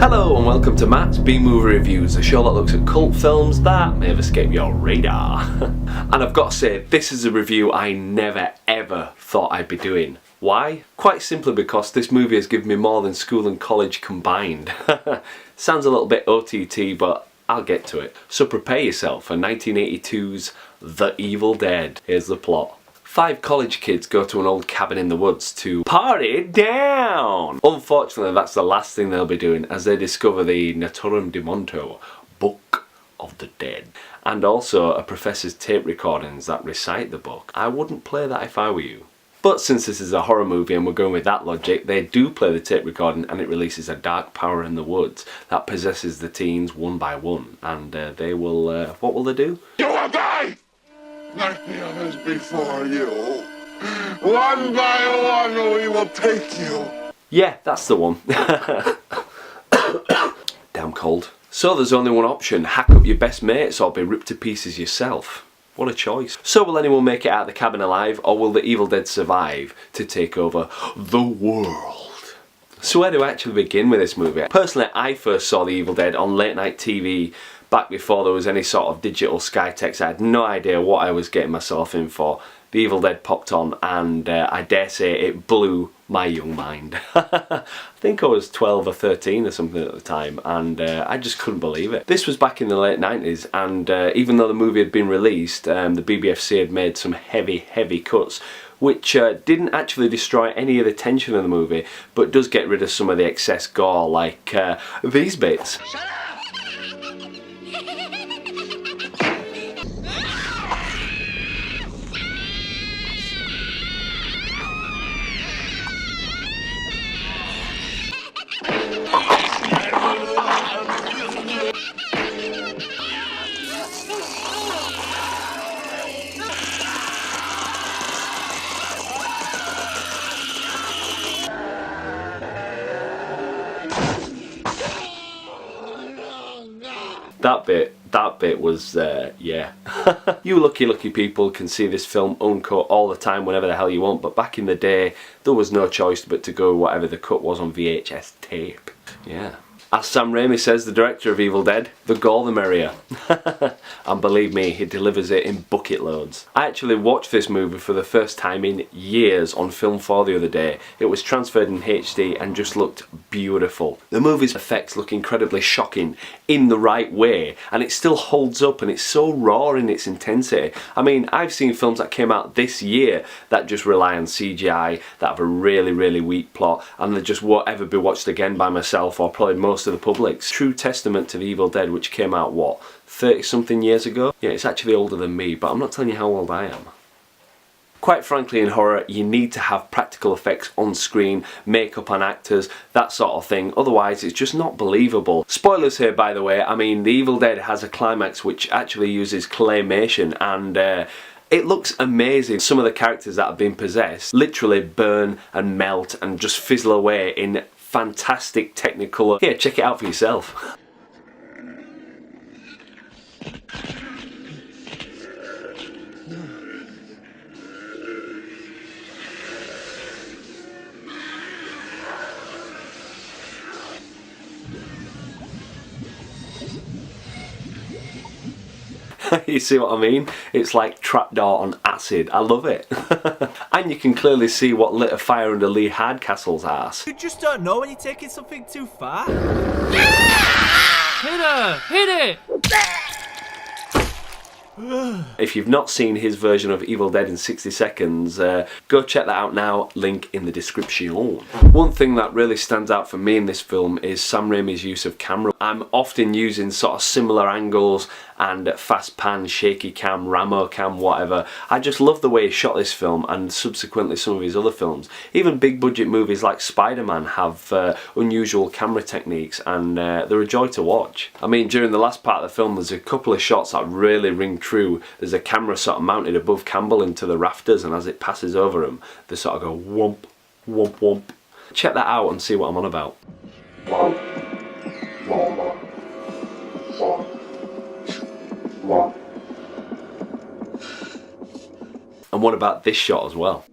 Hello and welcome to Matt's B-Movie Reviews, a show that looks at cult films that may have escaped your radar. And I've got to say, this is a review I never ever thought I'd be doing. Why? Quite simply because this movie has given me more than school and college combined. Sounds a little bit OTT, but I'll get to it. So prepare yourself for 1982's The Evil Dead. Here's the plot. 5 college kids go to an old cabin in the woods to party down. Unfortunately, that's the last thing they'll be doing as they discover the Naturum de Monto, Book of the Dead, and also a professor's tape recordings that recite the book. I wouldn't play that if I were you. But since this is a horror movie and we're going with that logic, they do play the tape recording and it releases a dark power in the woods that possesses the teens one by one. And they will, what will they do? You will die! Like the others before you. One by one we will take you. Yeah, that's the one. Damn cold. So there's only one option, hack up your best mates or be ripped to pieces yourself. What a choice. So will anyone make it out of the cabin alive, or will the Evil Dead survive to take over the world? So where do I actually begin with this movie? Personally, I first saw the Evil Dead on late night TV back before there was any sort of digital Skytext. I had no idea what I was getting myself in for. The Evil Dead popped on and I dare say it blew my young mind. I think I was 12 or 13 or something at the time, and I just couldn't believe it. This was back in the late 90s, and even though the movie had been released, the BBFC had made some heavy cuts, which didn't actually destroy any of the tension of the movie, but does get rid of some of the excess gore, like these bits. Shut up! That bit was, yeah. You lucky people can see this film uncut all the time whenever the hell you want, but back in the day, there was no choice but to go whatever the cut was on VHS tape. Yeah. As Sam Raimi says, the director of Evil Dead, the gore the merrier. And believe me, he delivers it in bucket loads. I actually watched this movie for the first time in years on Film 4 the other day. It was transferred in HD and just looked beautiful. The movie's effects look incredibly shocking in the right way, and it still holds up, and it's so raw in its intensity. I mean, I've seen films that came out this year that just rely on CGI, that have a really weak plot, and they just won't ever be watched again by myself or probably most of the public's. True testament to the Evil Dead, which came out, what, 30 something years ago? Yeah, it's actually older than me, but I'm not telling you how old I am. Quite frankly, in horror, you need to have practical effects on screen, makeup on actors, that sort of thing, otherwise it's just not believable. Spoilers here, by the way. I mean, The Evil Dead has a climax which actually uses claymation, and it looks amazing. Some of the characters that have been possessed literally burn and melt and just fizzle away in fantastic technicolor. Here, check it out for yourself. You see what I mean? It's like trapdoor on acid. I love it. And you can clearly see what lit a fire under Lee Hardcastle's ass. You just don't know when you're taking something too far. Hit her! Hit it! If you've not seen his version of Evil Dead in 60 seconds, go check that out now, link in the description. One thing that really stands out for me in this film is Sam Raimi's use of camera. I'm often using sort of similar angles and fast pan, shaky cam, ramo cam, whatever. I just love the way he shot this film and subsequently some of his other films. Even big budget movies like Spider-Man have unusual camera techniques, and they're a joy to watch. I mean, during the last part of the film there's a couple of shots that really ring true. There's a camera sort of mounted above Campbell into the rafters, and as it passes over them they sort of go whomp, whomp, whomp. Check that out and see what I'm on about. And what about this shot as well?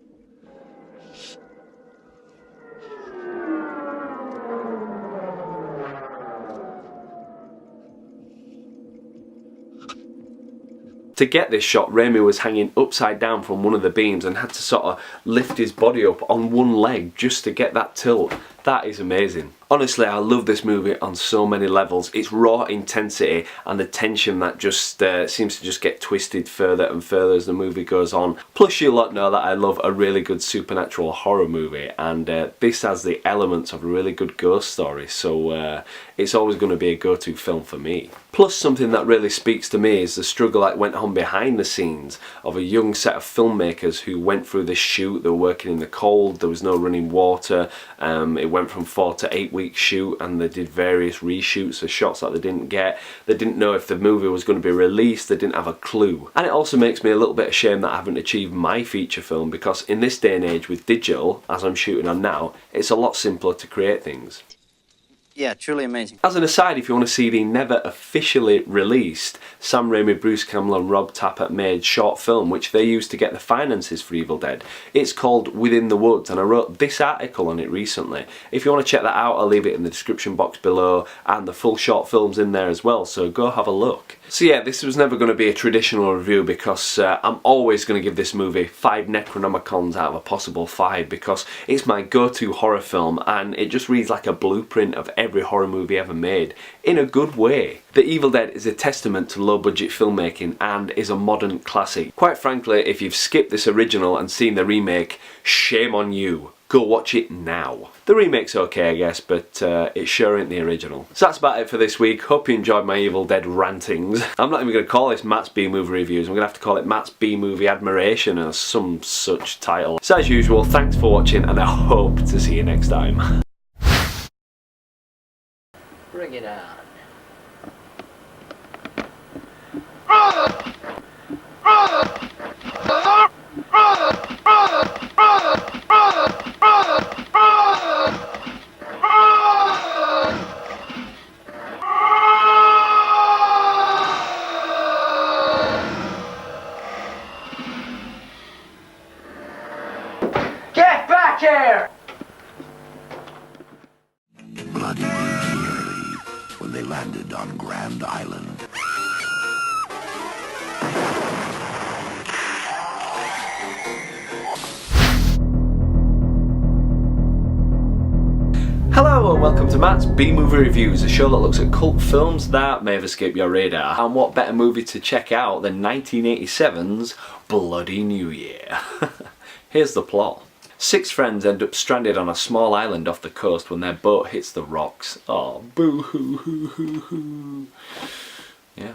To get this shot, Raimi was hanging upside down from one of the beams and had to sort of lift his body up on one leg just to get that tilt. That is amazing. Honestly, I love this movie on so many levels. Its raw intensity and the tension that just seems to just get twisted further and further as the movie goes on. Plus, you lot know that I love a really good supernatural horror movie, and this has the elements of a really good ghost story, so it's always going to be a go-to film for me. Plus, something that really speaks to me is the struggle that went on behind the scenes of a young set of filmmakers who went through this shoot. They were working in the cold, there was no running water, it went from 4 to 8 weeks shoot, and they did various reshoots of shots that they didn't get. They didn't know if the movie was going to be released, they didn't have a clue. And it also makes me a little bit ashamed that I haven't achieved my feature film, because in this day and age with digital, as I'm shooting on now, it's a lot simpler to create things. Yeah, truly amazing. As an aside, if you want to see the never officially released Sam Raimi, Bruce Campbell and Rob Tapert made short film, which they used to get the finances for Evil Dead, it's called Within the Woods, and I wrote this article on it recently. If you want to check that out, I'll leave it in the description box below, and the full short film's in there as well, so go have a look. So yeah, this was never going to be a traditional review, because I'm always going to give this movie 5 Necronomicons out of a possible 5, because it's my go-to horror film, and it just reads like a blueprint of every horror movie ever made, in a good way. The Evil Dead is a testament to low-budget filmmaking and is a modern classic. Quite frankly, if you've skipped this original and seen the remake, shame on you. Go watch it now. The remake's okay, I guess, but it sure ain't the original. So that's about it for this week. Hope you enjoyed my Evil Dead rantings. I'm not even going to call this Matt's B-Movie Reviews. I'm going to have to call it Matt's B-Movie Admiration or some such title. So as usual, thanks for watching, and I hope to see you next time. Bring it on. Get back here! Bloody eerie when they landed on Grand Island. Hello and welcome to Matt's B-Movie Reviews, a show that looks at cult films that may have escaped your radar. And what better movie to check out than 1987's Bloody New Year. Here's the plot. 6 friends end up stranded on a small island off the coast when their boat hits the rocks. Oh, boo-hoo-hoo-hoo-hoo. Yeah.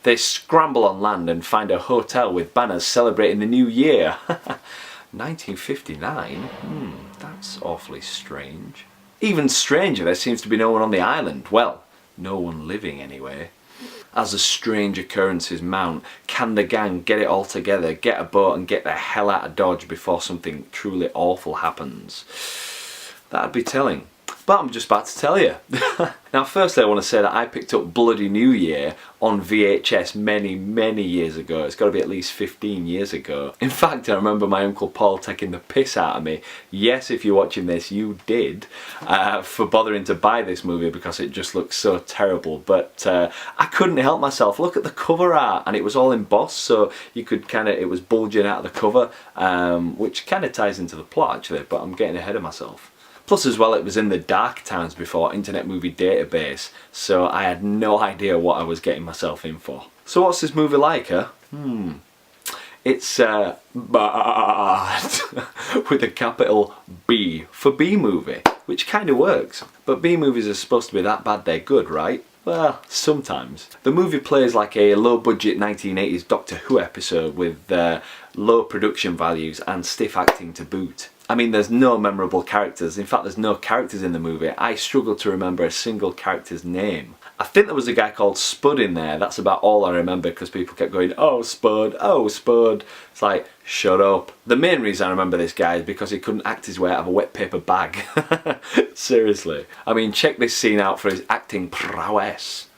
They scramble on land and find a hotel with banners celebrating the new year. 1959? That's awfully strange. Even stranger, there seems to be no one on the island. Well, no one living anyway. As the strange occurrences mount, can the gang get it all together, get a boat and get the hell out of Dodge before something truly awful happens? That'd be telling. But I'm just about to tell you. Now firstly I want to say that I picked up Bloody New Year on VHS many years ago. It's got to be at least 15 years ago. In fact, I remember my Uncle Paul taking the piss out of me. Yes, if you're watching this, you did. For bothering to buy this movie because it just looks so terrible. But I couldn't help myself. Look at the cover art, and it was all embossed, so you could kind of, it was bulging out of the cover, which kind of ties into the plot actually, but I'm getting ahead of myself. Plus as well, it was in the dark times before Internet Movie Database, so I had no idea what I was getting myself in for. So what's this movie like, huh? It's bad, with a capital B for B-movie, which kind of works. But B-movies are supposed to be that bad they're good, right? Well, sometimes. The movie plays like a low-budget 1980s Doctor Who episode with low production values and stiff acting to boot. I mean, there's no memorable characters. In fact, there's no characters in the movie. I struggle to remember a single character's name. I think there was a guy called Spud in there. That's about all I remember because people kept going, "Oh, Spud, oh, Spud." It's like, shut up. The main reason I remember this guy is because he couldn't act his way out of a wet paper bag. Seriously. I mean, check this scene out for his acting prowess.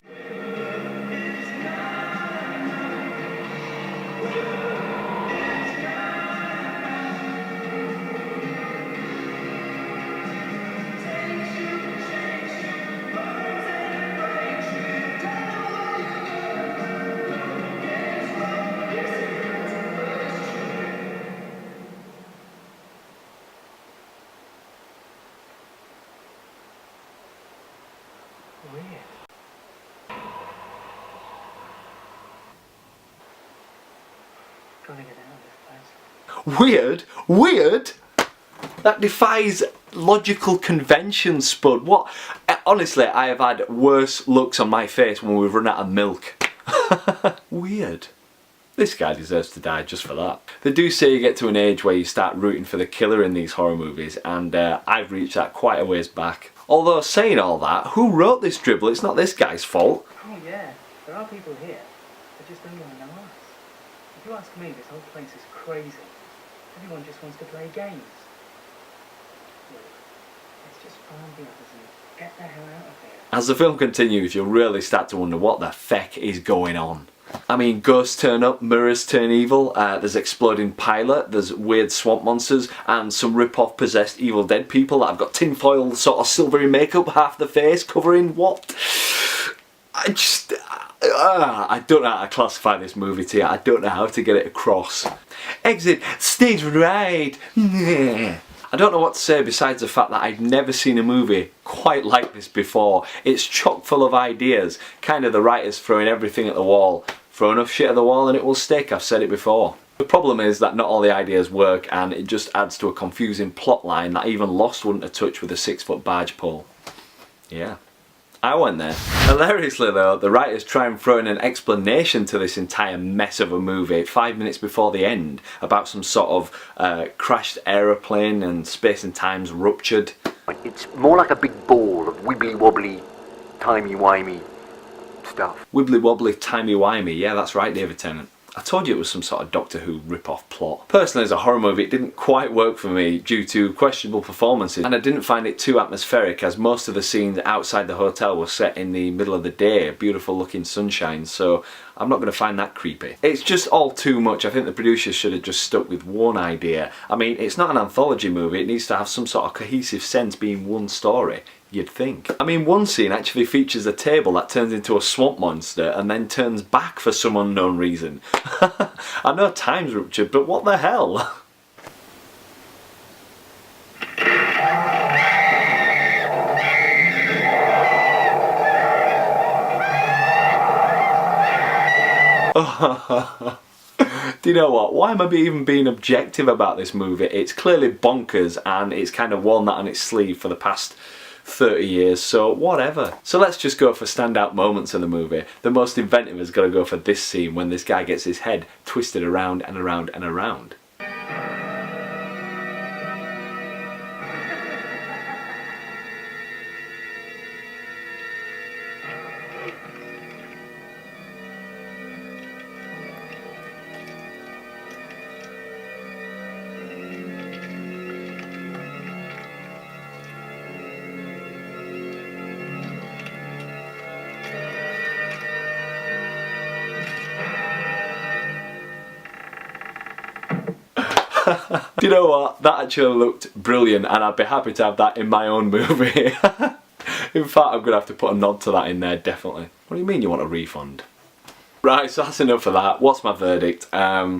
Weird. Gotta get out of this place. Weird? Weird? That defies logical convention, Spud. What? Honestly, I have had worse looks on my face when we've run out of milk. Weird. This guy deserves to die just for that. They do say you get to an age where you start rooting for the killer in these horror movies, and I've reached that quite a ways back. Although saying all that, who wrote this dribble? It's not this guy's fault. Oh yeah, there are people here that just don't want to know us. If you ask me, this whole place is crazy. Everyone just wants to play games. Look, let's just find the others and get the hell out of here. As the film continues, you'll really start to wonder what the feck is going on. I mean, ghosts turn up, mirrors turn evil, there's exploding pilot, there's weird swamp monsters, and some rip-off possessed Evil Dead people that have got tinfoil sort of silvery makeup, half the face covering what? I don't know how to classify this movie to you. I don't know how to get it across. Exit stage right. I don't know what to say besides the fact that I've never seen a movie quite like this before. It's chock full of ideas, kind of the writers throwing everything at the wall. Throw enough shit at the wall and it will stick, I've said it before. The problem is that not all the ideas work, and it just adds to a confusing plot line that even Lost wouldn't have touched with a 6-foot barge pole. Yeah. I went there. Hilariously though, the writers try and throw in an explanation to this entire mess of a movie 5 minutes before the end about some sort of crashed aeroplane and space and time's ruptured. It's more like a big ball of wibbly wobbly, timey-wimey stuff. Wibbly wobbly, timey wimey, yeah that's right David Tennant. I told you it was some sort of Doctor Who rip-off plot. Personally, as a horror movie, it didn't quite work for me due to questionable performances, and I didn't find it too atmospheric as most of the scenes outside the hotel were set in the middle of the day, beautiful looking sunshine, so I'm not going to find that creepy. It's just all too much. I think the producers should have just stuck with one idea. I mean, it's not an anthology movie, it needs to have some sort of cohesive sense being one story. You'd think. I mean, one scene actually features a table that turns into a swamp monster and then turns back for some unknown reason. I know time's ruptured, but what the hell? Do you know what? Why am I even being objective about this movie? It's clearly bonkers and it's kind of worn that on its sleeve for the past 30 years, so whatever. So let's just go for standout moments in the movie. The most inventive has got to go for this scene when this guy gets his head twisted around and around and around. Do you know what? That actually looked brilliant and I'd be happy to have that in my own movie. In fact, I'm going to have to put a nod to that in there, definitely. What do you mean you want a refund? Right, so that's enough of that. What's my verdict? I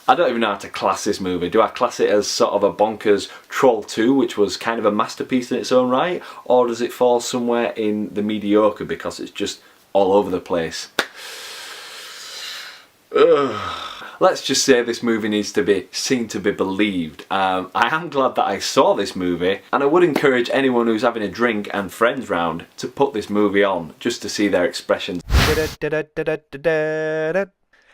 don't even know how to class this movie. Do I class it as sort of a bonkers Troll 2, which was kind of a masterpiece in its own right? Or does it fall somewhere in the mediocre because it's just all over the place? Ugh. Let's just say this movie needs to be seen to be believed. I am glad that I saw this movie, and I would encourage anyone who's having a drink and friends round to put this movie on just to see their expressions.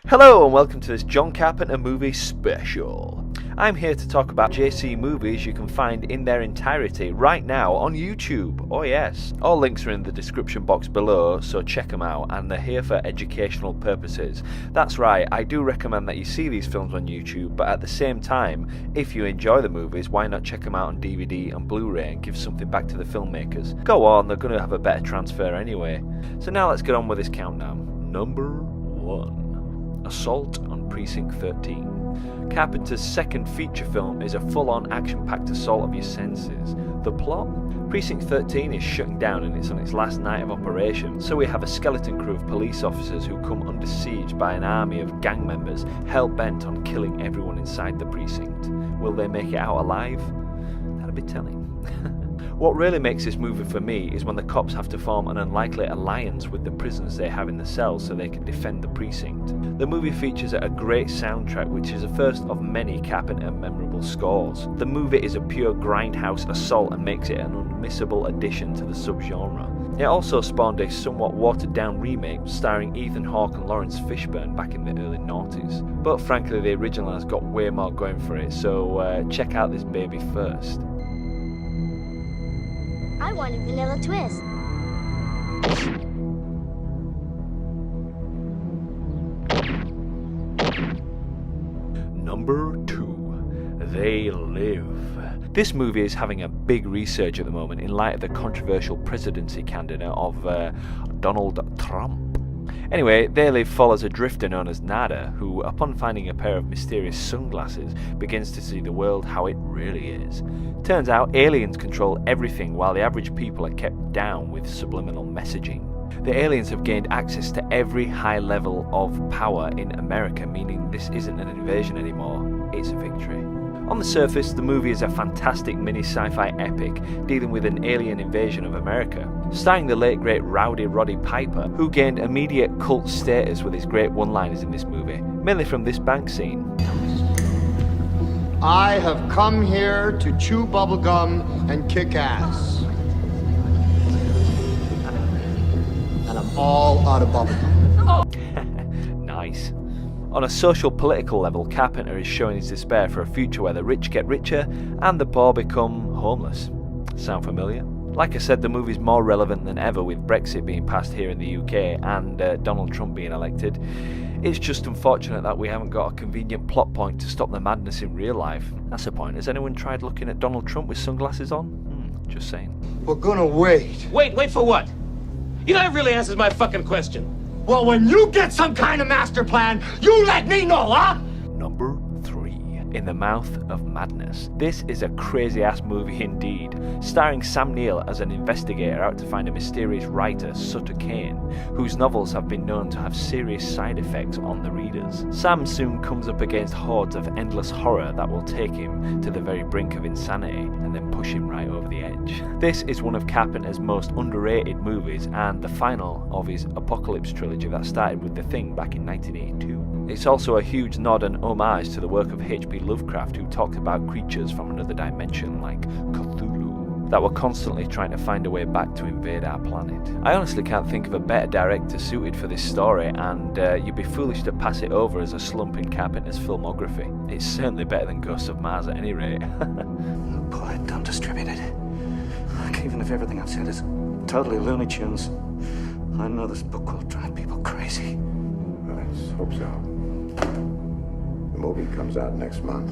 Hello and welcome to this John Carpenter movie special. I'm here to talk about JC movies you can find in their entirety right now on YouTube. Oh yes. All links are in the description box below, so check them out, and they're here for educational purposes. That's right, I do recommend that you see these films on YouTube, but at the same time, if you enjoy the movies, why not check them out on DVD and Blu-ray and give something back to the filmmakers? Go on, they're going to have a better transfer anyway. So now let's get on with this countdown. Number 1. Assault on Precinct 13. Carpenter's second feature film is a full-on action-packed assault of your senses. The plot? Precinct 13 is shutting down and it's on its last night of operation, so we have a skeleton crew of police officers who come under siege by an army of gang members hell-bent on killing everyone inside the precinct. Will they make it out alive? That'll be telling. What really makes this movie for me is when the cops have to form an unlikely alliance with the prisoners they have in the cells so they can defend the precinct. The movie features a great soundtrack, which is the first of many Carpenter memorable scores. The movie is a pure grindhouse assault and makes it an unmissable addition to the subgenre. It also spawned a somewhat watered down remake starring Ethan Hawke and Lawrence Fishburne back in the early noughties. But frankly, the original has got way more going for it, so check out this baby first. I want a vanilla twist. Number 2, They Live. This movie is having a big resurge at the moment in light of the controversial presidency candidate of Donald Trump. Anyway, They Live follows a drifter known as Nada, who, upon finding a pair of mysterious sunglasses, begins to see the world how it really is. Turns out aliens control everything while the average people are kept down with subliminal messaging. The aliens have gained access to every high level of power in America, meaning this isn't an invasion anymore, it's a victory. On the surface, the movie is a fantastic mini sci-fi epic dealing with an alien invasion of America. Starring the late great Rowdy Roddy Piper, who gained immediate cult status with his great one-liners in this movie, mainly from this bank scene. I have come here to chew bubblegum and kick ass. And I'm all out of bubblegum. Nice. On a social political level, Carpenter is showing his despair for a future where the rich get richer and the poor become homeless. Sound familiar? Like I said, the movie's more relevant than ever with Brexit being passed here in the UK and Donald Trump being elected. It's just unfortunate that we haven't got a convenient plot point to stop the madness in real life. That's the point. Has anyone tried looking at Donald Trump with sunglasses on? Just saying. We're gonna wait. Wait for what? You know, that really answers my fucking question. Well, when you get some kind of master plan, you let me know, huh? Number 3, In the Mouth of Madness. This is a crazy ass movie indeed, starring Sam Neill as an investigator out to find a mysterious writer, Sutter Kane, whose novels have been known to have serious side effects on the readers. Sam soon comes up against hordes of endless horror that will take him to the very brink of insanity and then push him right over the edge. This is one of Carpenter's most underrated movies and the final of his Apocalypse trilogy that started with The Thing back in 1982. It's also a huge nod and homage to the work of H.P. Lovecraft, who talked about creatures from another dimension like Cthulhu that were constantly trying to find a way back to invade our planet. I honestly can't think of a better director suited for this story, and you'd be foolish to pass it over as a slump in Carpenter's filmography. It's certainly better than Ghosts of Mars at any rate. Pull it, don't distribute it. Even if everything I've said is totally Looney Tunes, I know this book will drive people crazy. Let's hope so. The movie comes out next month.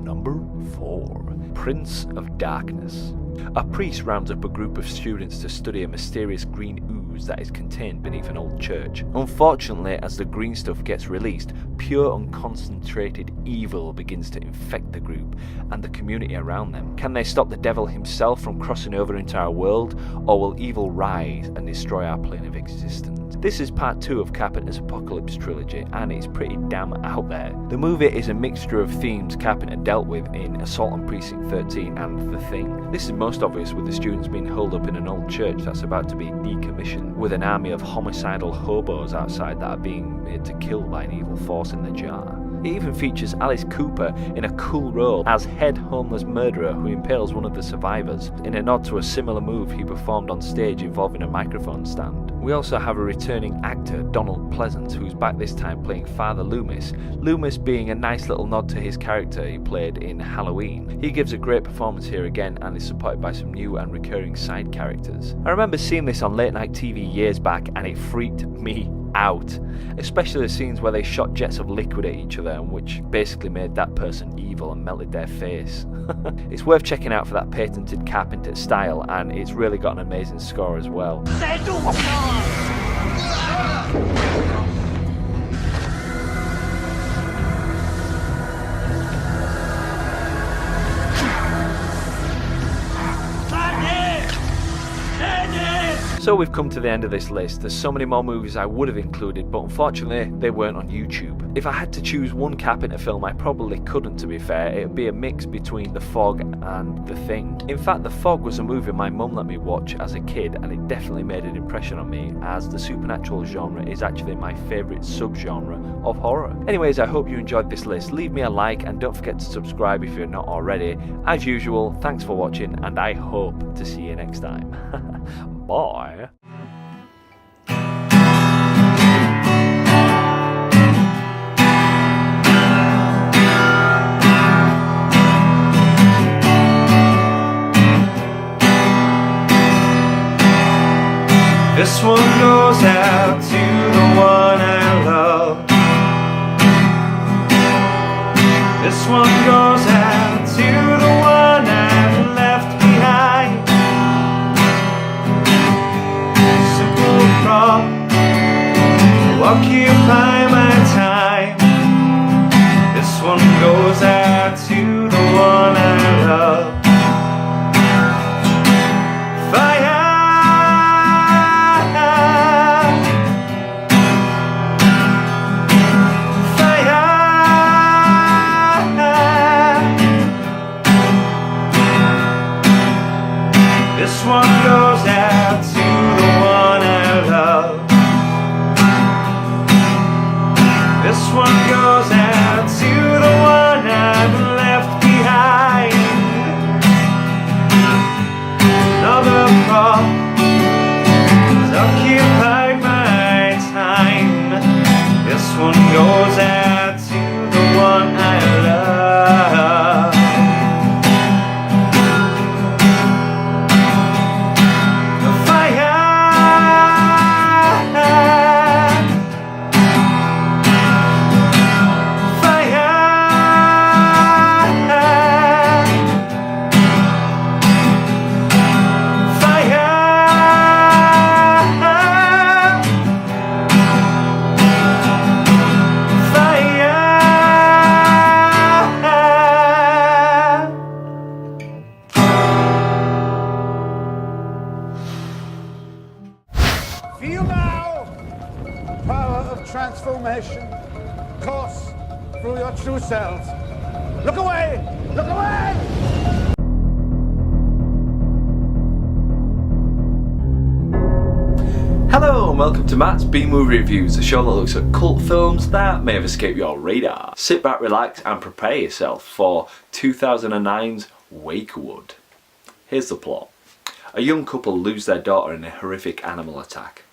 Number 4, Prince of Darkness. A priest rounds up a group of students to study a mysterious green ooze that is contained beneath an old church. Unfortunately, as the green stuff gets released, pure unconcentrated evil begins to infect the group and the community around them. Can they stop the devil himself from crossing over into our world, or will evil rise and destroy our plane of existence? This is part 2 of Carpenter's Apocalypse trilogy, and it's pretty damn out there. The movie is a mixture of themes Carpenter dealt with in Assault on Precinct 13 and The Thing. This is most obvious with the students being holed up in an old church that's about to be decommissioned, with an army of homicidal hobos outside that are being made to kill by an evil force in the jar. It even features Alice Cooper in a cool role as head homeless murderer who impales one of the survivors, in a nod to a similar move he performed on stage involving a microphone stand. We also have a returning actor, Donald Pleasance, who's back this time playing Father Loomis, Loomis being a nice little nod to his character he played in Halloween. He gives a great performance here again and is supported by some new and recurring side characters. I remember seeing this on late night TV years back and it freaked me out, especially the scenes where they shot jets of liquid at each other, and which basically made that person evil and melted their face. It's worth checking out for that patented Carpenter style, and it's really got an amazing score as well. So we've come to the end of this list. There's so many more movies I would have included, but unfortunately they weren't on YouTube. If I had to choose one Carpenter film, I probably couldn't, to be fair. It would be a mix between The Fog and The Thing. In fact, The Fog was a movie my mum let me watch as a kid, and it definitely made an impression on me, as the supernatural genre is actually my favourite subgenre of horror. Anyways, I hope you enjoyed this list. Leave me a like and don't forget to subscribe if you're not already. As usual, thanks for watching, and I hope to see you next time. Bye. This one goes out to the one I love. This one goes out to the one I've left behind. Simple prop to occupy my time. This one goes out to the one I love. This one goes out to the one I love. This one goes out to the one I've left behind. Another prop has occupied my time. This one goes out to the one I love. Feel now the power of transformation course through your true selves. Look away! Look away! Hello and welcome to Matt's B-Movie Reviews, a show that looks at cult films that may have escaped your radar. Sit back, relax and prepare yourself for 2009's Wakewood. Here's the plot. A young couple lose their daughter in a horrific animal attack.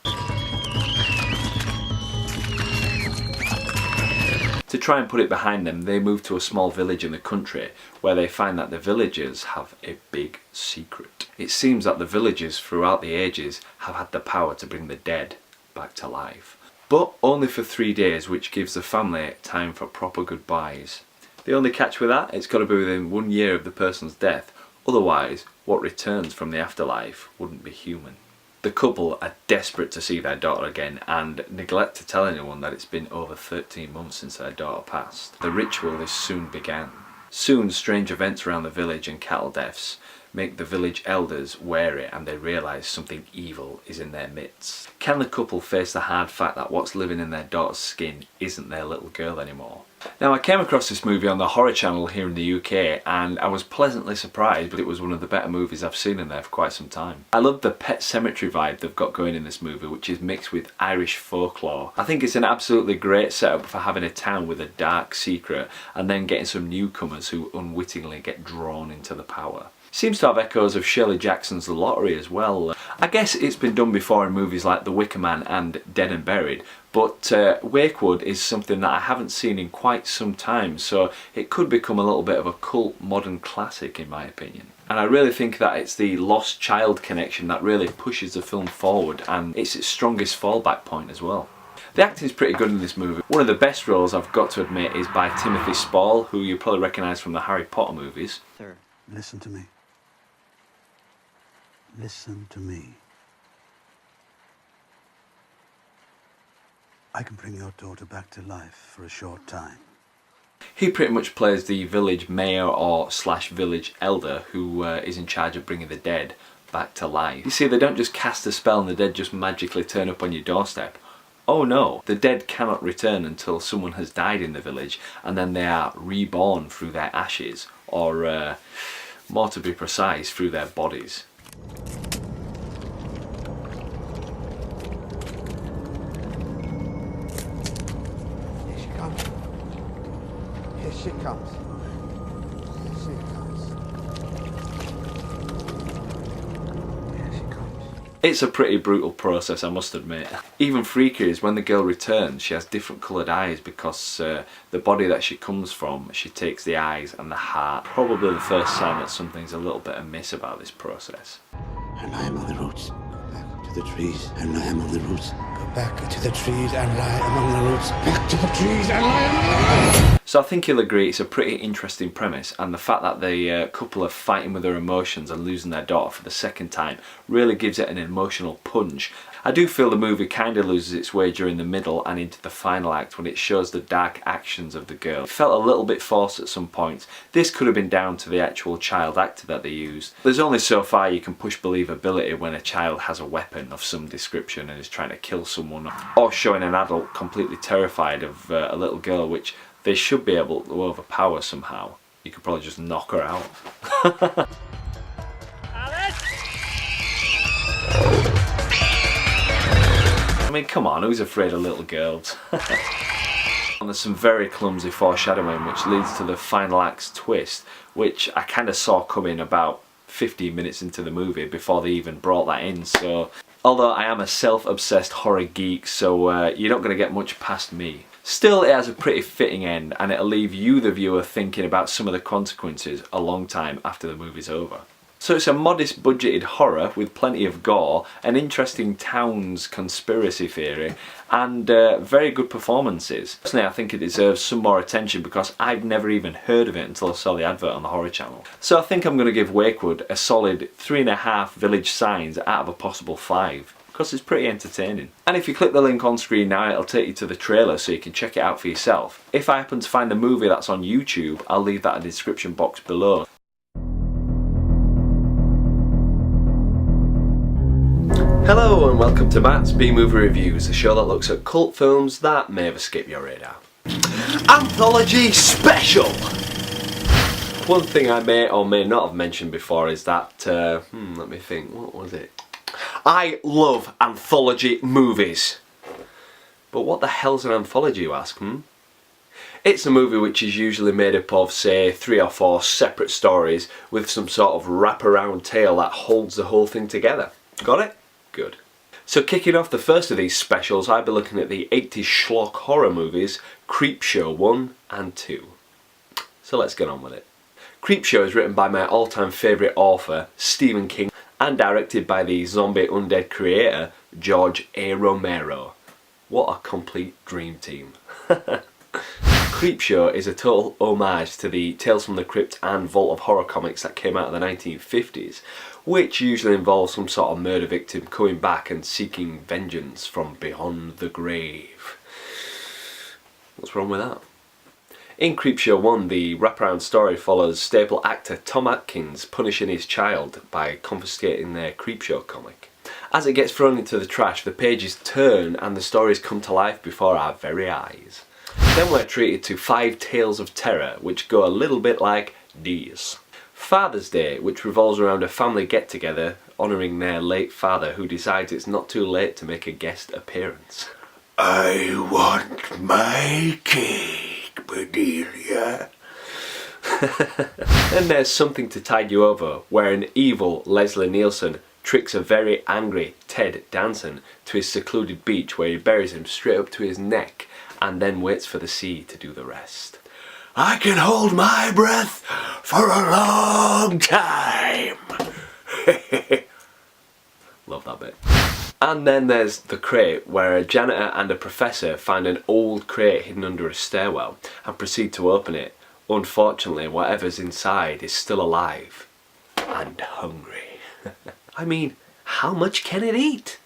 To try and put it behind them, they move to a small village in the country where they find that the villagers have a big secret. It seems that the villagers throughout the ages have had the power to bring the dead back to life. But only for 3 days, which gives the family time for proper goodbyes. The only catch with that, it's got to be within 1 year of the person's death, otherwise what returns from the afterlife wouldn't be human. The couple are desperate to see their daughter again and neglect to tell anyone that it's been over 13 months since their daughter passed. The ritual is soon began. Soon strange events around the village and cattle deaths make the village elders wary, and they realise something evil is in their midst. Can the couple face the hard fact that what's living in their daughter's skin isn't their little girl anymore? Now, I came across this movie on the Horror Channel here in the UK and I was pleasantly surprised, but it was one of the better movies I've seen in there for quite some time. I love the Pet Sematary vibe they've got going in this movie, which is mixed with Irish folklore. I think it's an absolutely great setup for having a town with a dark secret and then getting some newcomers who unwittingly get drawn into the power. Seems to have echoes of Shirley Jackson's The Lottery as well. I guess it's been done before in movies like The Wicker Man and Dead and Buried, but Wakewood is something that I haven't seen in quite some time, so it could become a little bit of a cult modern classic in my opinion. And I really think that it's the lost child connection that really pushes the film forward, and it's its strongest fallback point as well. The acting is pretty good in this movie. One of the best roles, I've got to admit, is by Timothy Spall, who you probably recognise from the Harry Potter movies. Sir. Listen to me. Listen to me. I can bring your daughter back to life for a short time. He pretty much plays the village mayor or slash village elder who is in charge of bringing the dead back to life. You see, they don't just cast a spell and the dead just magically turn up on your doorstep. Oh no, the dead cannot return until someone has died in the village, and then they are reborn through their ashes, or more to be precise, through their bodies. Here she comes. Here she comes. Here she comes. Here she comes. It's a pretty brutal process, I must admit. Even freakier is when the girl returns, she has different coloured eyes because the body that she comes from, she takes the eyes and the heart. Probably the first sign that something's a little bit amiss about this process. And lie among the roots. Go back to the trees and lie among the roots. Go back to the trees and lie among the roots. Back to the trees and lie among the roots. So I think you'll agree it's a pretty interesting premise, and the fact that the couple are fighting with their emotions and losing their daughter for the second time really gives it an emotional punch. I do feel the movie kind of loses its way during the middle and into the final act when it shows the dark actions of the girl. It felt a little bit forced at some points. This could have been down to the actual child actor that they used. There's only so far you can push believability when a child has a weapon of some description and is trying to kill someone, or showing an adult completely terrified of a little girl, which they should be able to overpower somehow. You could probably just knock her out. I mean, come on, who's afraid of little girls? And there's some very clumsy foreshadowing which leads to the final act's twist, which I kind of saw coming about 15 minutes into the movie before they even brought that in. So, although I am a self-obsessed horror geek, so you're not going to get much past me. Still, it has a pretty fitting end, and it'll leave you, the viewer, thinking about some of the consequences a long time after the movie's over. So it's a modest budgeted horror with plenty of gore, an interesting town's conspiracy theory, and very good performances. Personally, I think it deserves some more attention because I'd never even heard of it until I saw the advert on the Horror Channel. So I think I'm going to give Wakewood a solid 3.5 village signs out of a possible 5. Because it's pretty entertaining. And if you click the link on screen now, it'll take you to the trailer so you can check it out for yourself. If I happen to find the movie that's on YouTube, I'll leave that in the description box below. Hello and welcome to Matt's B-Movie Reviews, a show that looks at cult films that may have escaped your radar. Anthology Special! One thing I may or may not have mentioned before is that, let me think, what was it? I love anthology movies. But what the hell's an anthology, you ask, It's a movie which is usually made up of, say, 3 or 4 separate stories with some sort of wraparound tale that holds the whole thing together. Got it? Good. So kicking off the first of these specials, I'll be looking at the 80s schlock horror movies, Creepshow 1 and 2. So let's get on with it. Creepshow is written by my all-time favourite author, Stephen King, and directed by the zombie undead creator, George A. Romero. What a complete dream team. Creepshow is a total homage to the Tales from the Crypt and Vault of Horror comics that came out in the 1950s, which usually involves some sort of murder victim coming back and seeking vengeance from beyond the grave. What's wrong with that? In Creepshow 1, the wraparound story follows staple actor Tom Atkins punishing his child by confiscating their Creepshow comic. As it gets thrown into the trash, the pages turn and the stories come to life before our very eyes. Then we're treated to 5 tales of terror, which go a little bit like these. Father's Day, which revolves around a family get-together honouring their late father who decides it's not too late to make a guest appearance. I want my cake, Bedelia. Then there's Something to Tide You Over, where an evil Leslie Nielsen tricks a very angry Ted Danson to his secluded beach where he buries him straight up to his neck and then waits for the sea to do the rest. I can hold my breath for a long time. Love that bit. And then there's The Crate, where a janitor and a professor find an old crate hidden under a stairwell and proceed to open it. Unfortunately, whatever's inside is still alive and hungry. I mean, how much can it eat?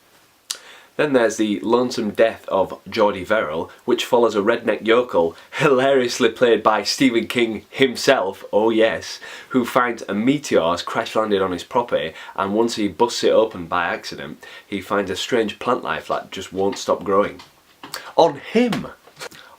Then there's The Lonesome Death of Geordie Verrill, which follows a redneck yokel, hilariously played by Stephen King himself, oh yes, who finds a meteor has crash landed on his property, and once he busts it open by accident, he finds a strange plant life that just won't stop growing. On him.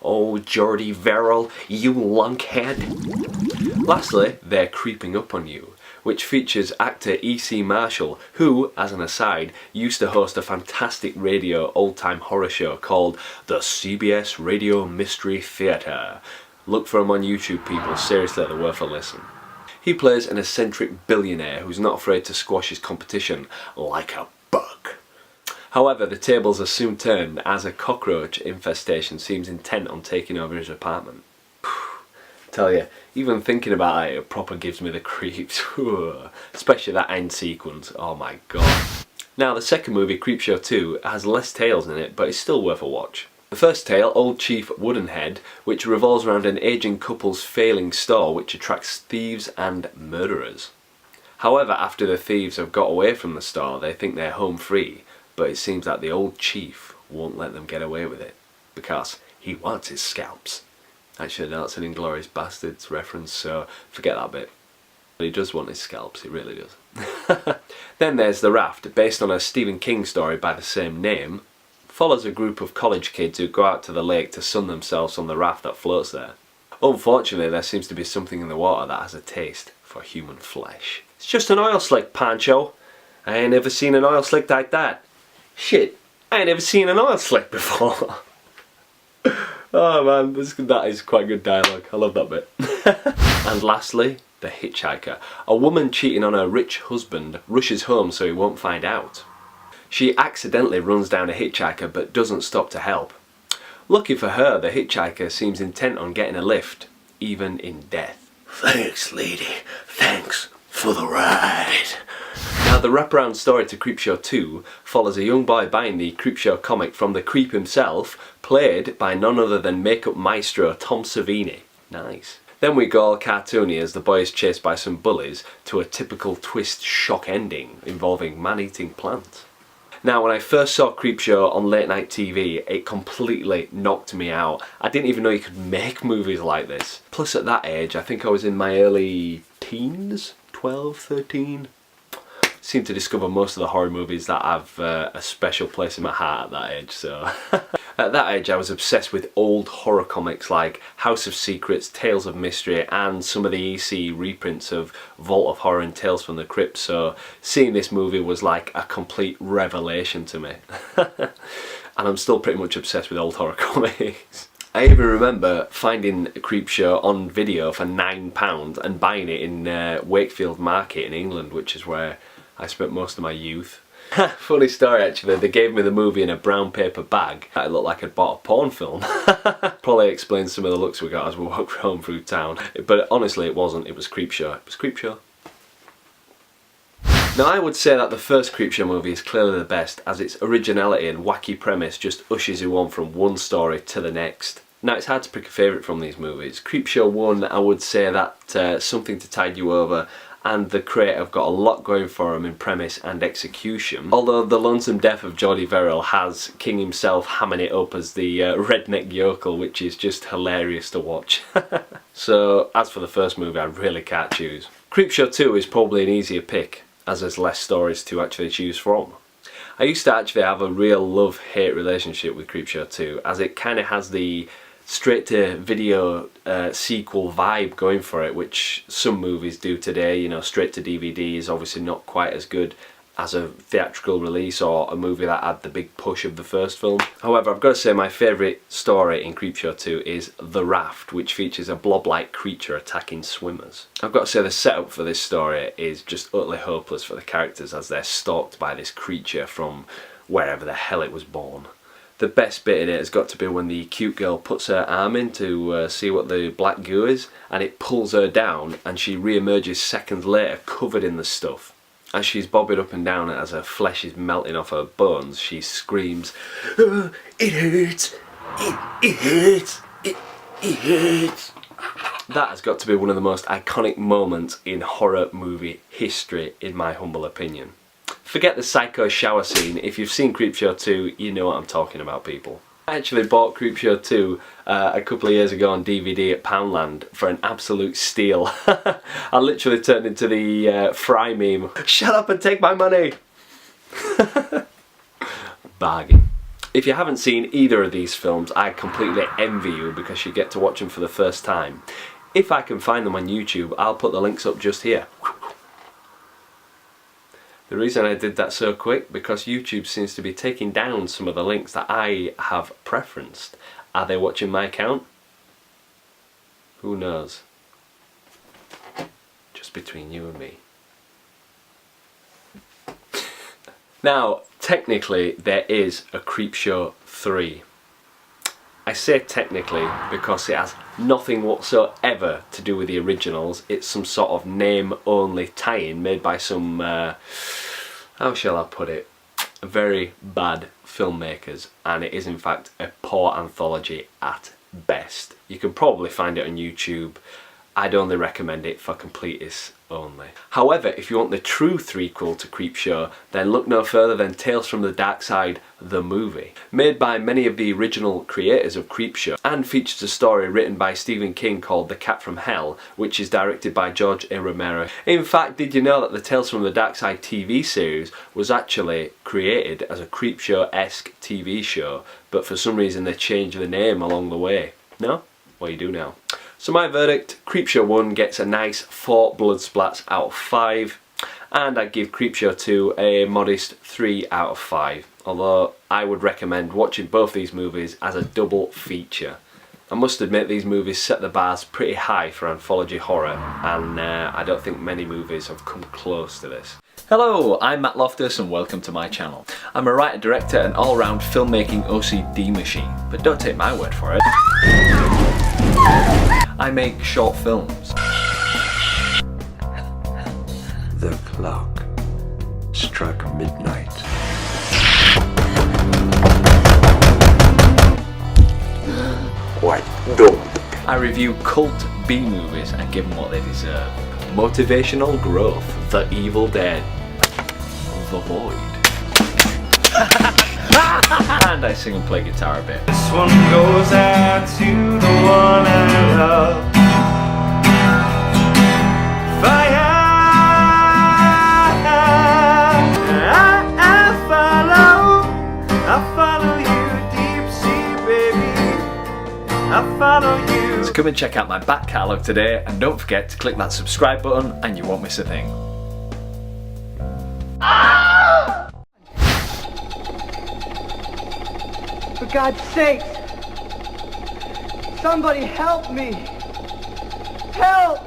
Oh, Geordie Verrill, you lunkhead. Lastly, They're Creeping Up on You, which features actor E.C. Marshall, who, as an aside, used to host a fantastic radio old-time horror show called the CBS Radio Mystery Theatre. Look for him on YouTube, people. Seriously, they're worth a listen. He plays an eccentric billionaire who's not afraid to squash his competition like a bug. However, the tables are soon turned as a cockroach infestation seems intent on taking over his apartment. Tell you, even thinking about it proper gives me the creeps. Especially that end sequence. Oh my god. Now, the second movie, Creepshow 2, has less tales in it, but it's still worth a watch. The first tale, Old Chief Woodenhead, which revolves around an aging couple's failing store which attracts thieves and murderers. However, after the thieves have got away from the store, they think they're home free, but it seems that the old chief won't let them get away with it, because he wants his scalps. Actually, that's an Inglourious Basterds reference, so forget that bit. But he does want his scalps, he really does. Then there's The Raft, based on a Stephen King story by the same name. Follows a group of college kids who go out to the lake to sun themselves on the raft that floats there. Unfortunately, there seems to be something in the water that has a taste for human flesh. It's just an oil slick, Pancho. I ain't ever seen an oil slick like that. Shit, I ain't ever seen an oil slick before. Oh man, that is quite good dialogue. I love that bit. And lastly, The Hitchhiker. A woman cheating on her rich husband rushes home so he won't find out. She accidentally runs down a hitchhiker but doesn't stop to help. Lucky for her, the hitchhiker seems intent on getting a lift, even in death. Thanks, lady. Thanks for the ride. Now, the wraparound story to Creepshow 2 follows a young boy buying the Creepshow comic from the Creep himself, played by none other than makeup maestro Tom Savini. Nice. Then we go all cartoony as the boy is chased by some bullies to a typical twist shock ending involving man-eating plants. Now, when I first saw Creepshow on late night TV, it completely knocked me out. I didn't even know you could make movies like this. Plus at that age, I think I was in my early teens, 12, 13. Seem to discover most of the horror movies that have a special place in my heart at that age, so... At that age I was obsessed with old horror comics like House of Secrets, Tales of Mystery, and some of the EC reprints of Vault of Horror and Tales from the Crypt, so seeing this movie was like a complete revelation to me. And I'm still pretty much obsessed with old horror comics. I even remember finding Creepshow on video for £9 and buying it in Wakefield Market in England, which is where I spent most of my youth. Funny story actually, they gave me the movie in a brown paper bag. It looked like I'd bought a porn film. Probably explains some of the looks we got as we walked home through town. But honestly it wasn't, it was Creepshow. It was Creepshow. Now, I would say that the first Creepshow movie is clearly the best, as its originality and wacky premise just ushers you on from one story to the next. Now, it's hard to pick a favourite from these movies. Creepshow 1, I would say that Something to Tide You Over and the creator have got a lot going for them in premise and execution. Although the lonesome death of Geordie Verrill has King himself hamming it up as the redneck yokel, which is just hilarious to watch. So, as for the first movie, I really can't choose. Creepshow 2 is probably an easier pick, as there's less stories to actually choose from. I used to actually have a real love-hate relationship with Creepshow 2, as it kind of has the straight-to-video sequel vibe going for it, which some movies do today. You know, straight-to-DVD is obviously not quite as good as a theatrical release or a movie that had the big push of the first film. However, I've got to say my favourite story in Creepshow 2 is The Raft, which features a blob-like creature attacking swimmers. I've got to say the setup for this story is just utterly hopeless for the characters as they're stalked by this creature from wherever the hell it was born. The best bit in it has got to be when the cute girl puts her arm in to see what the black goo is, and it pulls her down and she re-emerges seconds later covered in the stuff. As she's bobbing up and down as her flesh is melting off her bones, she screams, "Oh, it hurts! It hurts! It hurts!" That has got to be one of the most iconic moments in horror movie history, in my humble opinion. Forget the psycho shower scene. If you've seen Creepshow 2, you know what I'm talking about, people. I actually bought Creepshow 2 a couple of years ago on DVD at Poundland for an absolute steal. I literally turned into the Fry meme. Shut up and take my money! Bargain. If you haven't seen either of these films, I completely envy you because you get to watch them for the first time. If I can find them on YouTube, I'll put the links up just here. The reason I did that so quick, because YouTube seems to be taking down some of the links that I have preferenced. Are they watching my account? Who knows? Just between you and me. Now, technically, there is a Creepshow 3. I say technically because it has nothing whatsoever to do with the originals. It's some sort of name-only tie-in made by some, how shall I put it, very bad filmmakers, and it is in fact a poor anthology at best. You can probably find it on YouTube. I'd only recommend it for completists only. However, if you want the true threequel to Creepshow, then look no further than Tales from the Dark Side, the movie. Made by many of the original creators of Creepshow, and features a story written by Stephen King called The Cat from Hell, which is directed by George A. Romero. In fact, did you know that the Tales from the Dark Side TV series was actually created as a Creepshow-esque TV show, but for some reason they changed the name along the way? No? Well, you do now. So my verdict, Creepshow 1 gets a nice 4 blood splats out of 5, and I give Creepshow 2 a modest 3 out of 5, although I would recommend watching both these movies as a double feature. I must admit these movies set the bars pretty high for anthology horror, and I don't think many movies have come close to this. Hello, I'm Matt Loftus and welcome to my channel. I'm a writer, director and all-round filmmaking OCD machine, but don't take my word for it. I make short films. The clock struck midnight. What don't? I review cult B-movies and give them what they deserve. Motivational growth, The Evil Dead, The Void. And I sing and play guitar a bit. This one goes out to the one I love. Fire, I follow you, deep sea baby. I follow you. So come and check out my back catalogue today, and don't forget to click that subscribe button and you won't miss a thing. For God's sake! Somebody help me! Help!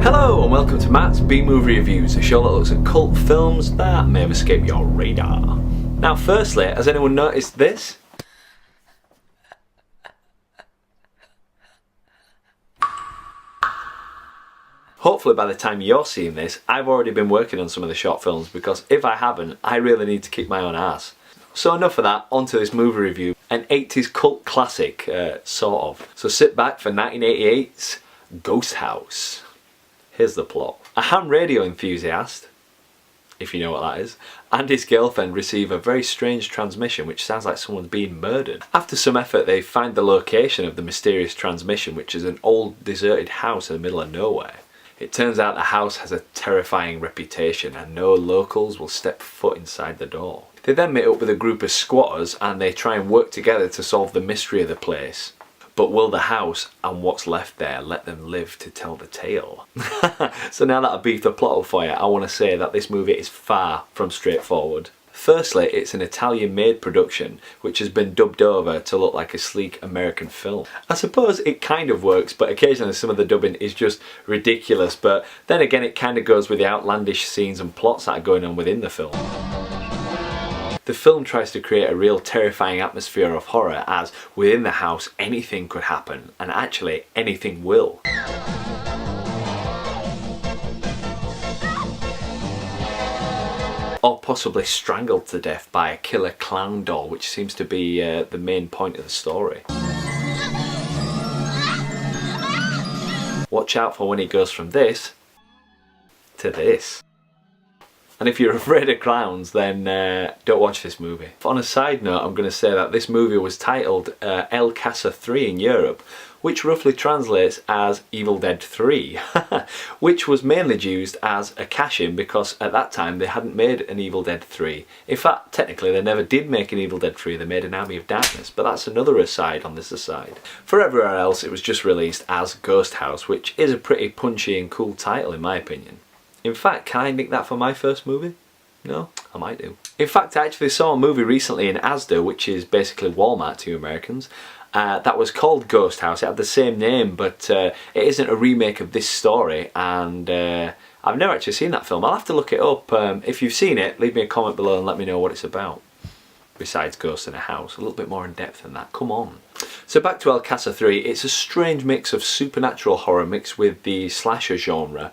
Hello and welcome to Matt's B-Movie Reviews, a show that looks at cult films that may have escaped your radar. Now firstly, has anyone noticed this? Hopefully by the time you're seeing this, I've already been working on some of the short films, because if I haven't, I really need to kick my own ass. So enough of that, onto this movie review. An 80s cult classic, sort of. So sit back for 1988's Ghost House. Here's the plot. A ham radio enthusiast, if you know what that is, and his girlfriend receive a very strange transmission which sounds like someone's being murdered. After some effort they find the location of the mysterious transmission, which is an old deserted house in the middle of nowhere. It turns out the house has a terrifying reputation and no locals will step foot inside the door. They then meet up with a group of squatters and they try and work together to solve the mystery of the place. But will the house and what's left there let them live to tell the tale? So now that I've beefed the plot up for you, I want to say that this movie is far from straightforward. Firstly, it's an Italian-made production which has been dubbed over to look like a sleek American film. I suppose it kind of works, but occasionally some of the dubbing is just ridiculous, but then again it kind of goes with the outlandish scenes and plots that are going on within the film. The film tries to create a real terrifying atmosphere of horror, as within the house anything could happen, and actually anything will. Or possibly strangled to death by a killer clown doll, which seems to be the main point of the story. Watch out for when he goes from this to this. And if you're afraid of clowns, then don't watch this movie. On a side note, I'm going to say that this movie was titled El Casa 3 in Europe, which roughly translates as Evil Dead 3, which was mainly used as a cash-in because at that time they hadn't made an Evil Dead 3. In fact, technically they never did make an Evil Dead 3, they made an Army of Darkness, but that's another aside on this aside. For everywhere else, it was just released as Ghost House, which is a pretty punchy and cool title in my opinion. In fact, can I nick that for my first movie? No, I might do. In fact, I actually saw a movie recently in Asda, which is basically Walmart to you Americans, that was called Ghost House. It had the same name, but it isn't a remake of this story, and I've never actually seen that film. I'll have to look it up. If you've seen it, leave me a comment below and let me know what it's about. Besides ghosts in a house, a little bit more in depth than that, come on. So back to El Casa 3, it's a strange mix of supernatural horror mixed with the slasher genre,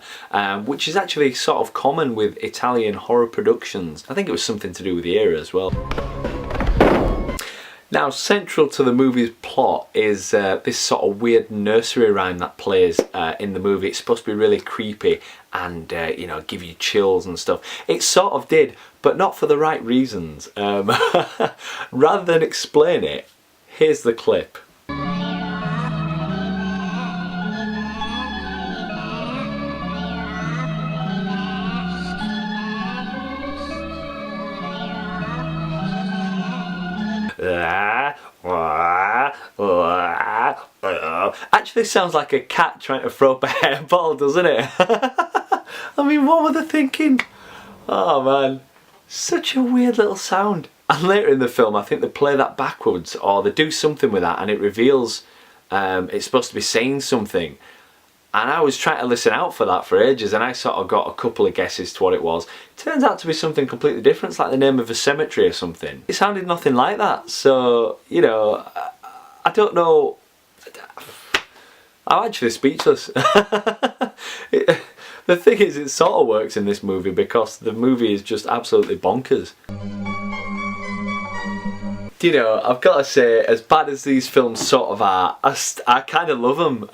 which is actually sort of common with Italian horror productions. I think it was something to do with the era as well. Now, central to the movie's plot is this sort of weird nursery rhyme that plays in the movie. It's supposed to be really creepy and, you know, give you chills and stuff. It sort of did, but not for the right reasons. Rather than explain it, here's the clip. Actually sounds like a cat trying to throw up a hairball, doesn't it? I mean, what were they thinking? Oh man, such a weird little sound. And later in the film, I think they play that backwards, or they do something with that, and it reveals it's supposed to be saying something. And I was trying to listen out for that for ages, and I sort of got a couple of guesses to what it was. It turns out to be something completely different. It's like the name of a cemetery or something. It sounded nothing like that. So, you know, I don't know. I'm actually speechless. The thing is, it sort of works in this movie because the movie is just absolutely bonkers. You know, I've got to say, as bad as these films sort of are, I kind of love them.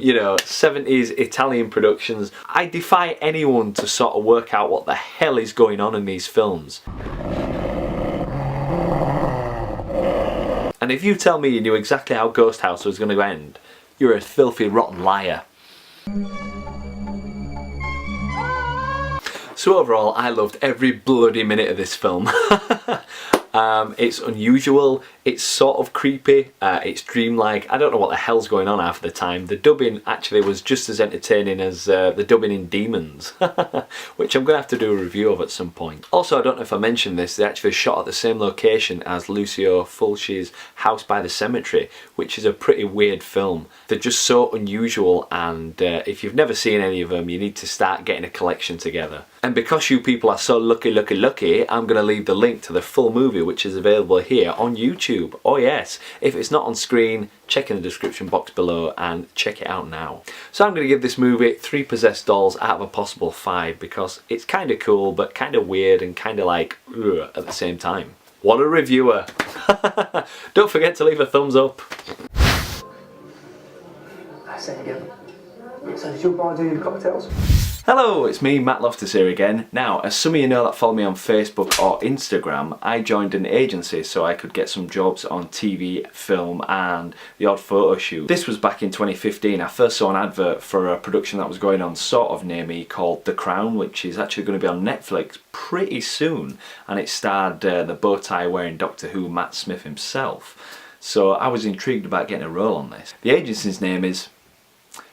You know, 70s Italian productions. I defy anyone to sort of work out what the hell is going on in these films. And if you tell me you knew exactly how Ghost House was going to end, you're a filthy, rotten liar. So overall, I loved every bloody minute of this film. It's unusual, it's sort of creepy, it's dreamlike. I don't know what the hell's going on half the time. The dubbing actually was just as entertaining as the dubbing in Demons, which I'm going to have to do a review of at some point. Also, I don't know if I mentioned this, they actually shot at the same location as Lucio Fulci's House by the Cemetery, which is a pretty weird film. They're just so unusual, and if you've never seen any of them, you need to start getting a collection together. And because you people are so lucky, I'm going to leave the link to the full movie, which is available here on YouTube. Oh yes, if it's not on screen, check in the description box below and check it out now. So I'm going to give this movie 3 possessed dolls out of a possible 5 because it's kind of cool but kind of weird and kind of like ugh, at the same time. What a reviewer! Don't forget to leave a thumbs up. I say again. So did your bar do your cocktails? Hello, it's me, Matt Loftus here again. Now, as some of you know that follow me on Facebook or Instagram, I joined an agency so I could get some jobs on TV, film and the odd photo shoot. This was back in 2015. I first saw an advert for a production that was going on sort of near me called The Crown, which is actually going to be on Netflix pretty soon, and it starred the bow tie wearing Doctor Who Matt Smith himself. So I was intrigued about getting a role on this. The agency's name is,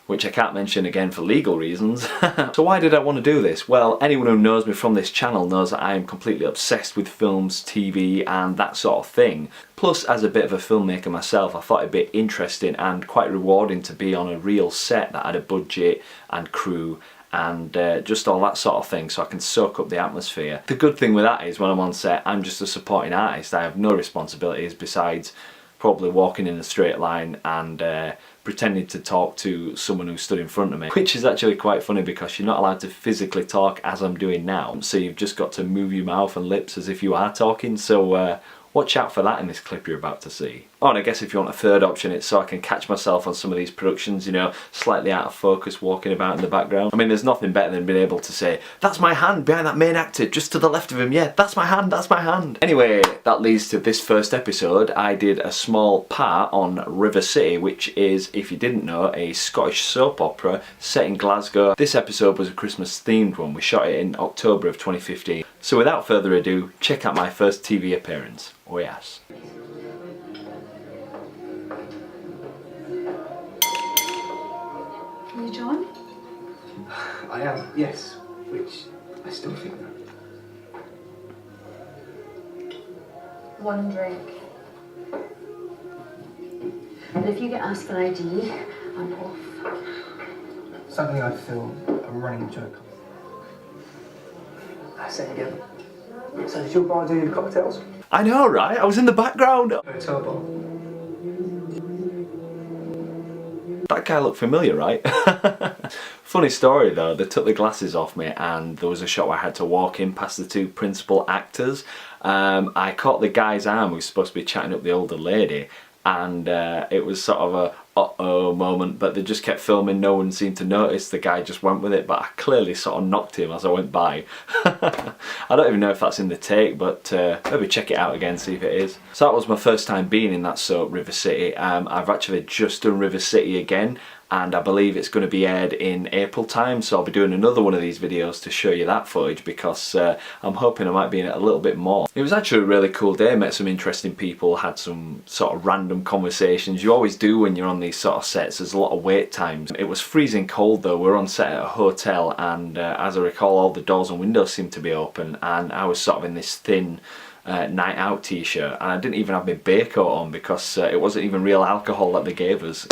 which I can't mention again for legal reasons. So why did I want to do this? Well, anyone who knows me from this channel knows that I am completely obsessed with films, TV and that sort of thing. Plus, as a bit of a filmmaker myself, I thought it'd be interesting and quite rewarding to be on a real set that had a budget and crew and just all that sort of thing, so I can soak up the atmosphere. The good thing with that is when I'm on set, I'm just a supporting artist. I have no responsibilities besides probably walking in a straight line and pretending to talk to someone who stood in front of me, which is actually quite funny because you're not allowed to physically talk as I'm doing now, so you've just got to move your mouth and lips as if you are talking, so watch out for that in this clip you're about to see. Oh, and I guess if you want a third option, it's so I can catch myself on some of these productions, you know, slightly out of focus, walking about in the background. I mean, there's nothing better than being able to say, that's my hand behind that main actor, just to the left of him, yeah, that's my hand, that's my hand. Anyway, that leads to this first episode. I did a small part on River City, which is, if you didn't know, a Scottish soap opera set in Glasgow. This episode was a Christmas themed one. We shot it in October of 2015. So without further ado, check out my first TV appearance. Oh yes. Are you John? I am, yes. Which I still think that. One drink. And if you get asked for ID, I'm off. Suddenly I feel a running joke. I say again. So does your bar do your cocktails? I know, right? I was in the background. Hotel bar. That guy looked familiar, right? Funny story though, they took the glasses off me and there was a shot where I had to walk in past the two principal actors. I caught the guy's arm who was supposed to be chatting up the older lady, and it was sort of a uh-oh moment, but they just kept filming, no one seemed to notice, the guy just went with it, but I clearly sort of knocked him as I went by. I don't even know if that's in the take, but maybe check it out again, see if it is. So that was my first time being in that soap, River City. I've actually just done River City again, and I believe it's going to be aired in April time, so I'll be doing another one of these videos to show you that footage, because I'm hoping I might be in it a little bit more. It was actually a really cool day, met some interesting people, had some sort of random conversations. You always do when you're on these sort of sets, there's a lot of wait times. It was freezing cold though, we were on set at a hotel, and as I recall, all the doors and windows seemed to be open, and I was sort of in this thin night out t-shirt, and I didn't even have my beer coat on because it wasn't even real alcohol that they gave us,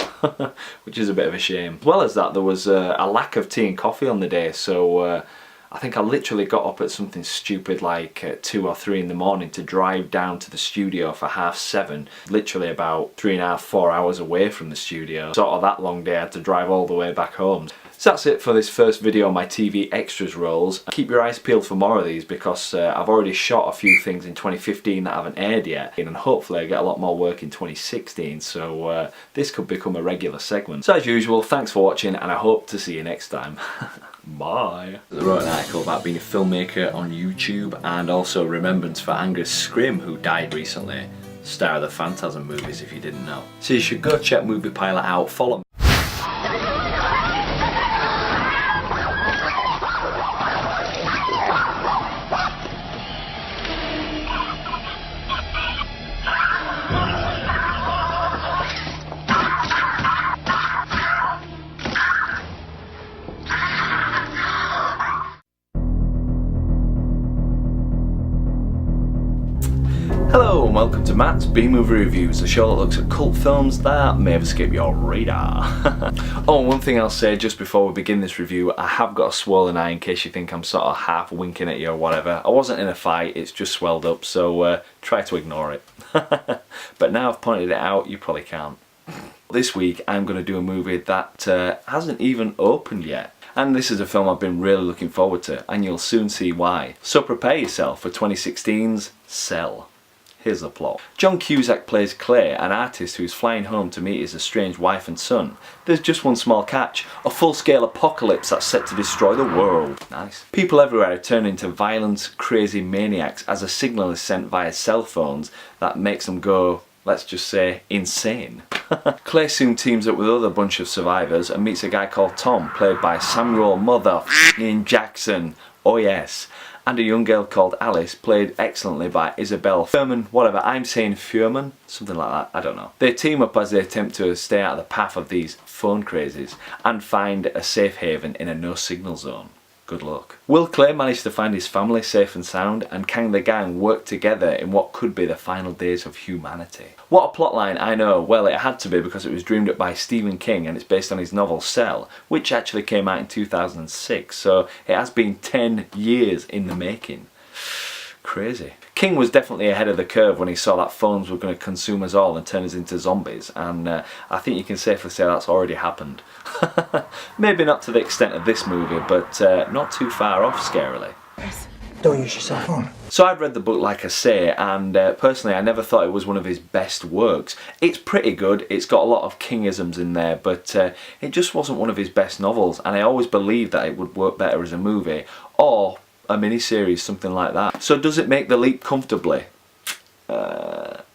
which is a bit of a shame. As well as that, there was a lack of tea and coffee on the day, so I think I literally got up at something stupid like 2 or 3 in the morning to drive down to the studio for 7:30, literally about 3.5 to 4 hours away from the studio. Sort of that long day I had to drive all the way back home. So that's it for this first video on my TV extras roles. Keep your eyes peeled for more of these, because I've already shot a few things in 2015 that haven't aired yet, and hopefully I get a lot more work in 2016, so this could become a regular segment. So as usual, thanks for watching, and I hope to see you next time. Bye. I wrote an article about being a filmmaker on YouTube, and also remembrance for Angus Scrimm, who died recently. Star of the Phantasm movies, if you didn't know. So you should go check Movie Pilot out, follow me. Hello and welcome to Matt's B-Movie Reviews, the show that looks at cult films that may have escaped your radar. Oh, and one thing I'll say just before we begin this review, I have got a swollen eye in case you think I'm sort of half winking at you or whatever. I wasn't in a fight, it's just swelled up, so try to ignore it. But now I've pointed it out, you probably can't. This week I'm going to do a movie that hasn't even opened yet. And this is a film I've been really looking forward to, and you'll soon see why. So prepare yourself for 2016's Cell. Here's the plot. John Cusack plays Clay, an artist who's flying home to meet his estranged wife and son. There's just one small catch, a full-scale apocalypse that's set to destroy the world. Nice. People everywhere are turned into violent, crazy maniacs as a signal is sent via cell phones that makes them go, let's just say, insane. Clay soon teams up with another bunch of survivors and meets a guy called Tom, played by Samuel Mother Jackson. Oh yes. And a young girl called Alice, played excellently by Isabel Fuhrman, whatever, I'm saying Fuhrman, something like that, I don't know. They team up as they attempt to stay out of the path of these phone crazies and find a safe haven in a no-signal zone. Good luck. Will Clay manage to find his family safe and sound, and can the gang work together in what could be the final days of humanity? What a plotline, I know. Well, it had to be because it was dreamed up by Stephen King and it's based on his novel Cell, which actually came out in 2006, so it has been 10 years in the making. Crazy. King was definitely ahead of the curve when he saw that phones were going to consume us all and turn us into zombies, and I think you can safely say that's already happened. Maybe not to the extent of this movie, but not too far off, scarily. Don't use your cell phone. So I've read the book, like I say, and personally I never thought it was one of his best works. It's pretty good, it's got a lot of Kingisms in there, but it just wasn't one of his best novels, and I always believed that it would work better as a movie or a miniseries, something like that. So does it make the leap comfortably?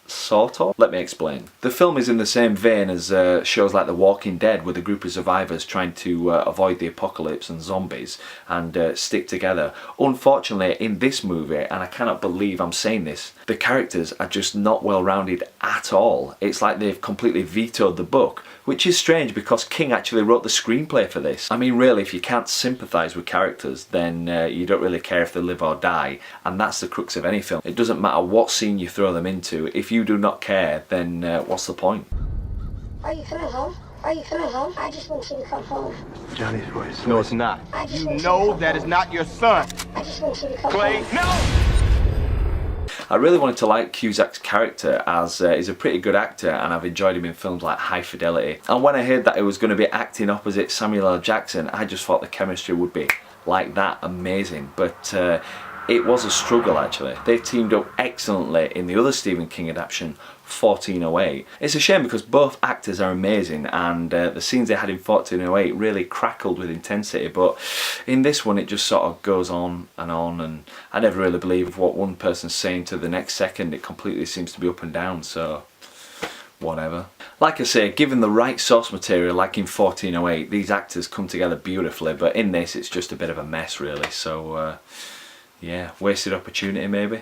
Sort of. Let me explain. The film is in the same vein as shows like The Walking Dead, with a group of survivors trying to avoid the apocalypse and zombies and stick together. Unfortunately, in this movie, and I cannot believe I'm saying this, the characters are just not well rounded at all. It's like they've completely vetoed the book, which is strange because King actually wrote the screenplay for this. I mean, really, if you can't sympathise with characters, then you don't really care if they live or die, and that's the crux of any film. It doesn't matter what scene you throw them into. If you do not care, then what's the point? Are you coming home? Are you coming home? I just want you to come home. Johnny's voice. No, it's not. You know that is not your son. I just want you to come Clay, home. no! I really wanted to like Cusack's character, as he's a pretty good actor and I've enjoyed him in films like High Fidelity. And when I heard that he was going to be acting opposite Samuel L. Jackson, I just thought the chemistry would be like that, amazing. But it was a struggle actually. They teamed up excellently in the other Stephen King adaptation, 1408. It's a shame because both actors are amazing, and the scenes they had in 1408 really crackled with intensity, but in this one it just sort of goes on, and I never really believe what one person's saying to the next second. It completely seems to be up and down, so whatever. Like I say, given the right source material like in 1408, these actors come together beautifully, but in this it's just a bit of a mess really, so yeah, wasted opportunity maybe.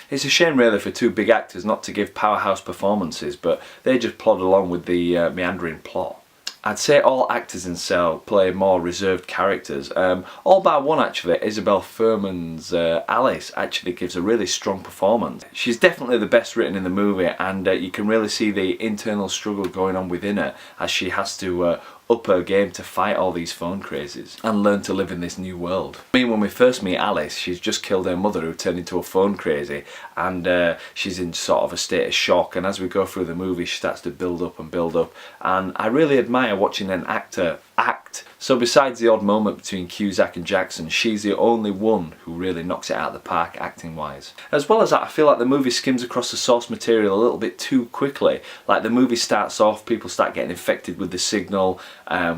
It's a shame really for two big actors not to give powerhouse performances, but they just plod along with the meandering plot. I'd say all actors in Cell play more reserved characters. All bar one actually. Isabel Fuhrman's Alice actually gives a really strong performance. She's definitely the best written in the movie, and you can really see the internal struggle going on within her as she has to up her game to fight all these phone crazes and learn to live in this new world. I mean, when we first meet Alice, she's just killed her mother who turned into a phone crazy, and she's in sort of a state of shock, and as we go through the movie she starts to build up, and I really admire watching an actor act. So besides the odd moment between Cusack and Jackson, she's the only one who really knocks it out of the park acting wise. As well as that, I feel like the movie skims across the source material a little bit too quickly. Like the movie starts off, people start getting infected with the signal,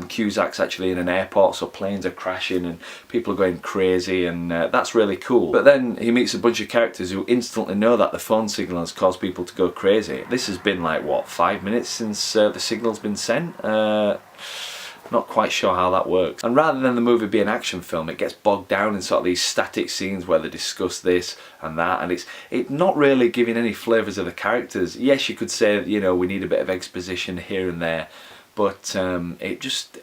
Cusack's actually in an airport, so planes are crashing and people are going crazy, and that's really cool. But then he meets a bunch of characters who instantly know that the phone signal has caused people to go crazy. This has been like, what, 5 minutes since the signal's been sent? Not quite sure how that works. And rather than the movie be an action film, it gets bogged down in sort of these static scenes where they discuss this and that, and it's not really giving any flavours of the characters. Yes, you could say, you know, we need a bit of exposition here and there, but it just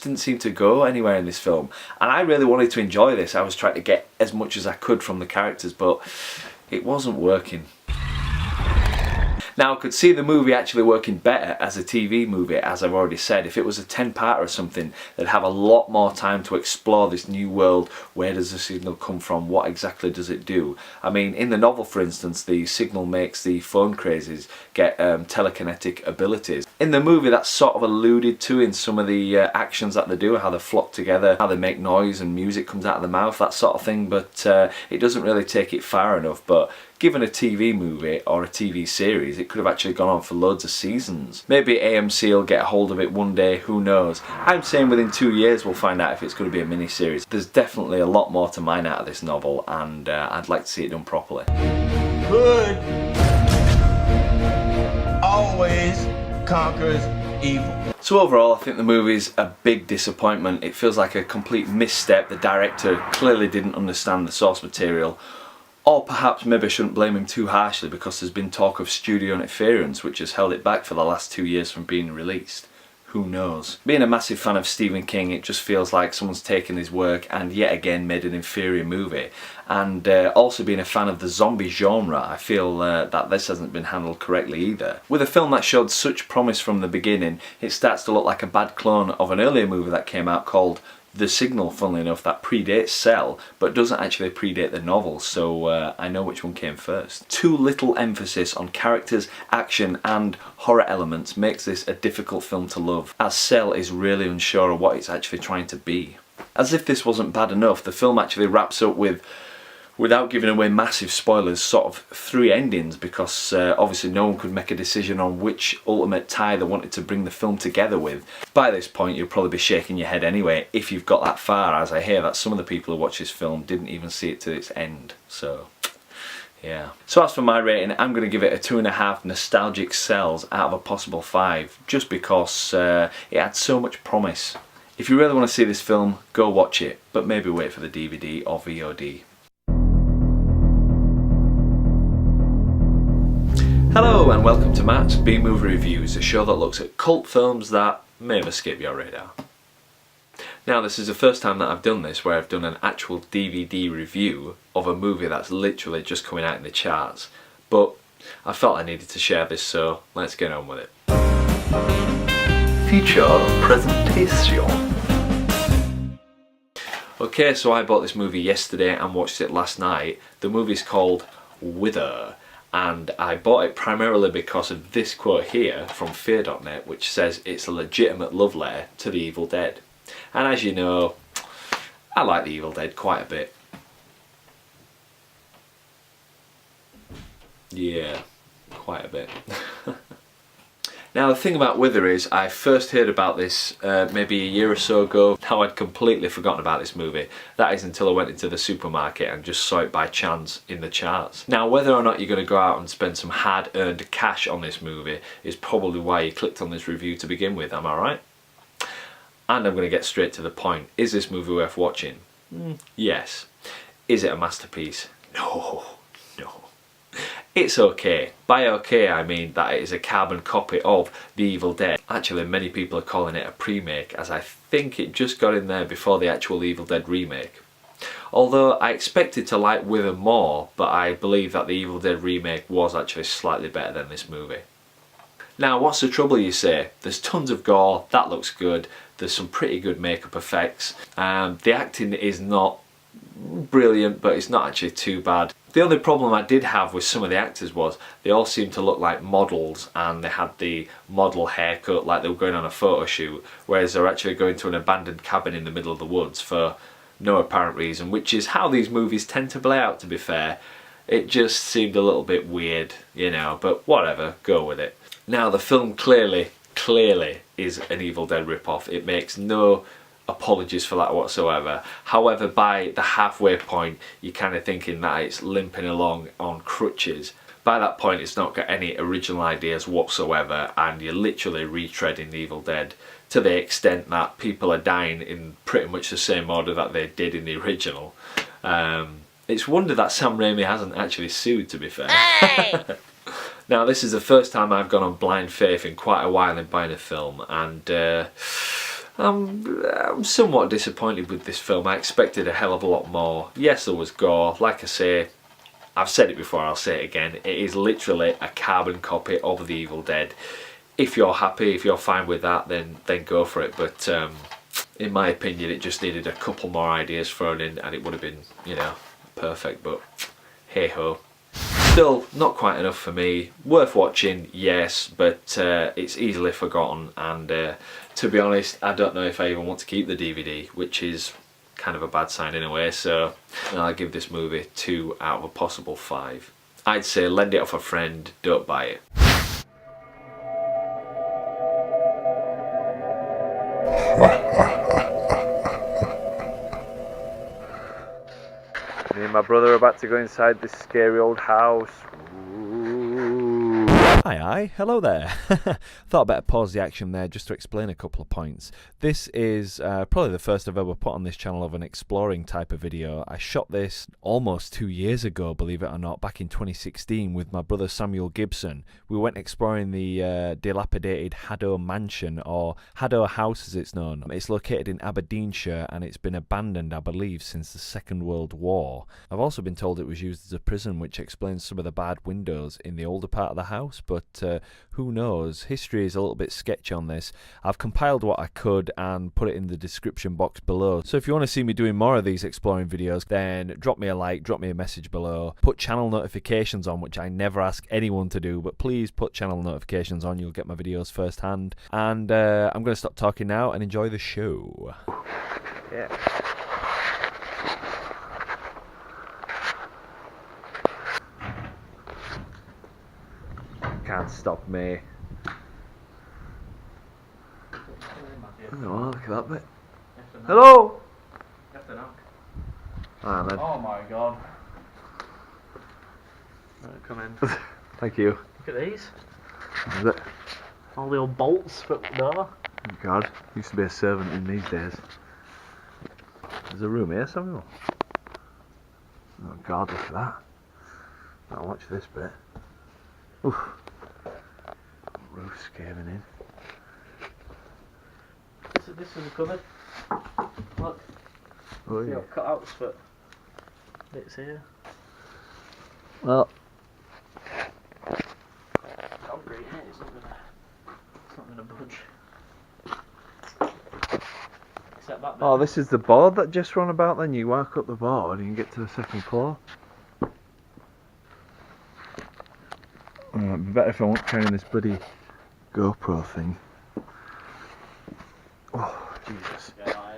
didn't seem to go anywhere in this film. And I really wanted to enjoy this. I was trying to get as much as I could from the characters, but it wasn't working. Now, I could see the movie actually working better as a TV movie, as I've already said. If it was a 10-parter or something, they'd have a lot more time to explore this new world. Where does the signal come from? What exactly does it do? I mean, in the novel, for instance, the signal makes the phone crazes get telekinetic abilities. In the movie, that's sort of alluded to in some of the actions that they do, how they flock together, how they make noise and music comes out of the mouth, that sort of thing, but it doesn't really take it far enough. But given a TV movie or a TV series, it could have actually gone on for loads of seasons. Maybe AMC will get a hold of it one day, who knows. I'm saying within 2 years we'll find out if it's going to be a mini-series. There's definitely a lot more to mine out of this novel, and I'd like to see it done properly. Good always conquers evil. So overall, I think the movie's a big disappointment. It feels like a complete misstep. The director clearly didn't understand the source material. Or perhaps maybe I shouldn't blame him too harshly, because there's been talk of studio interference which has held it back for the last 2 years from being released. Who knows? Being a massive fan of Stephen King, it just feels like someone's taken his work and yet again made an inferior movie. And also being a fan of the zombie genre, I feel that this hasn't been handled correctly either. With a film that showed such promise from the beginning, it starts to look like a bad clone of an earlier movie that came out called The Signal, funnily enough, that predates Cell, but doesn't actually predate the novel, so I know which one came first. Too little emphasis on characters, action and horror elements makes this a difficult film to love, as Cell is really unsure of what it's actually trying to be. As if this wasn't bad enough, the film actually wraps up with without giving away massive spoilers, sort of 3 endings, because obviously no one could make a decision on which ultimate tie they wanted to bring the film together with. By this point you'll probably be shaking your head anyway if you've got that far, as I hear that some of the people who watch this film didn't even see it to its end. So yeah. So as for my rating, I'm going to give it a 2.5 nostalgic cells out of a possible 5, just because it had so much promise. If you really want to see this film, go watch it, but maybe wait for the DVD or VOD. Hello and welcome to Matt's B-Movie Reviews, a show that looks at cult films that may have escaped your radar. Now, this is the first time that I've done this, where I've done an actual DVD review of a movie that's literally just coming out in the charts. But I felt I needed to share this, so let's get on with it. Feature presentation. Okay, so I bought this movie yesterday and watched it last night. The movie's called Wither, and I bought it primarily because of this quote here from Fear.net, which says it's a legitimate love letter to the Evil Dead. And as you know, I like the Evil Dead quite a bit. Yeah, quite a bit. Now the thing about Wither is, I first heard about this maybe a year or so ago. Now I'd completely forgotten about this movie. That is until I went into the supermarket and just saw it by chance in the charts. Now whether or not you're going to go out and spend some hard-earned cash on this movie is probably why you clicked on this review to begin with, am I right? And I'm going to get straight to the point. Is this movie worth watching? Yes. Is it a masterpiece? No. It's okay. By okay I mean that it is a carbon copy of The Evil Dead. Actually many people are calling it a pre-make, as I think it just got in there before the actual Evil Dead remake. Although I expected to like Wither more, but I believe that the Evil Dead remake was actually slightly better than this movie. Now what's the trouble, you say? There's tons of gore, that looks good, there's some pretty good makeup effects, the acting is not brilliant, but it's not actually too bad. The only problem I did have with some of the actors was they all seemed to look like models, and they had the model haircut like they were going on a photo shoot, whereas they're actually going to an abandoned cabin in the middle of the woods for no apparent reason, which is how these movies tend to play out, to be fair. It just seemed a little bit weird, you know, but whatever, go with it. Now the film clearly is an Evil Dead ripoff. It makes no apologies for that whatsoever. However, by the halfway point you're kind of thinking that it's limping along on crutches. By that point it's not got any original ideas whatsoever, and you're literally retreading the Evil Dead to the extent that people are dying in pretty much the same order that they did in the original. It's a wonder that Sam Raimi hasn't actually sued, to be fair. Hey! Now this is the first time I've gone on blind faith in quite a while in buying a film, and I'm somewhat disappointed with this film. I expected a hell of a lot more. Yes, there was gore. Like I say, I've said it before, I'll say it again. It is literally a carbon copy of The Evil Dead. If you're happy, if you're fine with that, then go for it. But in my opinion, it just needed a couple more ideas thrown in, and it would have been, you know, perfect. But hey ho. Still, not quite enough for me. Worth watching, yes, but it's easily forgotten, and to be honest, I don't know if I even want to keep the DVD, which is kind of a bad sign in a way, so I'll give this movie 2 out of a possible 5. I'd say lend it off a friend, don't buy it. Me and my brother are about to go inside this scary old house. Hi, hello there. Thought I'd better pause the action there just to explain a couple of points. This is probably the first I've ever put on this channel of an exploring type of video. I shot this almost 2 years ago, believe it or not, back in 2016 with my brother Samuel Gibson. We went exploring the dilapidated Haddo Mansion, or Haddo House as it's known. It's located in Aberdeenshire and it's been abandoned, I believe, since the Second World War. I've also been told it was used as a prison, which explains some of the bad windows in the older part of the house, but who knows? History is a little bit sketchy on this. I've compiled what I could and put it in the description box below. So if you want to see me doing more of these exploring videos, then drop me a like, drop me a message below. Put channel notifications on, which I never ask anyone to do, but please put channel notifications on. You'll get my videos first hand. And I'm going to stop talking now and enjoy the show. Yeah. can't stop me. Oh, look at that bit. Hello! Alright then. Oh my god. Right, come in. Thank you. Look at these. Is it? All the old bolts for the door. Oh God, used to be a servant in these days. There's a room here, Samuel. Oh God, look at that. Now watch this bit. Oof. Roof's caving in. This is a cupboard. Look. Oh, See yeah. got cutouts for bits here. Well, Concrete here, it's not gonna budge. Except that bit. oh, this is the board that just run about. Then you walk up the board and you get to the second floor. It'd be better if I weren't carrying this bloody GoPro thing. Oh, Jesus. Yeah, no, I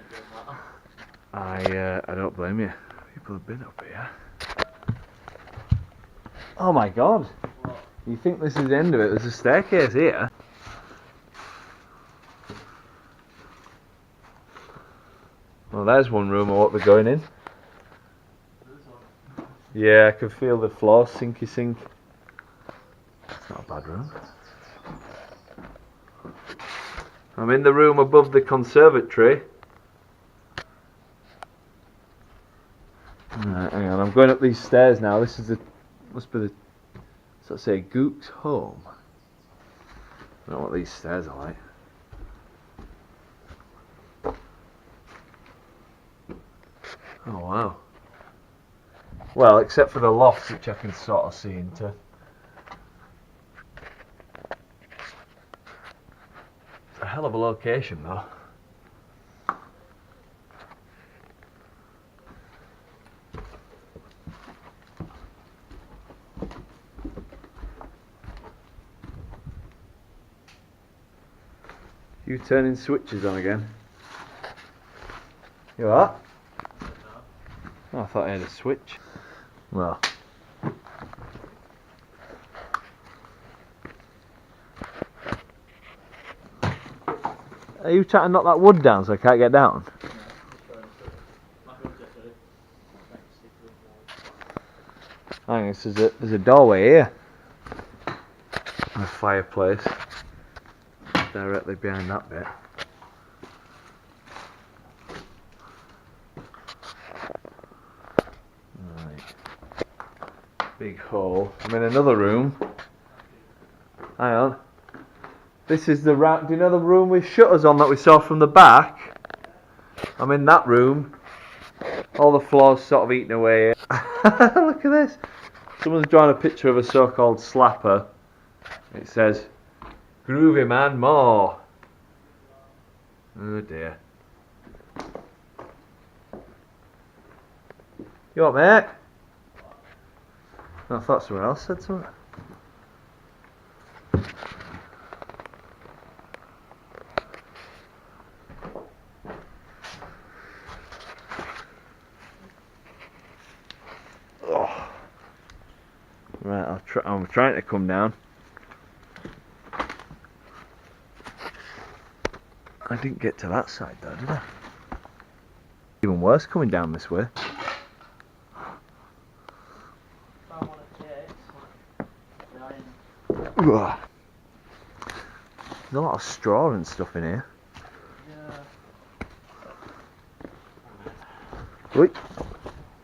ain't doing that. I don't blame you. People have been up here. Oh my God! You think this is the end of it? There's a staircase here. Well, there's one room I won't be going in. Yeah, I can feel the floor sinky sink. It's not a bad room. I'm in the room above the conservatory. Right, hang on, I'm going up these stairs now. This is the, must be the, does that say Gook's home? I don't know what these stairs are like. Oh wow. Well, except for the loft, which I can sort of see into. It's a hell of a location though. You turning switches on again? You what? Oh, I thought I had a switch. Well. Are you trying to knock that wood down so I can't get down? Hang on, there's a doorway here. And a fireplace. Directly behind that bit. Right. Big hole. I'm in another room. Hang on. This is the do you know the room with shutters on that we saw from the back? I'm in that room. All the floors sort of eaten away. Look at this. Someone's drawn a picture of a so-called slapper. It says, "Groovy man, more." Oh dear. You what, mate? I thought someone else said something. Oh. Right, I'm trying to come down. I didn't get to that side though, did I? Even worse coming down this way. Ugh. There's a lot of straw and stuff in here. Yeah. Wait.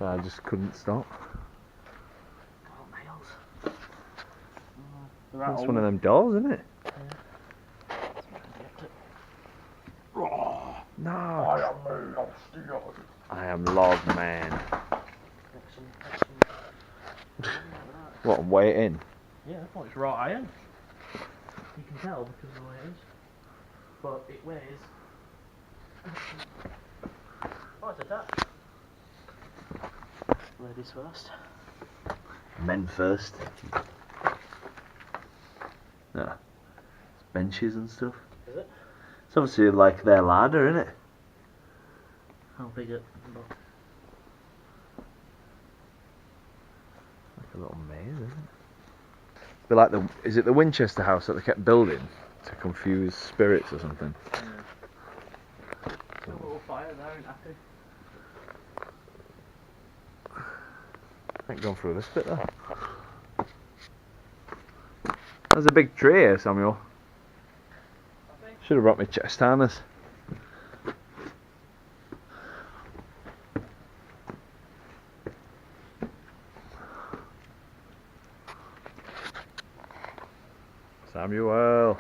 I just couldn't stop. That's one of them doors, isn't it? No. I am Lord Man. What, weigh it in? Yeah, well, it's wrought iron. You can tell because of the way it is. But it weighs. Oh, it's attached. Ladies first. Men first. Yeah. It's benches and stuff. Is it? It's obviously like their ladder, isn't it? How big it? Like a little maze, isn't it? They're like the, is it the Winchester house that they kept building to confuse spirits or something? Yeah. Got a little fire there in Happy. I ain't gone through this bit though. There's a big tree here, Samuel. Should have brought me chest harness. Samuel.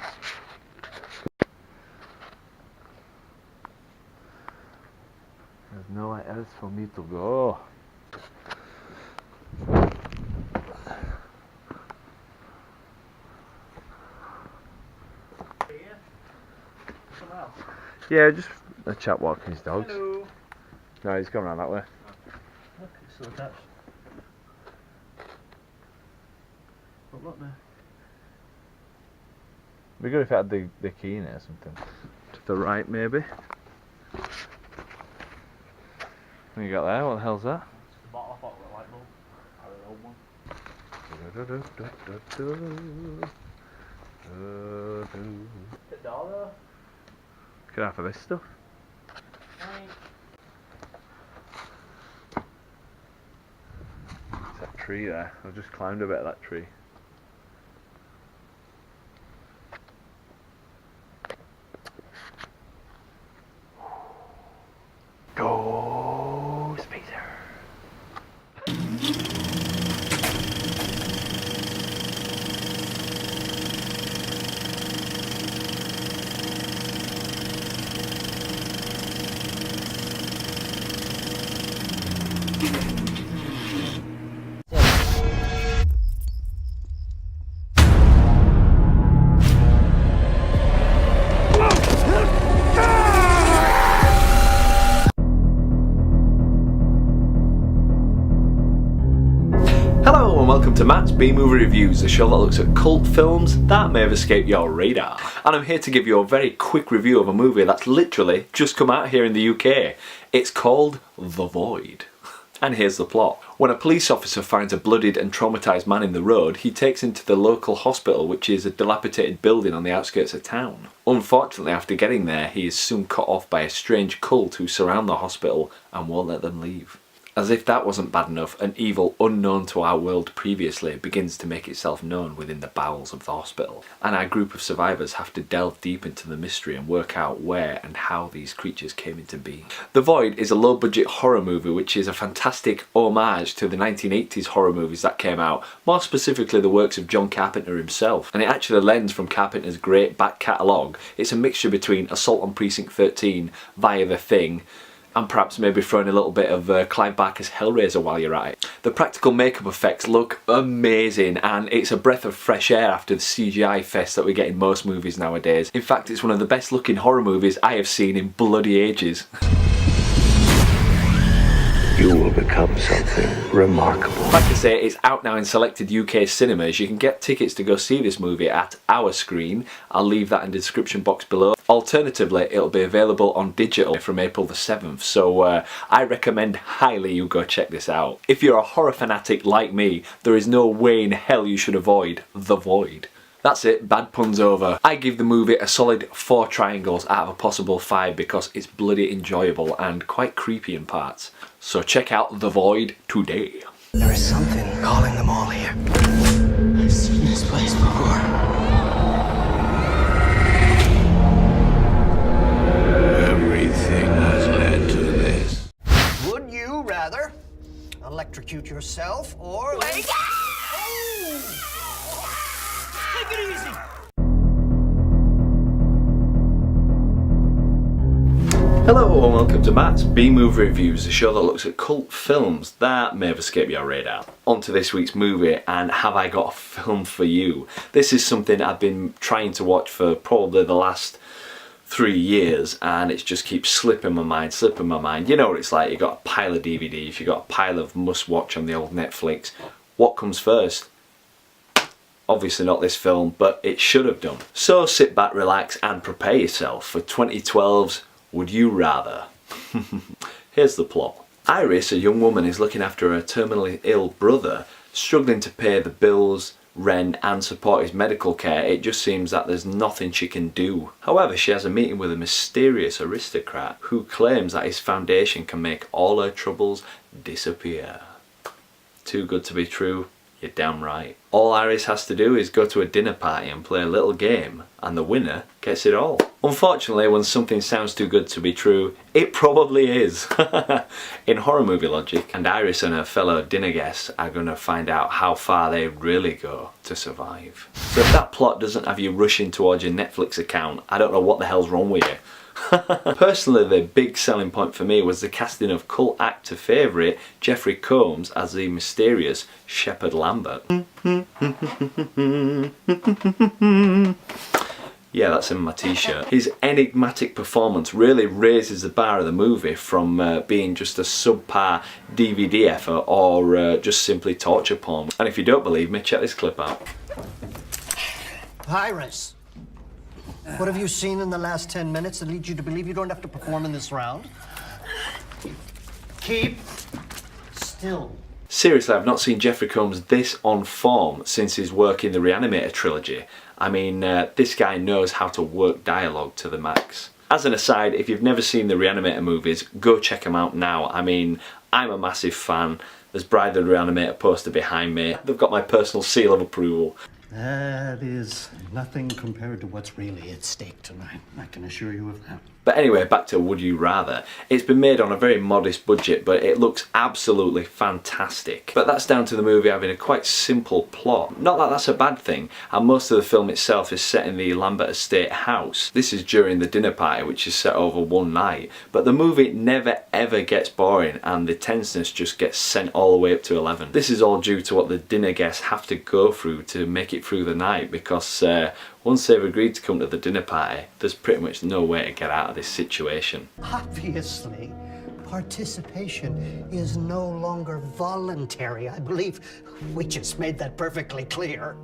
There's nowhere else for me to go. Yeah, just a chap walking his dogs. Hello. No, he's going around that way. Look, it's still attached. But look now. It'd be good if it had the key in it or something. To the right, maybe. What you got there? What the hell's that? It's the bottle I thought was a light bulb. Or an old one. The door though. Get half of this stuff. There's that tree there. I've just climbed a bit of that tree. Go, Spacer. Hello and welcome to Matt's B-Movie Reviews, the show that looks at cult films that may have escaped your radar. And I'm here to give you a very quick review of a movie that's literally just come out here in the UK. It's called The Void. And here's the plot. When a police officer finds a bloodied and traumatised man in the road, he takes him to the local hospital, which is a dilapidated building on the outskirts of town. Unfortunately, after getting there, he is soon cut off by a strange cult who surround the hospital and won't let them leave. As if that wasn't bad enough, an evil unknown to our world previously begins to make itself known within the bowels of the hospital, and our group of survivors have to delve deep into the mystery and work out where and how these creatures came into being. The Void is a low-budget horror movie which is a fantastic homage to the 1980s horror movies that came out, more specifically the works of John Carpenter himself, and it actually lends from Carpenter's great back catalogue. It's a mixture between Assault on Precinct 13 via The Thing, and perhaps maybe throwing a little bit of Clive Barker's Hellraiser while you're at it. The practical makeup effects look amazing, and it's a breath of fresh air after the CGI fest that we get in most movies nowadays. In fact, it's one of the best looking horror movies I have seen in bloody ages. You will become something remarkable. Like I say, it's out now in selected UK cinemas. You can get tickets to go see this movie at our screen. I'll leave that in the description box below. Alternatively, it'll be available on digital from April the 7th, so I recommend highly you go check this out. If you're a horror fanatic like me, there is no way in hell you should avoid The Void. That's it, bad puns over. I give the movie a solid 4 triangles out of a possible 5 because it's bloody enjoyable and quite creepy in parts. So check out The Void today. There is something calling them all here. I've seen this place before. Everything has led to this. Would you rather electrocute yourself or... Wake up! Take it easy! Hello and welcome to Matt's B-Movie Reviews, the show that looks at cult films that may have escaped your radar. On to this week's movie, and have I got a film for you? This is something I've been trying to watch for probably the last 3 years, and it just keeps slipping my mind. You know what it's like, you got a pile of DVDs, you got a pile of must-watch on the old Netflix. What comes first? Obviously not this film, but it should have done. So sit back, relax, and prepare yourself for 2012's Would You Rather? Here's the plot. Iris, a young woman, is looking after her terminally ill brother, struggling to pay the bills, rent and support his medical care, it just seems that there's nothing she can do. However, she has a meeting with a mysterious aristocrat who claims that his foundation can make all her troubles disappear. Too good to be true? You're damn right. All Iris has to do is go to a dinner party and play a little game, and the winner gets it all. Unfortunately, when something sounds too good to be true, it probably is. In horror movie logic, and Iris and her fellow dinner guests are going to find out how far they really go to survive. So if that plot doesn't have you rushing towards your Netflix account, I don't know what the hell's wrong with you. Personally, the big selling point for me was the casting of cult actor favourite Jeffrey Combs as the mysterious Shepherd Lambert. Yeah, that's in my t-shirt. His enigmatic performance really raises the bar of the movie from being just a subpar DVD effort or just simply torture porn. And if you don't believe me, check this clip out. Iris, what have you seen in the last 10 minutes that leads you to believe you don't have to perform in this round? Keep still. Seriously, I've not seen Jeffrey Combs this on form since his work in the Reanimator trilogy. I mean, this guy knows how to work dialogue to the max. As an aside, if you've never seen the Reanimator movies, go check them out now. I mean, I'm a massive fan. There's Bride the Reanimator poster behind me. They've got my personal seal of approval. That is nothing compared to what's really at stake tonight. I can assure you of that. But anyway, back to Would You Rather. It's been made on a very modest budget, but it looks absolutely fantastic. But that's down to the movie having a quite simple plot. Not that that's a bad thing, and most of the film itself is set in the Lambert estate house. This is during the dinner party, which is set over one night. But the movie never ever gets boring, and the tenseness just gets sent all the way up to 11. This is all due to what the dinner guests have to go through to make it through the night, because once they've agreed to come to the dinner party, there's pretty much no way to get out of this situation. Obviously, participation is no longer voluntary. I believe we just made that perfectly clear.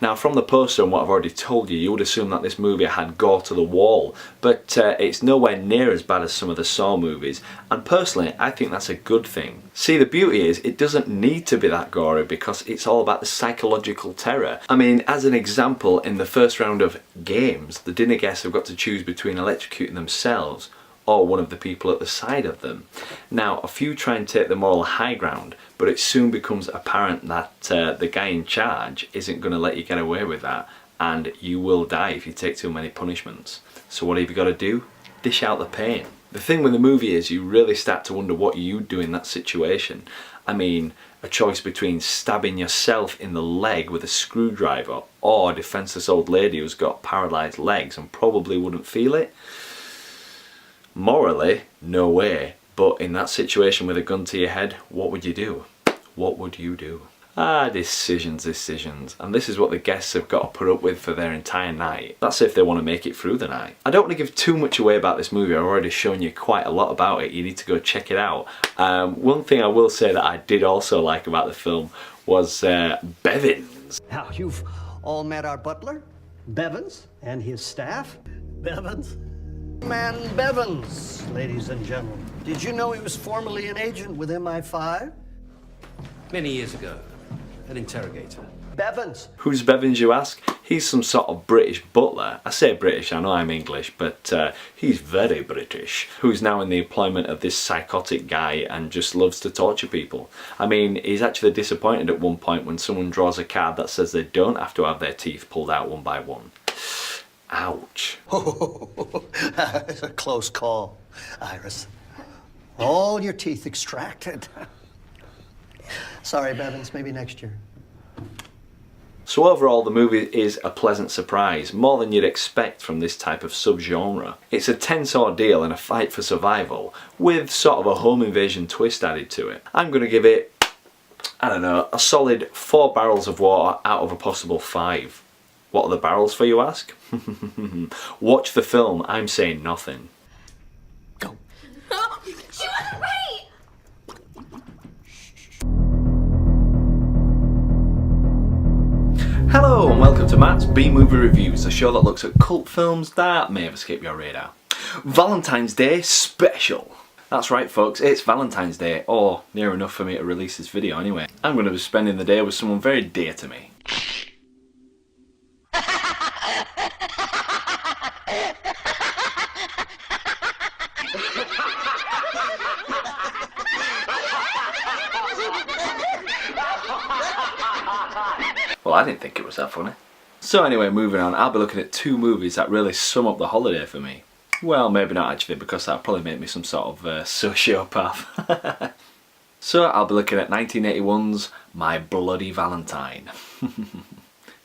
Now, from the poster and what I've already told you, you would assume that this movie had gore to the wall, but it's nowhere near as bad as some of the Saw movies, and personally, I think that's a good thing. See, the beauty is, it doesn't need to be that gory because it's all about the psychological terror. I mean, as an example, in the first round of games, the dinner guests have got to choose between electrocuting themselves or one of the people at the side of them. Now, a few try and take the moral high ground, but it soon becomes apparent that the guy in charge isn't going to let you get away with that, and you will die if you take too many punishments. So what have you got to do? Dish out the pain. The thing with the movie is you really start to wonder what you'd do in that situation. I mean, a choice between stabbing yourself in the leg with a screwdriver or a defenseless old lady who's got paralysed legs and probably wouldn't feel it. Morally, no way, but in that situation with a gun to your head, what would you do? What would you do? Decisions, and this is what the guests have got to put up with for their entire night. That's if they want to make it through the night. I don't want to give too much away about this movie. I've already shown you quite a lot about it. You need to go check it out. One thing I will say that I did also like about the film was Bevins. Now, you've all met our butler, Bevins, and his staff. Bevins? Man Bevins, ladies and gentlemen. Did you know he was formerly an agent with MI5? Many years ago, an interrogator. Bevins. Who's Bevins, you ask? He's some sort of British butler. I say British, I know I'm English, but he's very British. Who's now in the employment of this psychotic guy and just loves to torture people. I mean, he's actually disappointed at one point when someone draws a card that says they don't have to have their teeth pulled out one by one. Ouch. It's a close call, Iris. All your teeth extracted. Sorry, Bevins, maybe next year. So overall, the movie is a pleasant surprise, more than you'd expect from this type of subgenre. It's a tense ordeal and a fight for survival, with sort of a home invasion twist added to it. I'm going to give it, I don't know, a solid 4 barrels of water out of a possible 5. What are the barrels for, you ask? Watch the film, I'm saying nothing. Wait! Hello and welcome to Matt's B-Movie Reviews, a show that looks at cult films that may have escaped your radar. Valentine's Day special. That's right folks, it's Valentine's Day, or near enough for me to release this video anyway. I'm going to be spending the day with someone very dear to me. Well, I didn't think it was that funny. So anyway, moving on, I'll be looking at 2 movies that really sum up the holiday for me. Well, maybe not actually, because that'll probably make me some sort of sociopath. So I'll be looking at 1981's My Bloody Valentine.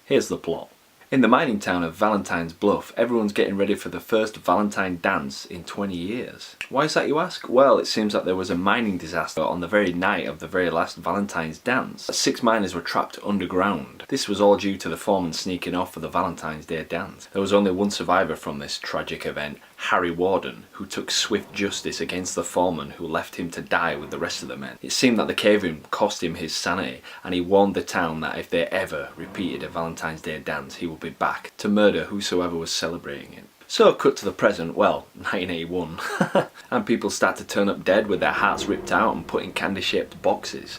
Here's the plot. In the mining town of Valentine's Bluff, everyone's getting ready for the first Valentine dance in 20 years. Why is that, you ask? Well, it seems that there was a mining disaster on the very night of the very last Valentine's dance. 6 miners were trapped underground. This was all due to the foreman sneaking off for the Valentine's Day dance. There was only one survivor from this tragic event, Harry Warden, who took swift justice against the foreman who left him to die with the rest of the men. It seemed that the cave-in cost him his sanity, and he warned the town that if they ever repeated a Valentine's Day dance, he would be back to murder whosoever was celebrating it. So cut to the present, well, 1981, and people start to turn up dead with their hearts ripped out and put in candy-shaped boxes.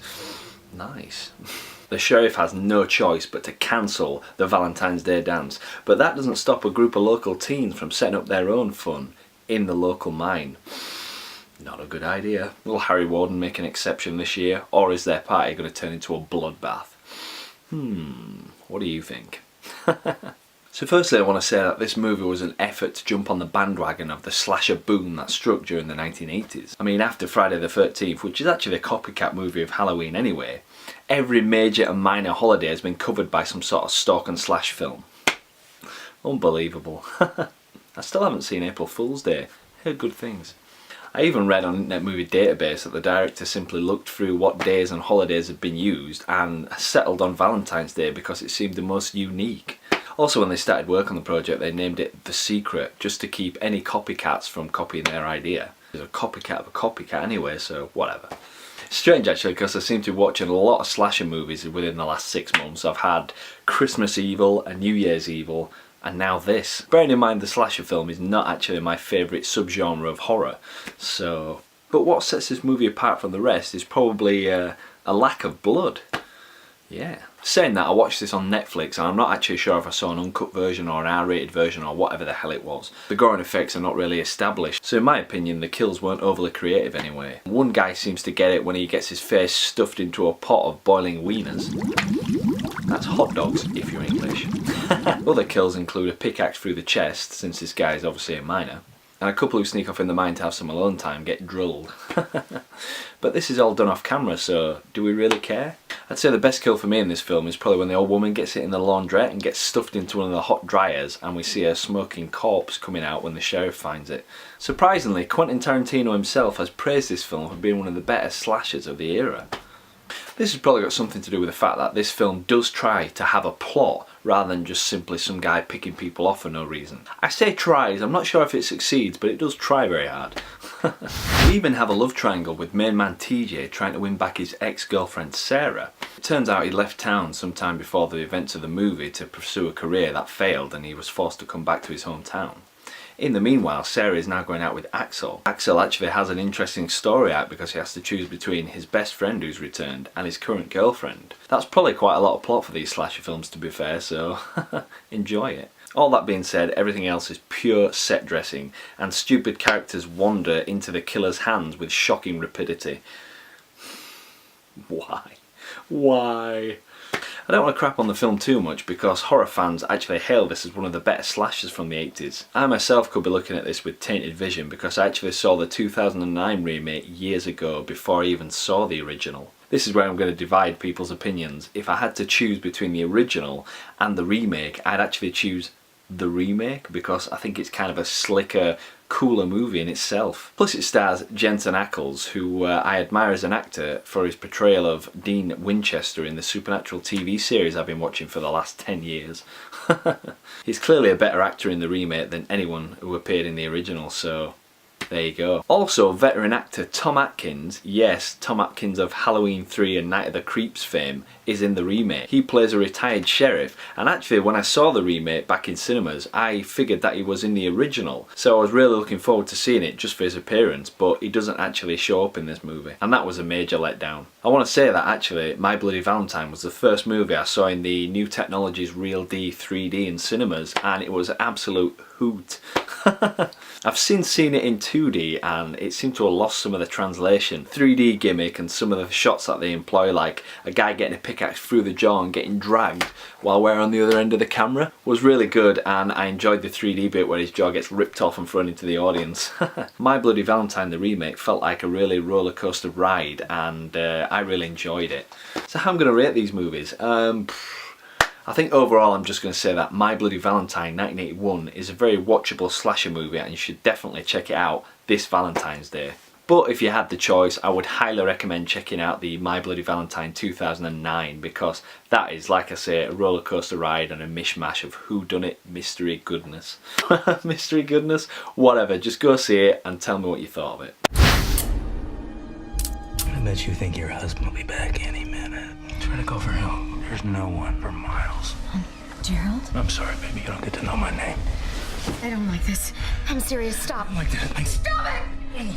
Nice. The sheriff has no choice but to cancel the Valentine's Day dance, but that doesn't stop a group of local teens from setting up their own fun in the local mine. Not a good idea. Will Harry Warden make an exception this year, or is their party going to turn into a bloodbath? What do you think? So firstly I want to say that this movie was an effort to jump on the bandwagon of the slasher boom that struck during the 1980s. I mean, after Friday the 13th, which is actually a copycat movie of Halloween anyway, every major and minor holiday has been covered by some sort of stalk and slash film. Unbelievable. I still haven't seen April Fool's Day. Heard good things. I even read on Internet Movie Database that the director simply looked through what days and holidays had been used and settled on Valentine's Day because it seemed the most unique. Also, when they started work on the project, they named it The Secret, just to keep any copycats from copying their idea. There's a copycat of a copycat anyway, so whatever. Strange actually, because I seem to be watching a lot of slasher movies within the last 6 months. I've had Christmas Evil, a New Year's Evil, and now this. Bearing in mind the slasher film is not actually my favourite subgenre of horror, so... But what sets this movie apart from the rest is probably a lack of blood. Yeah. Saying that, I watched this on Netflix and I'm not actually sure if I saw an uncut version or an R-rated version or whatever the hell it was. The gore and effects are not really established, so in my opinion the kills weren't overly creative anyway. One guy seems to get it when he gets his face stuffed into a pot of boiling wieners. That's hot dogs, if you're English. Other kills include a pickaxe through the chest, since this guy is obviously a miner, and a couple who sneak off in the mine to have some alone time get drilled. But this is all done off camera, so do we really care? I'd say the best kill for me in this film is probably when the old woman gets it in the laundrette and gets stuffed into one of the hot dryers and we see her smoking corpse coming out when the sheriff finds it. Surprisingly, Quentin Tarantino himself has praised this film for being one of the better slashers of the era. This has probably got something to do with the fact that this film does try to have a plot rather than just simply some guy picking people off for no reason. I say tries, I'm not sure if it succeeds, but it does try very hard. We even have a love triangle with main man TJ trying to win back his ex-girlfriend Sarah. It turns out he left town sometime before the events of the movie to pursue a career that failed and he was forced to come back to his hometown. In the meanwhile, Sarah is now going out with Axel. Axel actually has an interesting story arc because he has to choose between his best friend who's returned and his current girlfriend. That's probably quite a lot of plot for these slasher films, to be fair, so enjoy it. All that being said, everything else is pure set dressing and stupid characters wander into the killer's hands with shocking rapidity. Why? Why? I don't want to crap on the film too much because horror fans actually hail this as one of the better slashers from the 80s. I myself could be looking at this with tainted vision because I actually saw the 2009 remake years ago before I even saw the original. This is where I'm going to divide people's opinions. If I had to choose between the original and the remake, I'd actually choose the remake because I think it's kind of a slicker, cooler movie in itself. Plus it stars Jensen Ackles, who I admire as an actor for his portrayal of Dean Winchester in the Supernatural TV series I've been watching for the last 10 years. He's clearly a better actor in the remake than anyone who appeared in the original, so There you go. Also, veteran actor Tom Atkins, yes, Tom Atkins of Halloween 3 and Night of the Creeps fame, is in the remake. He plays a retired sheriff, and actually when I saw the remake back in cinemas, I figured that he was in the original. So I was really looking forward to seeing it just for his appearance, but he doesn't actually show up in this movie. And that was a major letdown. I want to say that actually, My Bloody Valentine was the first movie I saw in the New Technologies Real D 3D in cinemas, and it was an absolute hoot. I've since seen it in 2D and it seemed to have lost some of the translation. 3D gimmick and some of the shots that they employ, like a guy getting a pickaxe through the jaw and getting dragged while we're on the other end of the camera, was really good, and I enjoyed the 3D bit where his jaw gets ripped off and thrown into the audience. My Bloody Valentine, the remake, felt like a really roller coaster ride, and I really enjoyed it. So how I'm going to rate these movies? I think overall I'm just going to say that My Bloody Valentine 1981 is a very watchable slasher movie, and you should definitely check it out this Valentine's Day. But if you had the choice, I would highly recommend checking out the My Bloody Valentine 2009, because that is, like I say, a roller coaster ride and a mishmash of whodunit, mystery goodness. Mystery goodness? Whatever, just go see it and tell me what you thought of it. I bet you think your husband will be back any minute. Try to go for help. There's no one for miles. Gerald? I'm sorry, baby. You don't get to know my name. I don't like this. I'm serious. Stop. Like that. Stop it!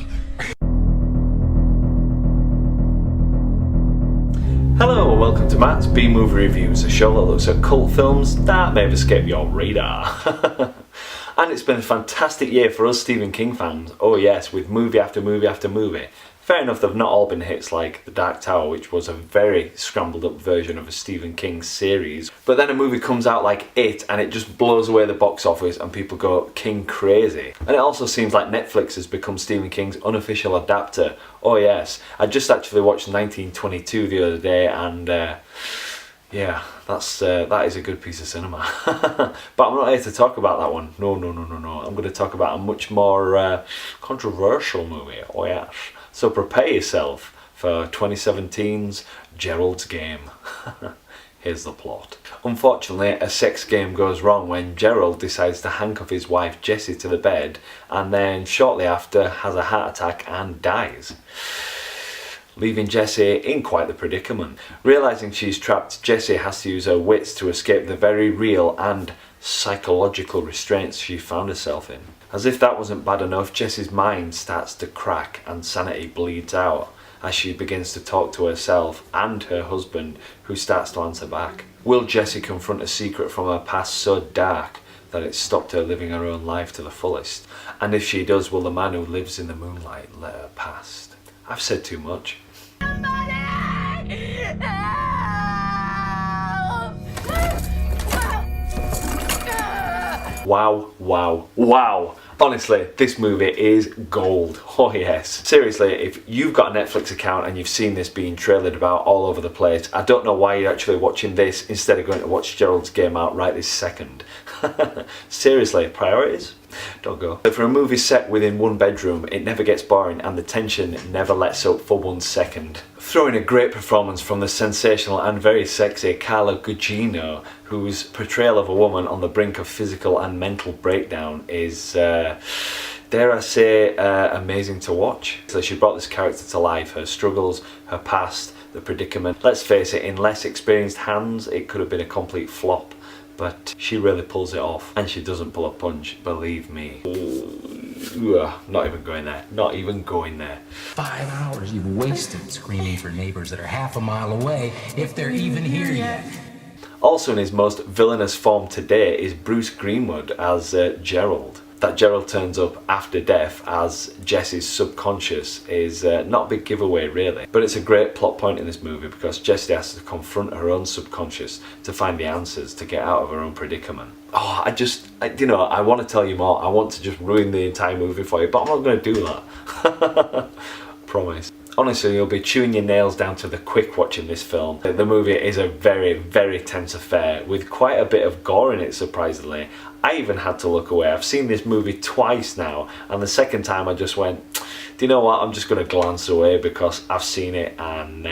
Hello, welcome to Matt's B-Movie Reviews, a show that looks at cult films that may have escaped your radar. And it's been a fantastic year for us Stephen King fans. Oh yes, with movie after movie after movie. Fair enough, they've not all been hits like The Dark Tower, which was a very scrambled up version of a Stephen King series. But then a movie comes out like It, and it just blows away the box office and people go King crazy. And it also seems like Netflix has become Stephen King's unofficial adapter. Oh yes, I just actually watched 1922 the other day, and yeah, that is a good piece of cinema. But I'm not here to talk about that one. No. I'm going to talk about a much more controversial movie. Oh yes. So prepare yourself for 2017's Gerald's Game. Here's the plot. Unfortunately, a sex game goes wrong when Gerald decides to handcuff his wife Jessie to the bed, and then shortly after has a heart attack and dies, leaving Jessie in quite the predicament. Realising she's trapped, Jessie has to use her wits to escape the very real and psychological restraints she found herself in. As if that wasn't bad enough, Jessie's mind starts to crack and sanity bleeds out as she begins to talk to herself and her husband, who starts to answer back. Will Jessie confront a secret from her past so dark that it stopped her living her own life to the fullest? And if she does, will the man who lives in the moonlight let her past? I've said too much. Wow. Honestly, this movie is gold. Oh yes. Seriously, if you've got a Netflix account and you've seen this being trailered about all over the place, I don't know why you're actually watching this instead of going to watch Gerald's Game out right this second. Seriously, priorities? Don't go. But for a movie set within one bedroom, it never gets boring and the tension never lets up for 1 second. Throw in a great performance from the sensational and very sexy Carla Gugino, whose portrayal of a woman on the brink of physical and mental breakdown is, dare I say, amazing to watch. So she brought this character to life, her struggles, her past, the predicament. Let's face it, in less experienced hands, it could have been a complete flop. But she really pulls it off, and she doesn't pull a punch, believe me. Not even going there. Not even going there. 5 hours you've wasted screaming for neighbors that are half a mile away, if they're even here yet. Also in his most villainous form today is Bruce Greenwood as Gerald. That Gerald turns up after death as Jessie's subconscious is not a big giveaway really, but it's a great plot point in this movie because Jessie has to confront her own subconscious to find the answers to get out of her own predicament. Oh, I want to tell you more. I want to just ruin the entire movie for you, but I'm not going to do that. Promise. Honestly, you'll be chewing your nails down to the quick watching this film. The movie is a very, very tense affair with quite a bit of gore in it, surprisingly. I even had to look away. I've seen this movie twice now, and the second time I just went, do you know what, I'm just going to glance away because I've seen it and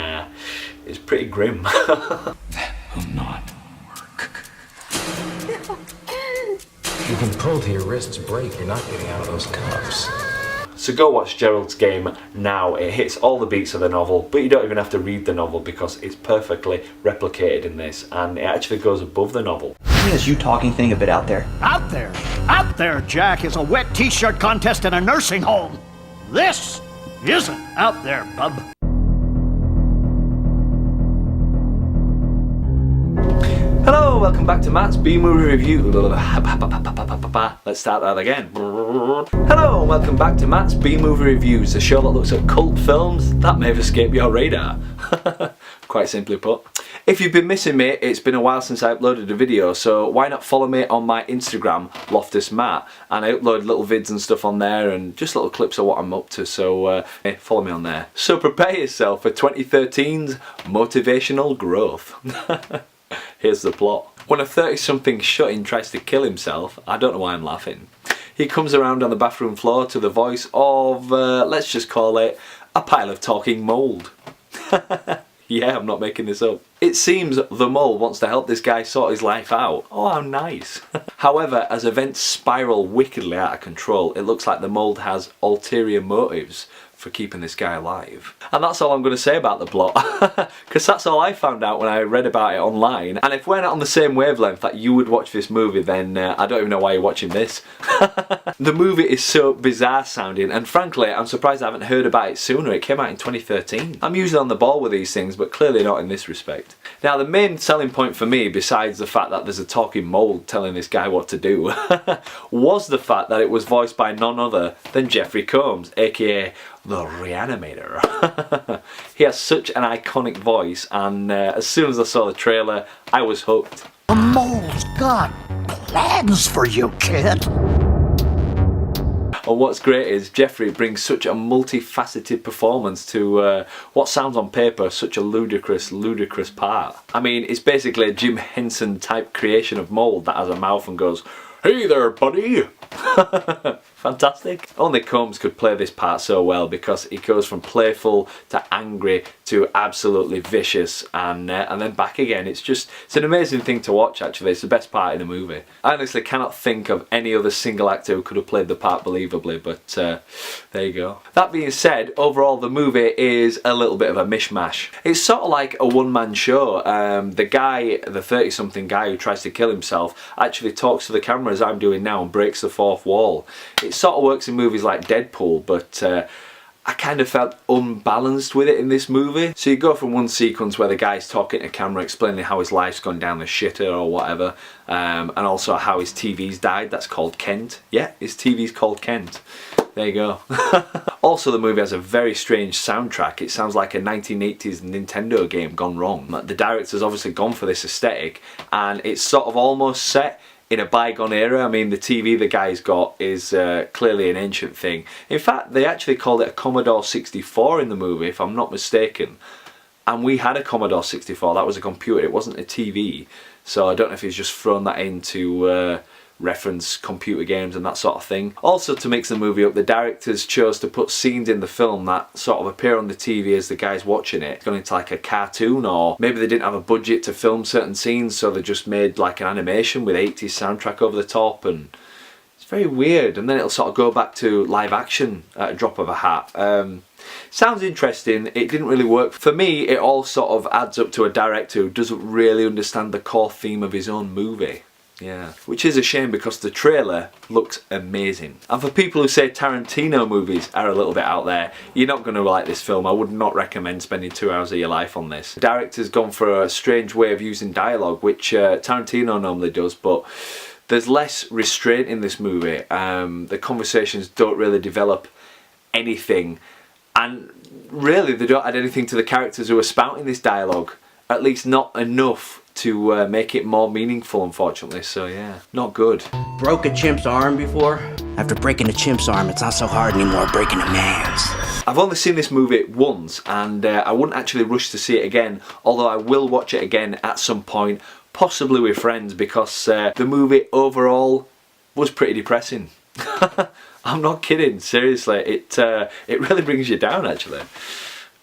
it's pretty grim. That will not work. You can pull till your wrists break, you're not getting out of those cuffs. So go watch Gerald's Game now. It hits all the beats of the novel, but you don't even have to read the novel because it's perfectly replicated in this, and it actually goes above the novel. Is you talking thing a bit out there? Out there! Out there, Jack, is a wet t-shirt contest in a nursing home. This isn't out there, bub. Hello, welcome back to Matt's B-Movie Review. Let's start that again. Hello, and welcome back to Matt's B-Movie Reviews, the show that looks at cult films that may have escaped your radar. Quite simply put. If you've been missing me, it's been a while since I uploaded a video, so why not follow me on my Instagram, Loftus Matt, and I upload little vids and stuff on there and just little clips of what I'm up to, so follow me on there. So prepare yourself for 2013's motivational growth. Here's the plot. When a 30-something shut-in tries to kill himself, I don't know why I'm laughing, he comes around on the bathroom floor to the voice of, let's just call it, a pile of talking mould. Yeah, I'm not making this up. It seems the mole wants to help this guy sort his life out. Oh, how nice. However, as events spiral wickedly out of control, it looks like the mold has ulterior motives for keeping this guy alive. And that's all I'm going to say about the plot, because that's all I found out when I read about it online. And if we're not on the same wavelength that you would watch this movie, then I don't even know why you're watching this. The movie is so bizarre sounding, and frankly I'm surprised I haven't heard about it sooner. It came out in 2013. I'm usually on the ball with these things, but clearly not in this respect. Now the main selling point for me, besides the fact that there's a talking mold telling this guy what to do, was the fact that it was voiced by none other than Jeffrey Combs, aka the Reanimator. He has such an iconic voice, and as soon as I saw the trailer, I was hooked. The mole's got plans for you, kid. And what's great is Jeffrey brings such a multifaceted performance to what sounds on paper such a ludicrous part. I mean, it's basically a Jim Henson type creation of mold that has a mouth and goes, "Hey there, buddy!" Fantastic. Only Combs could play this part so well, because he goes from playful to angry to absolutely vicious, and then back again. It's an amazing thing to watch, actually. It's the best part in the movie. I honestly cannot think of any other single actor who could have played the part believably, but there you go. That being said, overall the movie is a little bit of a mishmash. It's sort of like a one-man show. The guy, the 30-something guy who tries to kill himself, actually talks to the camera as I'm doing now and breaks the fourth wall. It sort of works in movies like Deadpool, but I kind of felt unbalanced with it in this movie. So you go from one sequence where the guy's talking to camera, explaining how his life's gone down the shitter or whatever, and also how his TV's died. That's called Kent. Yeah, his TV's called Kent. There you go. Also, the movie has a very strange soundtrack. It sounds like a 1980s Nintendo game gone wrong. The director's obviously gone for this aesthetic, and it's sort of almost set in a bygone era. I mean, the TV the guy's got is clearly an ancient thing. In fact, they actually called it a Commodore 64 in the movie, if I'm not mistaken. And we had a Commodore 64, that was a computer, it wasn't a TV. So I don't know if he's just thrown that in to reference computer games and that sort of thing. Also, to mix the movie up, the directors chose to put scenes in the film that sort of appear on the TV as the guy's watching it. It's gone into like a cartoon, or maybe they didn't have a budget to film certain scenes, so they just made like an animation with 80s soundtrack over the top, and it's very weird. And then it'll sort of go back to live action at a drop of a hat. Sounds interesting. It didn't really work. For me, it all sort of adds up to a director who doesn't really understand the core theme of his own movie. Yeah, which is a shame, because the trailer looks amazing. And for people who say Tarantino movies are a little bit out there, you're not going to like this film. I would not recommend spending 2 hours of your life on this. The director's gone for a strange way of using dialogue, which Tarantino normally does, but there's less restraint in this movie. The conversations don't really develop anything, and really they don't add anything to the characters who are spouting this dialogue, at least not enough to make it more meaningful, unfortunately. So yeah, not good. Broke a chimp's arm before? After breaking a chimp's arm, it's not so hard anymore breaking a man's. I've only seen this movie once, and I wouldn't actually rush to see it again, although I will watch it again at some point, possibly with friends, because the movie overall was pretty depressing. I'm not kidding, seriously. It really brings you down, actually,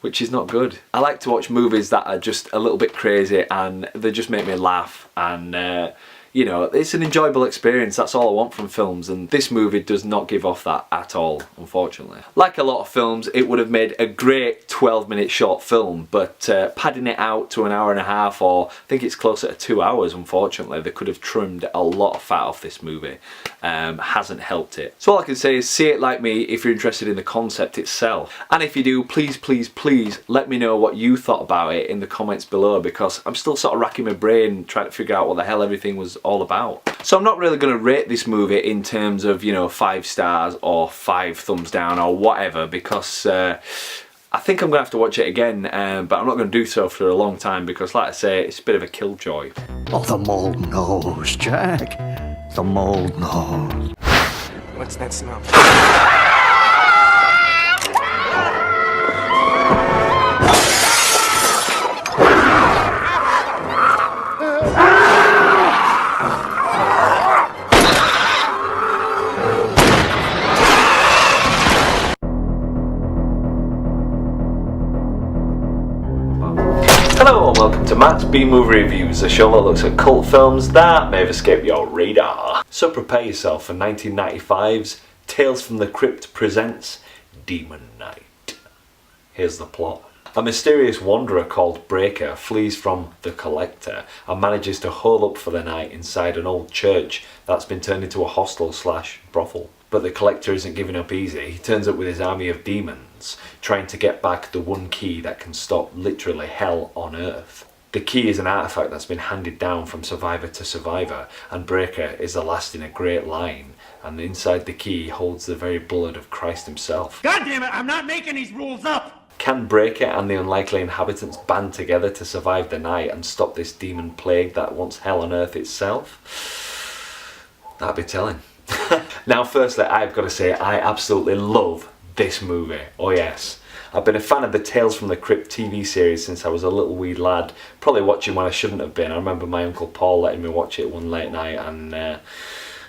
which is not good. I like to watch movies that are just a little bit crazy and they just make me laugh, and You know, it's an enjoyable experience, that's all I want from films, and this movie does not give off that at all, unfortunately. Like a lot of films, it would have made a great 12-minute short film, but padding it out to an hour and a half, or I think it's closer to 2 hours, unfortunately, they could have trimmed a lot of fat off this movie. Hasn't helped it. So all I can say is see it like me if you're interested in the concept itself. And if you do, please, please, please let me know what you thought about it in the comments below, because I'm still sort of racking my brain trying to figure out what the hell everything was all about. So I'm not really going to rate this movie in terms of, you know, 5 stars or 5 thumbs down or whatever, because I think I'm going to have to watch it again, but I'm not going to do so for a long time because, like I say, it's a bit of a killjoy. Oh, the mold knows, Jack. The mold knows. What's that smell? Hello and welcome to Matt's B-Movie Reviews, a show that looks at cult films that may have escaped your radar. So prepare yourself for 1995's Tales from the Crypt presents Demon Night. Here's the plot. A mysterious wanderer called Breaker flees from the Collector and manages to hole up for the night inside an old church that's been turned into a hostel/brothel. But the Collector isn't giving up easy. He turns up with his army of demons, trying to get back the one key that can stop literally hell on earth. The key is an artifact that's been handed down from survivor to survivor, and Breaker is the last in a great line, and inside the key holds the very blood of Christ himself. God damn it, I'm not making these rules up! Can Breaker and the unlikely inhabitants band together to survive the night and stop this demon plague that wants hell on earth itself? That'd be telling. Now firstly, I've got to say I absolutely love this movie. Oh yes. I've been a fan of the Tales from the Crypt TV series since I was a little wee lad, probably watching when I shouldn't have been. I remember my Uncle Paul letting me watch it one late night, and there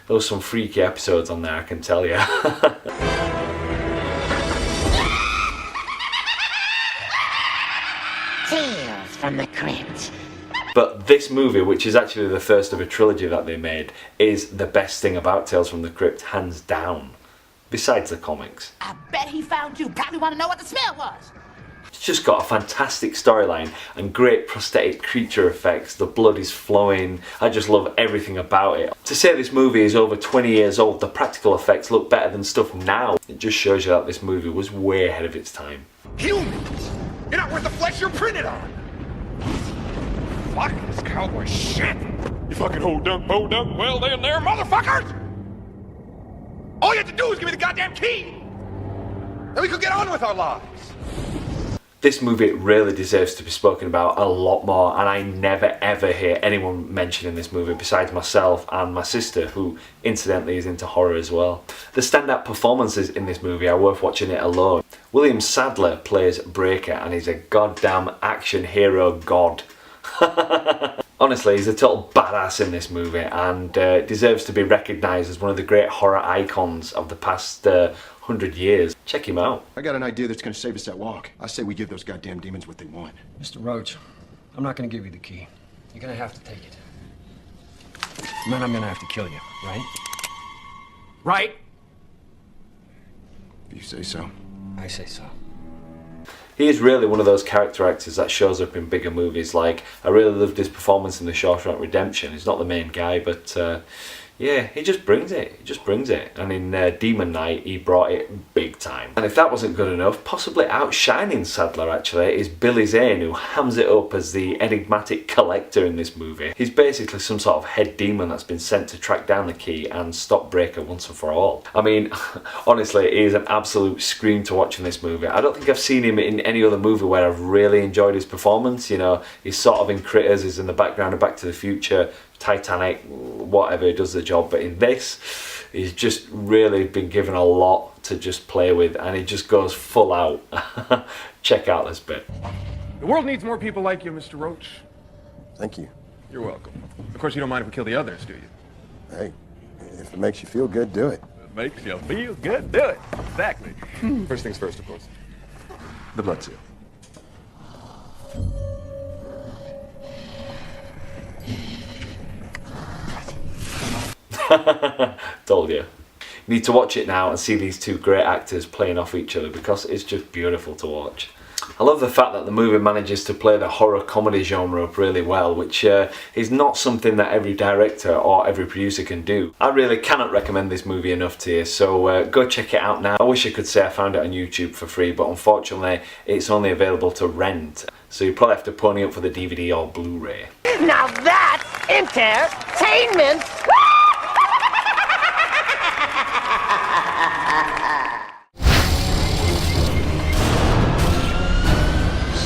was some freaky episodes on there, I can tell you. Tales from the Crypt. But this movie, which is actually the first of a trilogy that they made, is the best thing about Tales from the Crypt, hands down. Besides the comics. I bet he found you. Probably want to know what the smell was. It's just got a fantastic storyline and great prosthetic creature effects. The blood is flowing. I just love everything about it. To say this movie is over 20 years old, the practical effects look better than stuff now. It just shows you that this movie was way ahead of its time. Humans! You're not worth the flesh you're printed on! Fuck this cowboy shit! You fucking ho dunk, bo dunk, well then there, motherfuckers! All you have to do is give me the goddamn key! Then we could get on with our lives! This movie really deserves to be spoken about a lot more, and I never ever hear anyone mentioning this movie besides myself and my sister, who incidentally is into horror as well. The standout performances in this movie are worth watching it alone. William Sadler plays Breaker, and he's a goddamn action hero god. Honestly, he's a total badass in this movie, and deserves to be recognised as one of the great horror icons of the past 100 years. Check him out. I got an idea that's gonna save us that walk. I say we give those goddamn demons what they want. Mr. Roach, I'm not gonna give you the key. You're gonna have to take it. And then I'm gonna have to kill you, right? Right? If you say so. I say so. He is really one of those character actors that shows up in bigger movies. Like, I really loved his performance in The Shawshank Redemption. He's not the main guy, but yeah, he just brings it. He just brings it. And in Demon Night, he brought it big time. And if that wasn't good enough, possibly outshining Sadler actually is Billy Zane, who hams it up as the enigmatic collector in this movie. He's basically some sort of head demon that's been sent to track down the key and stop Breaker once and for all. I mean, honestly, he is an absolute scream to watch in this movie. I don't think I've seen him in any other movie where I've really enjoyed his performance. You know, he's sort of in Critters, he's in the background of Back to the Future, Titanic, whatever, he does the job. But in this, he's just really been given a lot to just play with, and he just goes full out. Check out this bit. The world needs more people like you, Mr. Roach. Thank you. You're welcome. Of course, you don't mind if we kill the others, do you? Hey, if it makes you feel good, do it. It makes you feel good, do it. Exactly. First things first, of course. The blood seal. Told you. You need to watch it now and see these two great actors playing off each other because it's just beautiful to watch. I love the fact that the movie manages to play the horror comedy genre up really well, which is not something that every director or every producer can do. I really cannot recommend this movie enough to you, so go check it out now. I wish I could say I found it on YouTube for free, but unfortunately it's only available to rent, so you probably have to pony up for the DVD or Blu-ray. Now that's entertainment!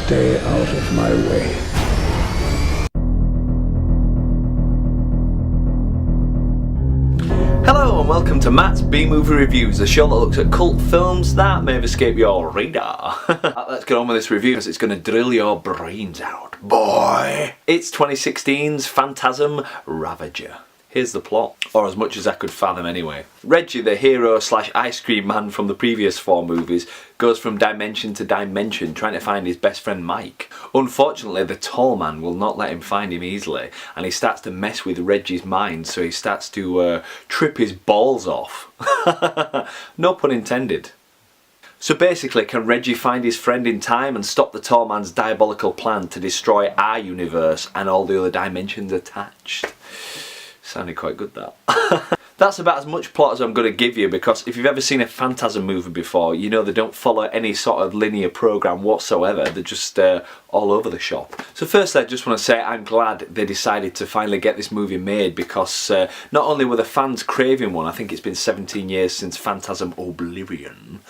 Stay out of my way. Hello and welcome to Matt's B-Movie Reviews, a show that looks at cult films that may have escaped your radar. Let's get on with this review because it's going to drill your brains out, boy. It's 2016's Phantasm Ravager. Here's the plot, or as much as I could fathom anyway. Reggie, the hero slash ice cream man from the previous 4 movies, goes from dimension to dimension trying to find his best friend Mike. Unfortunately, the tall man will not let him find him easily, and he starts to mess with Reggie's mind, so he starts to trip his balls off. No pun intended. So basically, can Reggie find his friend in time and stop the tall man's diabolical plan to destroy our universe and all the other dimensions attached? Sounded quite good, that. That's about as much plot as I'm going to give you, because if you've ever seen a Phantasm movie before, you know they don't follow any sort of linear program whatsoever. They're just all over the shop. So firstly, I just want to say I'm glad they decided to finally get this movie made, because not only were the fans craving one, I think it's been 17 years since Phantasm Oblivion,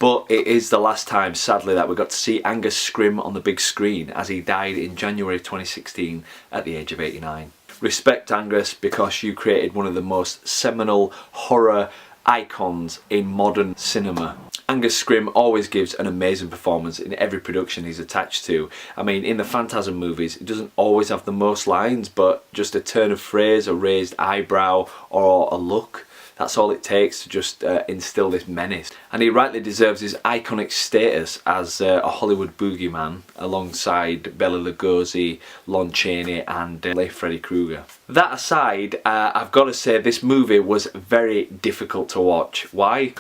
but it is the last time, sadly, that we got to see Angus Scrimm on the big screen, as he died in January 2016 at the age of 89. Respect, Angus, because you created one of the most seminal horror icons in modern cinema. Angus Scrimm always gives an amazing performance in every production he's attached to. I mean, in the Phantasm movies, he doesn't always have the most lines, but just a turn of phrase, a raised eyebrow, or a look. That's all it takes to just instill this menace. And he rightly deserves his iconic status as a Hollywood boogeyman alongside Bela Lugosi, Lon Chaney and late Freddy Krueger. That aside, I've got to say this movie was very difficult to watch. Why?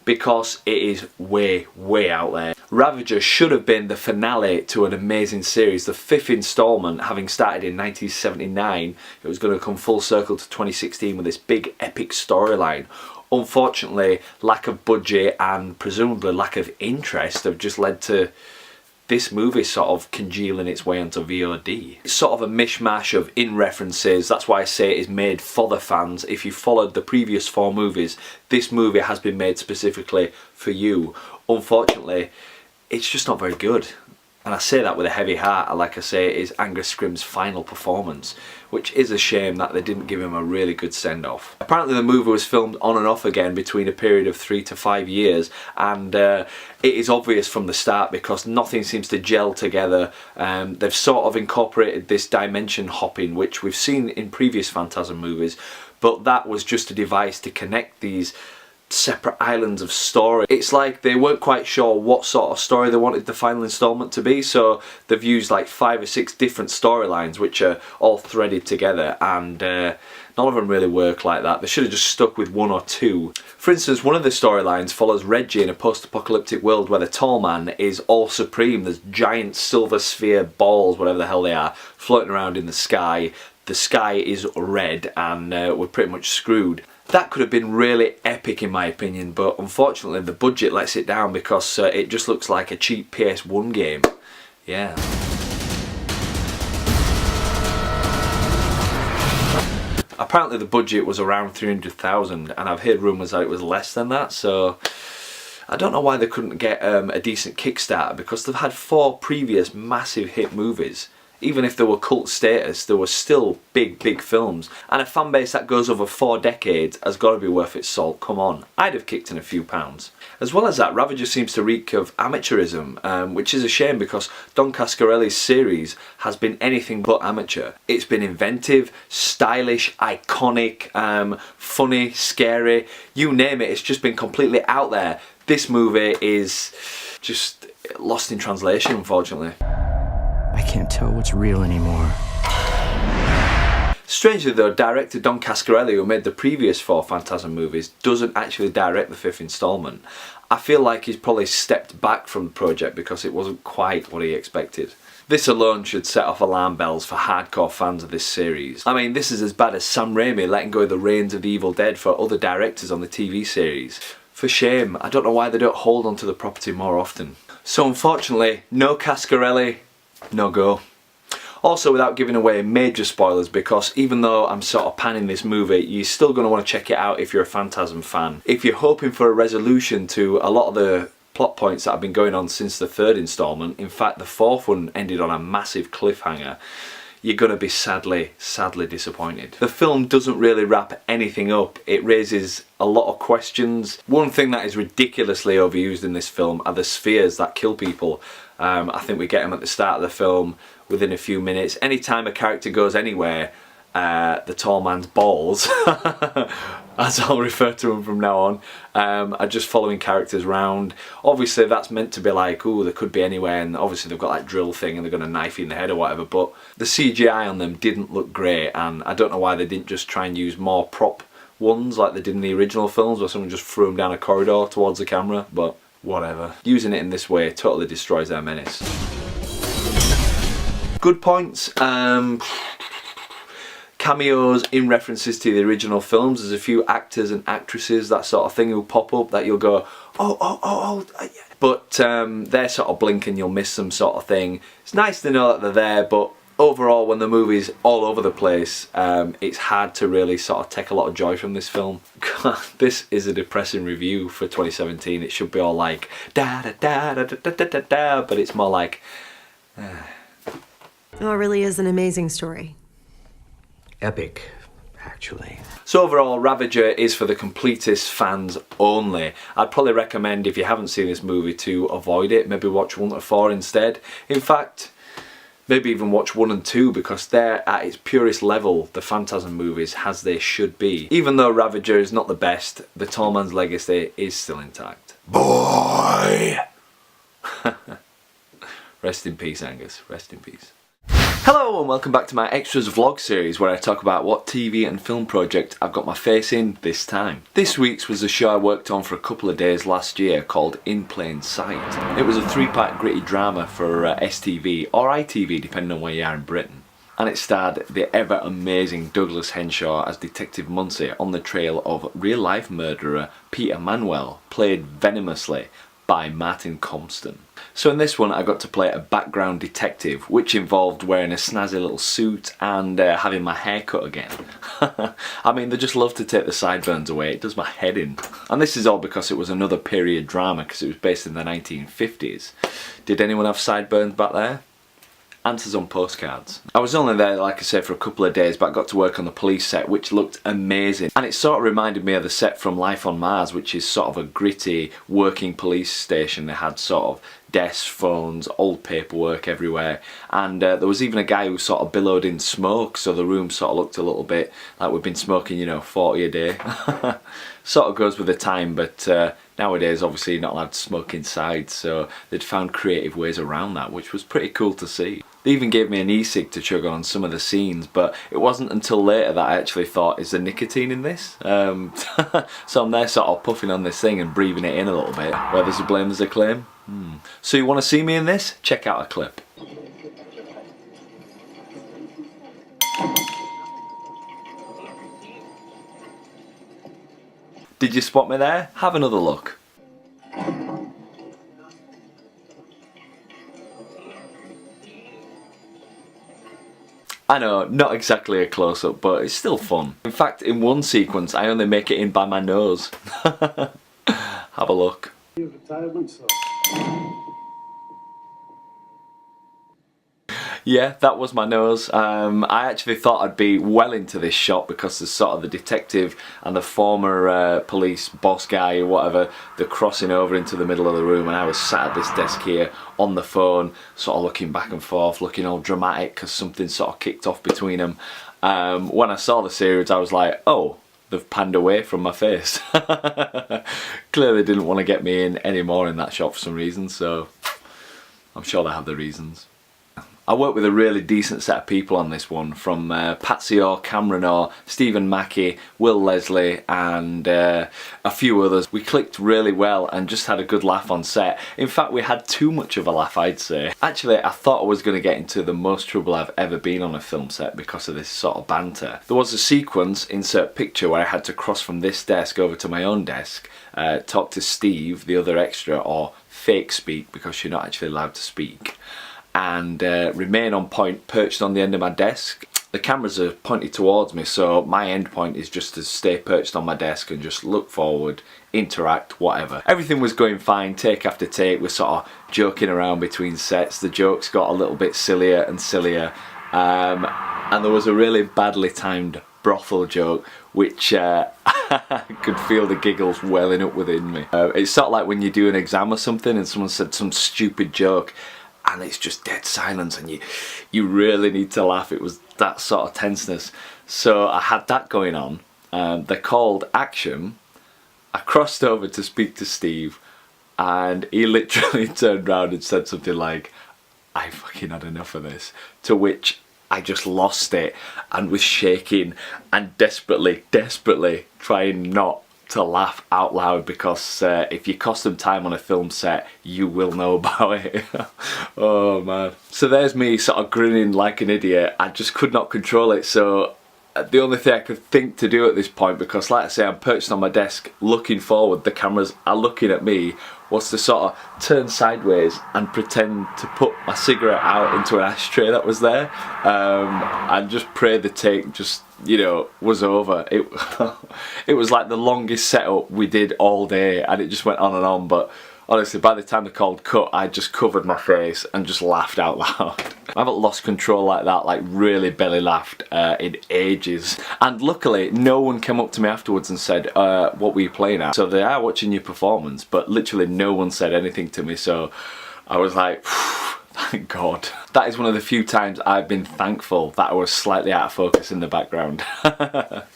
Because it is way, way out there. Ravager should have been the finale to an amazing series, the 5th instalment, having started in 1979. It was going to come full circle to 2016 with this big epic storyline. Unfortunately, lack of budget and presumably lack of interest have just led to this movie sort of congealing its way onto VOD. It's sort of a mishmash of in-references. That's why I say it is made for the fans. If you followed the previous 4 movies, this movie has been made specifically for you. Unfortunately, it's just not very good. And I say that with a heavy heart. Like I say, it is Angus Scrimm's final performance, which is a shame that they didn't give him a really good send-off. Apparently the movie was filmed on and off again between a period of 3 to 5 years, and it is obvious from the start because nothing seems to gel together. They've sort of incorporated this dimension hopping, which we've seen in previous Phantasm movies, but that was just a device to connect these separate islands of story. It's like they weren't quite sure what sort of story they wanted the final installment to be, so they've used like 5 or 6 different storylines which are all threaded together, and none of them really work like that. They should have just stuck with 1 or 2. For instance, one of the storylines follows Reggie in a post-apocalyptic world where the tall man is all supreme. There's giant silver sphere balls, whatever the hell they are, floating around in the sky. The sky is red, and we're pretty much screwed. That could have been really epic in my opinion, but unfortunately the budget lets it down because it just looks like a cheap PS1 game. Yeah. Apparently the budget was around 300,000, and I've heard rumours that it was less than that, so I don't know why they couldn't get a decent Kickstarter, because they've had 4 previous massive hit movies. Even if they were cult status, they were still big films. And a fan base that goes over 4 decades has got to be worth its salt, come on. I'd have kicked in a few pounds. As well as that, Ravager seems to reek of amateurism, which is a shame because Don Coscarelli's series has been anything but amateur. It's been inventive, stylish, iconic, funny, scary, you name it, it's just been completely out there. This movie is just lost in translation, unfortunately. I can't tell what's real anymore. Strangely though, director Don Cascarelli, who made the previous 4 Phantasm movies, doesn't actually direct the 5th instalment. I feel like he's probably stepped back from the project because it wasn't quite what he expected. This alone should set off alarm bells for hardcore fans of this series. I mean, this is as bad as Sam Raimi letting go of the reins of the Evil Dead for other directors on the TV series. For shame, I don't know why they don't hold on to the property more often. So unfortunately, no Cascarelli, no go. Also, without giving away major spoilers, because even though I'm sort of panning this movie, you're still going to want to check it out if you're a Phantasm fan. If you're hoping for a resolution to a lot of the plot points that have been going on since the 3rd instalment, in fact the 4th one ended on a massive cliffhanger, you're going to be sadly disappointed. The film doesn't really wrap anything up. It raises a lot of questions. One thing that is ridiculously overused in this film are the spheres that kill people. I think we get them at the start of the film within a few minutes. Anytime a character goes anywhere, the tall man's balls, as I'll refer to them from now on, are just following characters round. Obviously that's meant to be like, ooh, they could be anywhere, and obviously they've got that drill thing and they're going to knife you in the head or whatever, but the CGI on them didn't look great, and I don't know why they didn't just try and use more prop ones like they did in the original films where someone just threw them down a corridor towards the camera, but whatever. Using it in this way totally destroys their menace. Good points. Cameos in references to the original films. There's a few actors and actresses, that sort of thing, who pop up that you'll go, oh, yeah. But they're sort of blink and you'll miss them, sort of thing. It's nice to know that they're there, but overall, when the movie's all over the place, it's hard to really sort of take a lot of joy from this film. God, this is a depressing review for 2017. It should be all like da da da da da da da da, but it's more like. Oh, it really is an amazing story. Epic, actually. So overall, Ravager is for the completist fans only. I'd probably recommend, if you haven't seen this movie, to avoid it. Maybe watch 1 to 4 instead. In fact, maybe even watch 1 and 2, because they're at its purest level, the Phantasm movies, as they should be. Even though Ravager is not the best, the Tall Man's legacy is still intact. Boy! Rest in peace, Angus. Rest in peace. Hello and welcome back to my Extras vlog series, where I talk about what TV and film project I've got my face in this time. This week's was a show I worked on for a couple of days last year called In Plain Sight. It was a 3-part gritty drama for STV or ITV depending on where you are in Britain. And it starred the ever amazing Douglas Henshaw as Detective Munsey on the trail of real life murderer Peter Manuel, played venomously by Martin Compston. So in this one I got to play a background detective, which involved wearing a snazzy little suit and having my hair cut again. I mean, they just love to take the sideburns away, it does my head in. And this is all because it was another period drama, because it was based in the 1950s. Did anyone have sideburns back there? Answers on postcards. I was only there, like I said, for a couple of days, but I got to work on the police set, which looked amazing. And it sort of reminded me of the set from Life on Mars, which is sort of a gritty working police station. They had sort of desks, phones, old paperwork everywhere, and there was even a guy who sort of billowed in smoke, so the room sort of looked a little bit like we've been smoking, you know, 40 a day. Sort of goes with the time, but nowadays obviously you're not allowed to smoke inside, so they'd found creative ways around that, which was pretty cool to see. They even gave me an e-cig to chug on some of the scenes, but it wasn't until later that I actually thought, is there nicotine in this? So I'm there sort of puffing on this thing and breathing it in a little bit. Where there's a blame, there's a claim. So you want to see me in this? Check out a clip. Did you spot me there? Have another look. I know, not exactly a close-up, but it's still fun. In fact, in one sequence, I only make it in by my nose. Have a look. Yeah, that was my nose. I actually thought I'd be well into this shot because there's sort of the detective and the former police boss guy or whatever, they're crossing over into the middle of the room, and I was sat at this desk here on the phone, sort of looking back and forth, looking all dramatic because something sort of kicked off between them. When I saw the series, I was like, oh, they've panned away from my face. Clearly didn't want to get me in anymore in that shot for some reason, so I'm sure they have the reasons. I worked with a really decent set of people on this one, from Patsy Orr, Cameron Orr, Stephen Mackey, Will Leslie and a few others. We clicked really well and just had a good laugh on set. In fact, we had too much of a laugh, I'd say. Actually, I thought I was going to get into the most trouble I've ever been on a film set because of this sort of banter. There was a sequence, insert picture, where I had to cross from this desk over to my own desk, talk to Steve, the other extra, or fake speak because you're not actually allowed to speak, and remain on point, perched on the end of my desk. The cameras are pointed towards me, so my end point is just to stay perched on my desk and just look forward, interact, whatever. Everything was going fine, take after take. We're sort of joking around between sets. The jokes got a little bit sillier and sillier, and there was a really badly timed brothel joke which I could feel the giggles welling up within me. It's sort of like when you do an exam or something and someone said some stupid joke and it's just dead silence and you really need to laugh. It was that sort of tenseness. So I had that going on. They called action. I crossed over to speak to Steve and he literally turned around and said something like, "I fucking had enough of this," to which I just lost it and was shaking and desperately trying not to laugh out loud, because if you cost them time on a film set, you will know about it. Oh man. So there's me sort of grinning like an idiot. I just could not control it. So the only thing I could think to do at this point, because like I say, I'm perched on my desk looking forward, the cameras are looking at me, was to sort of turn sideways and pretend to put my cigarette out into an ashtray that was there, and just pray the take just, you know, was over. It was like the longest setup we did all day, and it just went on and on. But honestly, by the time they called cut, I just covered my face and just laughed out loud. I haven't lost control like that, like really belly laughed, in ages. And luckily, no one came up to me afterwards and said, what were you playing at? So they are watching your performance, but literally no one said anything to me. So I was like, thank God. That is one of the few times I've been thankful that I was slightly out of focus in the background.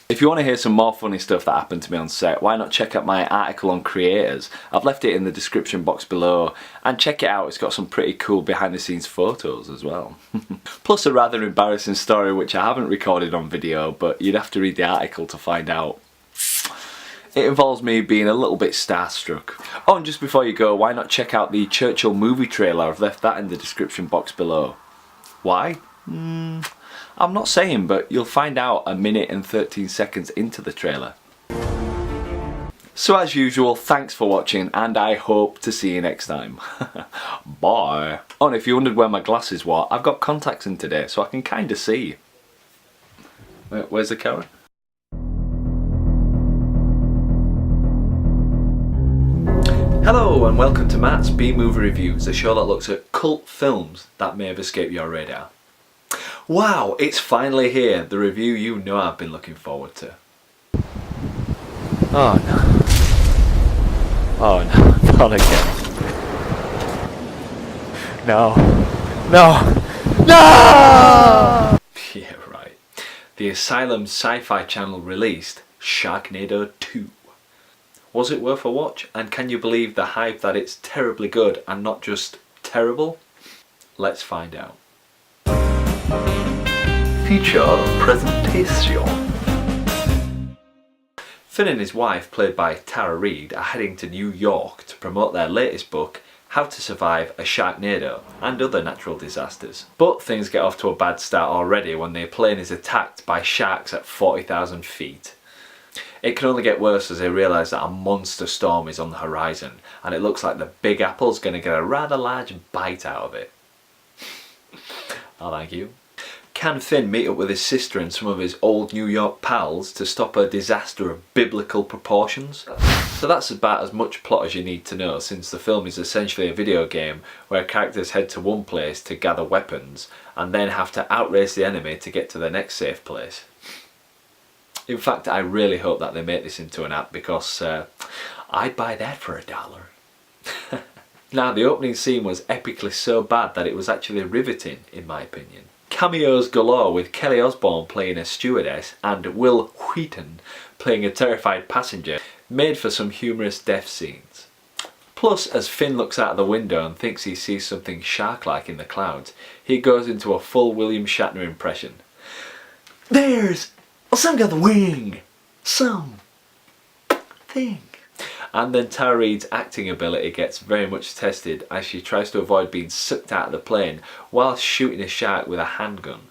If you want to hear some more funny stuff that happened to me on set, why not check out my article on creators? I've left it in the description box below, and check it out, it's got some pretty cool behind the scenes photos as well. Plus a rather embarrassing story which I haven't recorded on video, but you'd have to read the article to find out. It involves me being a little bit starstruck. Oh, and just before you go, why not check out the Churchill movie trailer? I've left that in the description box below. Why? I'm not saying, but you'll find out a minute and 13 seconds into the trailer. So as usual, thanks for watching, and I hope to see you next time. Bye. Oh, and if you wondered where my glasses were, I've got contacts in today, so I can kind of see. Where's the camera? Hello and welcome to Matt's B-Movie Reviews, a show that looks at cult films that may have escaped your radar. Wow, it's finally here, the review you know I've been looking forward to. Oh no. Oh no, not again. No. No. No! Yeah, right. The Asylum Sci-Fi Channel released Sharknado 2. Was it worth a watch, and can you believe the hype that it's terribly good and not just terrible? Let's find out. Feature presentation. Finn and his wife, played by Tara Reid, are heading to New York to promote their latest book, How to Survive a Sharknado and Other Natural Disasters. But things get off to a bad start already when their plane is attacked by sharks at 40,000 feet. It can only get worse as they realise that a monster storm is on the horizon, and it looks like the Big Apple's going to get a rather large bite out of it. Oh, thank you. Can Finn meet up with his sister and some of his old New York pals to stop a disaster of biblical proportions? So that's about as much plot as you need to know, since the film is essentially a video game where characters head to one place to gather weapons and then have to outrace the enemy to get to the next safe place. In fact, I really hope that they make this into an app, because I'd buy that for $1. Now, the opening scene was epically so bad that it was actually riveting, in my opinion. Cameos galore, with Kelly Osbourne playing a stewardess and Will Wheaton playing a terrified passenger, made for some humorous death scenes. Plus, as Finn looks out of the window and thinks he sees something shark-like in the clouds, he goes into a full William Shatner impression. There's some other wing. Some thing. And then Tara Reid's acting ability gets very much tested as she tries to avoid being sucked out of the plane whilst shooting a shark with a handgun.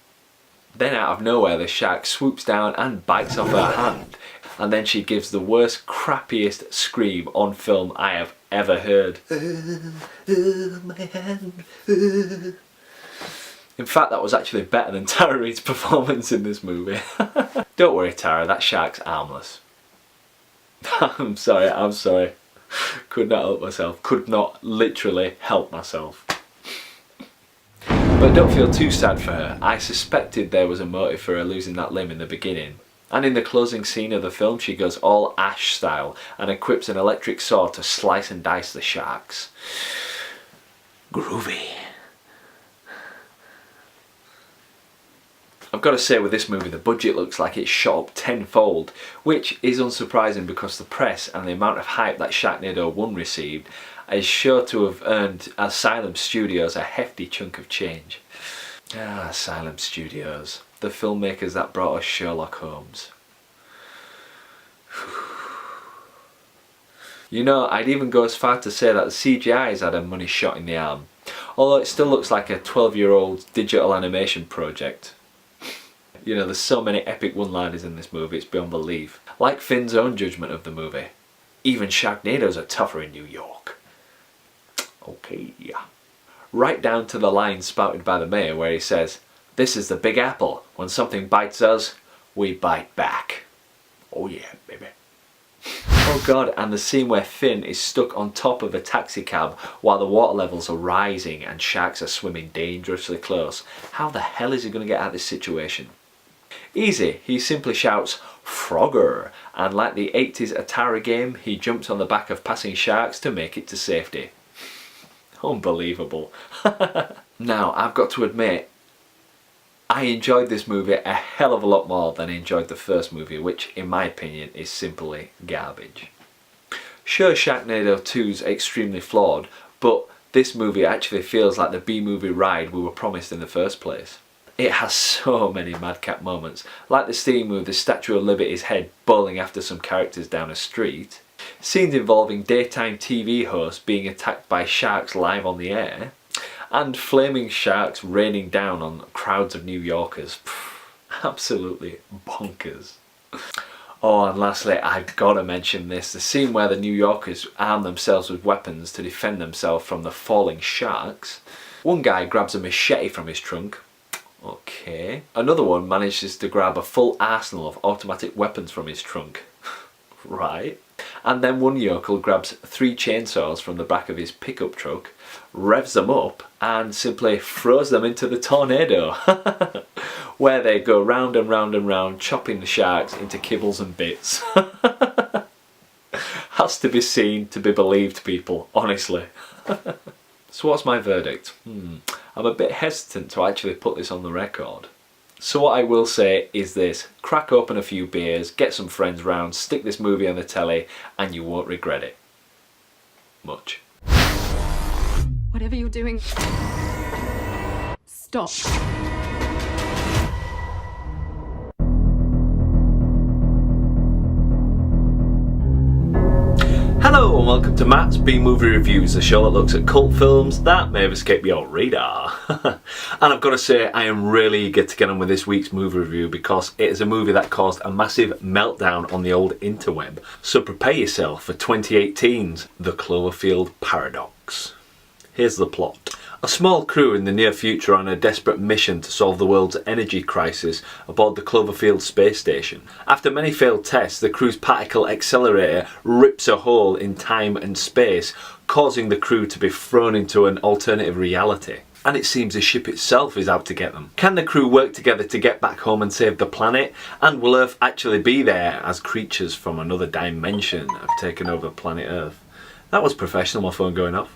Then out of nowhere the shark swoops down and bites off her hand, and then she gives the worst, crappiest scream on film I have ever heard. My hand. In fact, that was actually better than Tara Reid's performance in this movie. Don't worry, Tara, that shark's harmless. I'm sorry. Could not help myself. Could not literally help myself. But don't feel too sad for her. I suspected there was a motive for her losing that limb in the beginning. And in the closing scene of the film, she goes all Ash style and equips an electric saw to slice and dice the sharks. Groovy. I've got to say with this movie the budget looks like it's shot up tenfold, which is unsurprising because the press and the amount of hype that Sharknado 1 received is sure to have earned Asylum Studios a hefty chunk of change. Ah, Asylum Studios, the filmmakers that brought us Sherlock Holmes. You know, I'd even go as far to say that the CGI has had a money shot in the arm, although it still looks like a 12-year-old digital animation project. You know, there's so many epic one-liners in this movie, it's beyond belief. Like Finn's own judgment of the movie. Even Sharknadoes are tougher in New York. Okay, yeah. Right down to the line spouted by the mayor where he says, "This is the Big Apple. When something bites us, we bite back." Oh yeah, baby. Oh god, and the scene where Finn is stuck on top of a taxi cab while the water levels are rising and sharks are swimming dangerously close. How the hell is he going to get out of this situation? Easy, he simply shouts, "Frogger," and like the 80s Atari game, he jumps on the back of passing sharks to make it to safety. Unbelievable. Now, I've got to admit, I enjoyed this movie a hell of a lot more than I enjoyed the first movie, which in my opinion is simply garbage. Sure, Sharknado 2's extremely flawed, but this movie actually feels like the B-movie ride we were promised in the first place. It has so many madcap moments, like the scene with the Statue of Liberty's head bowling after some characters down a street, scenes involving daytime TV hosts being attacked by sharks live on the air, and flaming sharks raining down on crowds of New Yorkers. Absolutely bonkers. Oh, and lastly, I've got to mention this, the scene where the New Yorkers arm themselves with weapons to defend themselves from the falling sharks. One guy grabs a machete from his trunk. Okay. Another one manages to grab a full arsenal of automatic weapons from his trunk. Right. And then one yokel grabs 3 chainsaws from the back of his pickup truck, revs them up and simply throws them into the tornado, where they go round and round and round, chopping the sharks into kibbles and bits. Has to be seen to be believed, people, honestly. So what's my verdict? I'm a bit hesitant to actually put this on the record. So what I will say is this: crack open a few beers, get some friends round, stick this movie on the telly, and you won't regret it. Much. Whatever you're doing, stop. Hello and welcome to Matt's B-Movie Reviews, the show that looks at cult films that may have escaped your radar. And I've got to say, I am really eager to get on with this week's movie review because it is a movie that caused a massive meltdown on the old interweb. So prepare yourself for 2018's The Cloverfield Paradox. Here's the plot. A small crew in the near future are on a desperate mission to solve the world's energy crisis aboard the Cloverfield space station. After many failed tests, the crew's particle accelerator rips a hole in time and space, causing the crew to be thrown into an alternative reality. And it seems the ship itself is out to get them. Can the crew work together to get back home and save the planet? And will Earth actually be there as creatures from another dimension have taken over planet Earth? That was professional, my phone going off.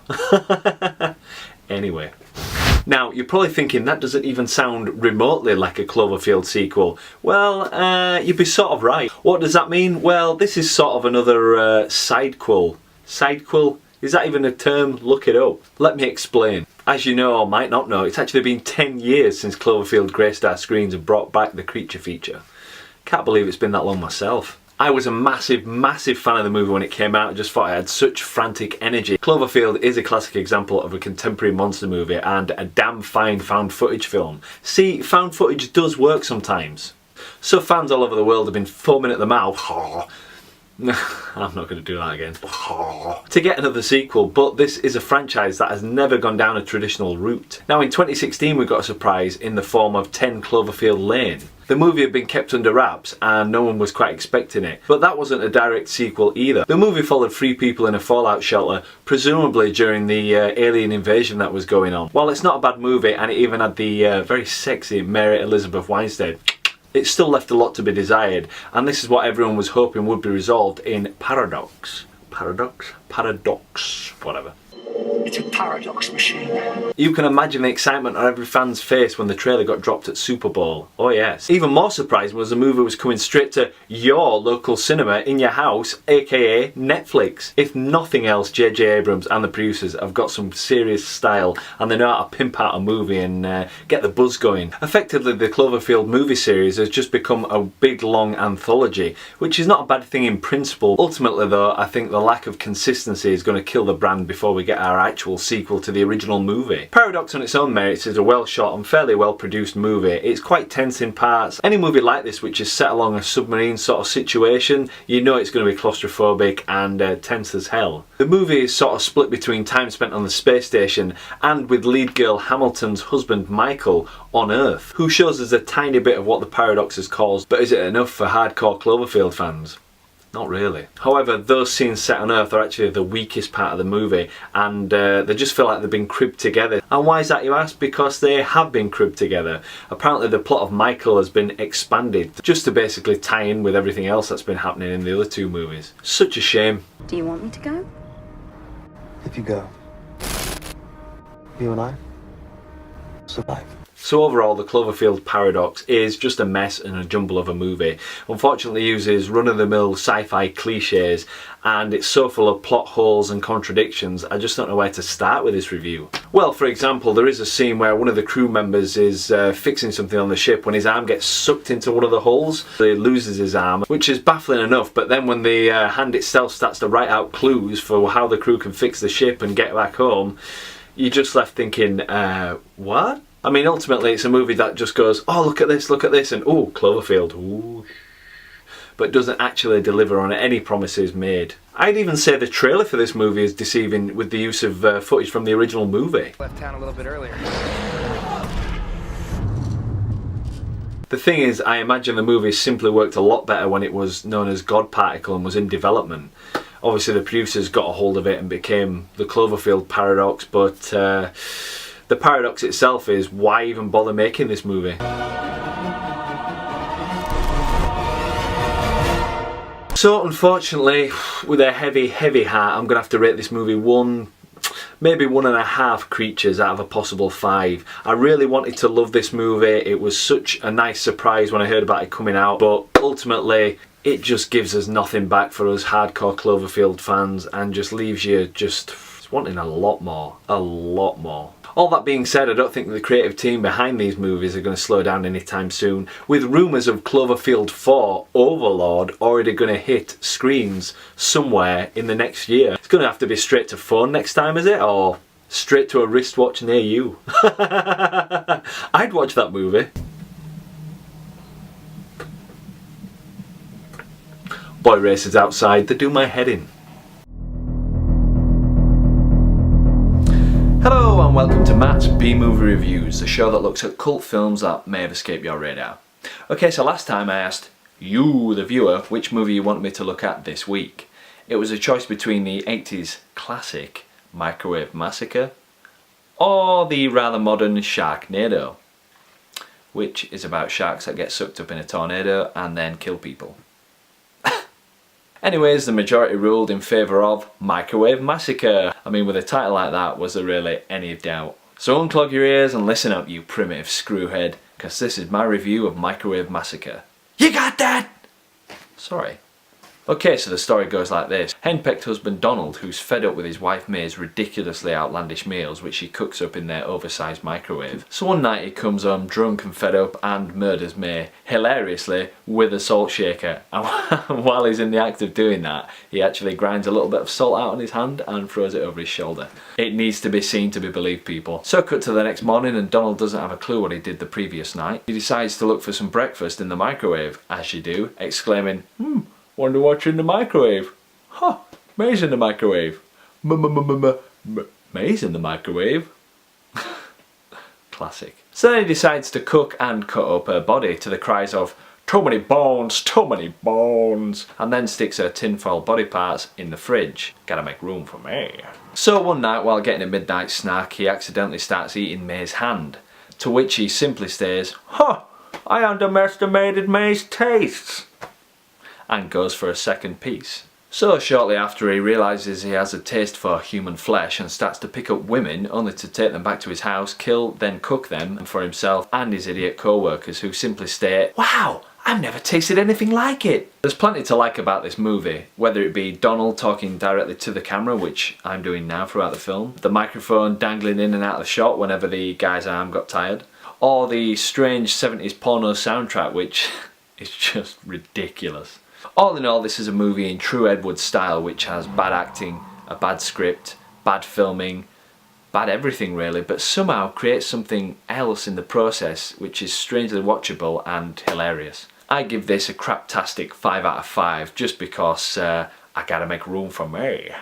Anyway. Now, you're probably thinking that doesn't even sound remotely like a Cloverfield sequel. Well, you'd be sort of right. What does that mean? Well, this is sort of another sidequel. Sidequel? Is that even a term? Look it up. Let me explain. As you know or might not know, it's actually been 10 years since Cloverfield Greystar screens have brought back the creature feature. Can't believe it's been that long myself. I was a massive fan of the movie when it came out. I just thought it had such frantic energy. Cloverfield is a classic example of a contemporary monster movie and a damn fine found footage film. See, found footage does work sometimes. So fans all over the world have been foaming at the mouth. I'm not going to do that again. To get another sequel, but this is a franchise that has never gone down a traditional route. Now in 2016 we got a surprise in the form of 10 Cloverfield Lane. The movie had been kept under wraps and no one was quite expecting it, but that wasn't a direct sequel either. The movie followed 3 people in a fallout shelter, presumably during the alien invasion that was going on. While it's not a bad movie and it even had the very sexy Mary Elizabeth Winstead, it still left a lot to be desired, and this is what everyone was hoping would be resolved in Paradox. Paradox? Paradox. Whatever. It's a paradox machine. You can imagine the excitement on every fan's face when the trailer got dropped at Super Bowl. Oh yes. Even more surprising was the movie was coming straight to your local cinema in your house, aka Netflix. If nothing else, J.J. Abrams and the producers have got some serious style and they know how to pimp out a movie and get the buzz going. Effectively, the Cloverfield movie series has just become a big long anthology, which is not a bad thing in principle. Ultimately though, I think the lack of consistency is going to kill the brand before we get our actual sequel to the original movie. Paradox on its own merits is a well shot and fairly well produced movie. It's quite tense in parts. Any movie like this which is set along a submarine sort of situation, you know it's going to be claustrophobic and tense as hell. The movie is sort of split between time spent on the space station and with lead girl Hamilton's husband Michael on Earth, who shows us a tiny bit of what the paradox has caused, but is it enough for hardcore Cloverfield fans? Not really. However, those scenes set on Earth are actually the weakest part of the movie, and they just feel like they've been cribbed together. And why is that, you ask? Because they have been cribbed together. Apparently the plot of Michael has been expanded just to basically tie in with everything else that's been happening in the other 2 movies. Such a shame. Do you want me to go? If you go, you and I survive. So overall, the Cloverfield Paradox is just a mess and a jumble of a movie. Unfortunately, it uses run-of-the-mill sci-fi cliches, and it's so full of plot holes and contradictions, I just don't know where to start with this review. Well, for example, there is a scene where one of the crew members is fixing something on the ship when his arm gets sucked into one of the holes. He loses his arm, which is baffling enough, but then when the hand itself starts to write out clues for how the crew can fix the ship and get back home, you're just left thinking, what? I mean, ultimately it's a movie that just goes, oh look at this, and oh, Cloverfield, ooh, but doesn't actually deliver on any promises made. I'd even say the trailer for this movie is deceiving with the use of footage from the original movie. Left town a little bit earlier. The thing is, I imagine the movie simply worked a lot better when it was known as God Particle and was in development. Obviously the producers got a hold of it and became the Cloverfield Paradox, but the paradox itself is, why even bother making this movie? So unfortunately, with a heavy heart, I'm going to have to rate this movie 1, maybe 1.5 creatures out of a possible 5. I really wanted to love this movie. It was such a nice surprise when I heard about it coming out, but ultimately it just gives us nothing back for us hardcore Cloverfield fans and just leaves you just wanting a lot more. All that being said, I don't think the creative team behind these movies are going to slow down anytime soon, with rumours of Cloverfield 4 Overlord already going to hit screens somewhere in the next year. It's going to have to be straight to phone next time, is it? Or straight to a wristwatch near you? I'd watch that movie. Boy racers outside, they do my head in. Hello and welcome to Matt's B-Movie Reviews, the show that looks at cult films that may have escaped your radar. Okay, so last time I asked you, the viewer, which movie you wanted me to look at this week. It was a choice between the 80s classic Microwave Massacre or the rather modern Sharknado, which is about sharks that get sucked up in a tornado and then kill people. Anyways, the majority ruled in favour of Microwave Massacre. I mean, with a title like that, was there really any doubt? So unclog your ears and listen up, you primitive screwhead, because this is my review of Microwave Massacre. You got that? Sorry. Okay, so the story goes like this. Henpecked husband Donald, who's fed up with his wife May's ridiculously outlandish meals which she cooks up in their oversized microwave. So one night he comes home drunk and fed up and murders May, hilariously, with a salt shaker. And while he's in the act of doing that, he actually grinds a little bit of salt out on his hand and throws it over his shoulder. It needs to be seen to be believed, people. So cut to the next morning and Donald doesn't have a clue what he did the previous night. He decides to look for some breakfast in the microwave, as you do, exclaiming, wonder what's in the microwave. Huh, May's in the microwave. May's in the microwave. Classic. So then he decides to cook and cut up her body to the cries of, too many bones, too many bones, and then sticks her tinfoil body parts in the fridge. Gotta make room for May. So one night while getting a midnight snack, he accidentally starts eating May's hand, to which he simply stays, huh, I underestimated May's tastes, and goes for a second piece. So shortly after he realises he has a taste for human flesh and starts to pick up women only to take them back to his house, kill, then cook them for himself and his idiot co-workers who simply state, wow, I've never tasted anything like it. There's plenty to like about this movie, whether it be Donald talking directly to the camera, which I'm doing now throughout the film, the microphone dangling in and out of the shot whenever the guy's arm got tired, or the strange 70s porno soundtrack, which is just ridiculous. All in all, this is a movie in true Ed Wood style, which has bad acting, a bad script, bad filming, bad everything really, but somehow creates something else in the process which is strangely watchable and hilarious. I give this a craptastic 5 out of 5 just because I gotta make room for May.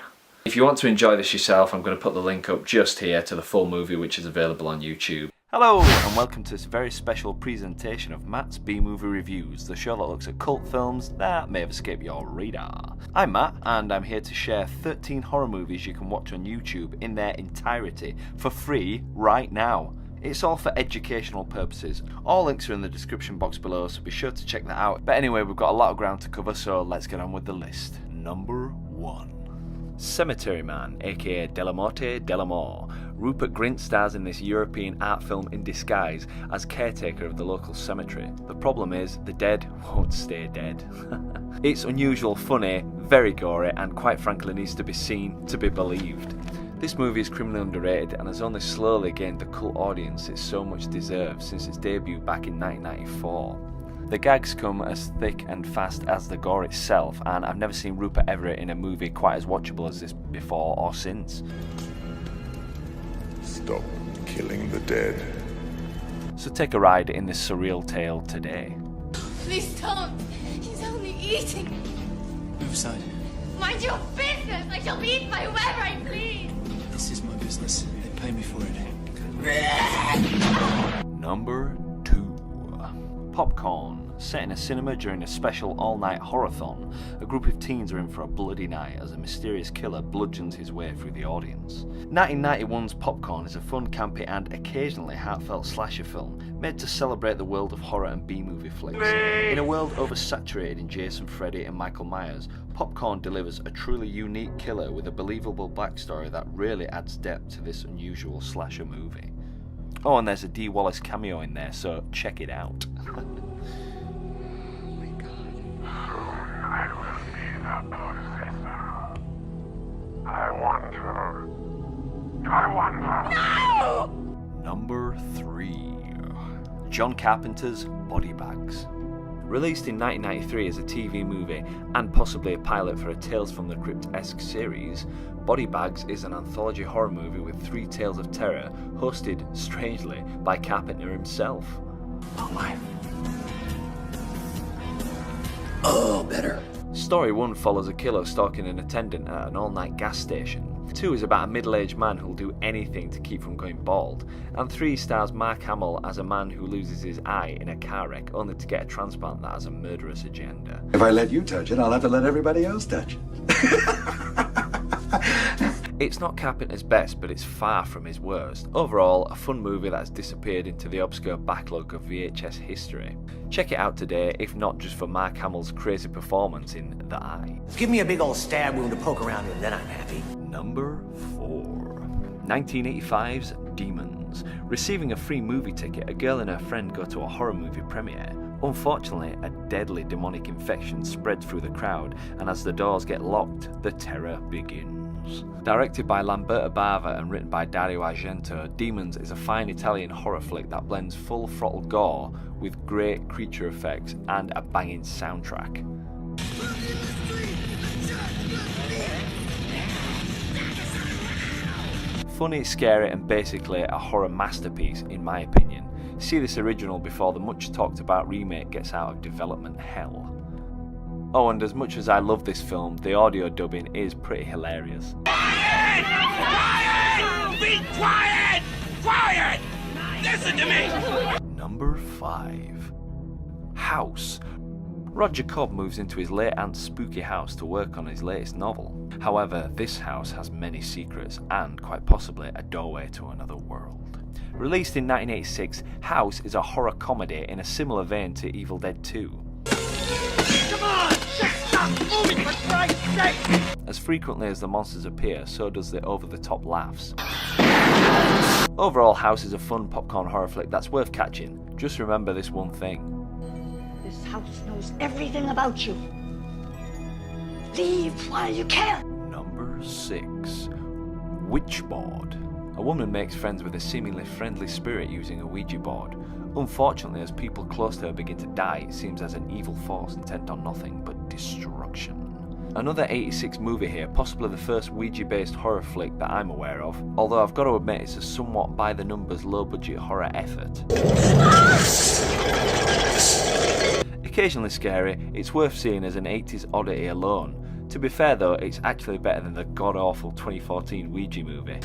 If you want to enjoy this yourself, I'm going to put the link up just here to the full movie, which is available on YouTube. Hello and welcome to this very special presentation of Matt's B-Movie Reviews, the show that looks at cult films that may have escaped your radar. I'm Matt and I'm here to share 13 horror movies you can watch on YouTube in their entirety for free right now. It's all for educational purposes. All links are in the description box below, so be sure to check that out. But anyway, we've got a lot of ground to cover, so let's get on with the list. Number 1. Cemetery Man, aka Della Morte Della More. Rupert Grint stars in this European art film in disguise as caretaker of the local cemetery. The problem is, the dead won't stay dead. It's unusual, funny, very gory, and quite frankly needs to be seen to be believed. This movie is criminally underrated and has only slowly gained the cult audience it so much deserves since its debut back in 1994. The gags come as thick and fast as the gore itself, and I've never seen Rupert Everett in a movie quite as watchable as this before or since. Stop killing the dead. So take a ride in this surreal tale today. Please don't. He's only eating. Move aside. Mind your business. I shall be eaten by whoever I please. This is my business. They pay me for it. Number 2. Popcorn. Set in a cinema during a special all-night horror-thon, a group of teens are in for a bloody night as a mysterious killer bludgeons his way through the audience. 1991's Popcorn is a fun, campy and occasionally heartfelt slasher film made to celebrate the world of horror and B-movie flicks. In a world oversaturated in Jason, Freddy and Michael Myers, Popcorn delivers a truly unique killer with a believable backstory that really adds depth to this unusual slasher movie. Oh, and there's a Dee Wallace cameo in there, so check it out. I will be the possessor. I wonder. No! Number 3. John Carpenter's Body Bags. Released in 1993 as a TV movie and possibly a pilot for a Tales from the Crypt-esque series, Body Bags is an anthology horror movie with 3 tales of terror, hosted, strangely, by Carpenter himself. Oh my. Oh, better. Story 1 follows a killer stalking an attendant at an all-night gas station. 2 is about a middle-aged man who'll do anything to keep from going bald. And 3 stars Mark Hamill as a man who loses his eye in a car wreck only to get a transplant that has a murderous agenda. If I let you touch it, I'll have to let everybody else touch it. It's not Carpenter's best, but it's far from his worst. Overall, a fun movie that has disappeared into the obscure backlog of VHS history. Check it out today, if not just for Mark Hamill's crazy performance in The Eye. Give me a big old stab wound to poke around in, then I'm happy. Number 4. 1985's Demons. Receiving a free movie ticket, a girl and her friend go to a horror movie premiere. Unfortunately, a deadly demonic infection spreads through the crowd, and as the doors get locked, the terror begins. Directed by Lamberto Bava and written by Dario Argento, Demons is a fine Italian horror flick that blends full throttle gore with great creature effects and a banging soundtrack. Funny, scary, and basically a horror masterpiece in my opinion. See this original before the much talked about remake gets out of development hell. Oh, and as much as I love this film, the audio dubbing is pretty hilarious. Quiet! Quiet! Be quiet! Quiet! Listen to me! Number 5. House. Roger Cobb moves into his late aunt's spooky house to work on his latest novel. However, this house has many secrets and, quite possibly, a doorway to another world. Released in 1986, House is a horror comedy in a similar vein to Evil Dead 2. Come on! Just stop moving, for Christ's sake! As frequently as the monsters appear, so does the over-the-top laughs. Overall, House is a fun popcorn horror flick that's worth catching. Just remember this one thing. This house knows everything about you. Leave while you can. Number 6. Witchboard. A woman makes friends with a seemingly friendly spirit using a Ouija board. Unfortunately, as people close to her begin to die, it seems as an evil force intent on nothing but destruction. Another 86 movie here, possibly the first Ouija-based horror flick that I'm aware of, although I've got to admit it's a somewhat by-the-numbers low-budget horror effort. Occasionally scary, it's worth seeing as an 80s oddity alone. To be fair though, it's actually better than the god-awful 2014 Ouija movie.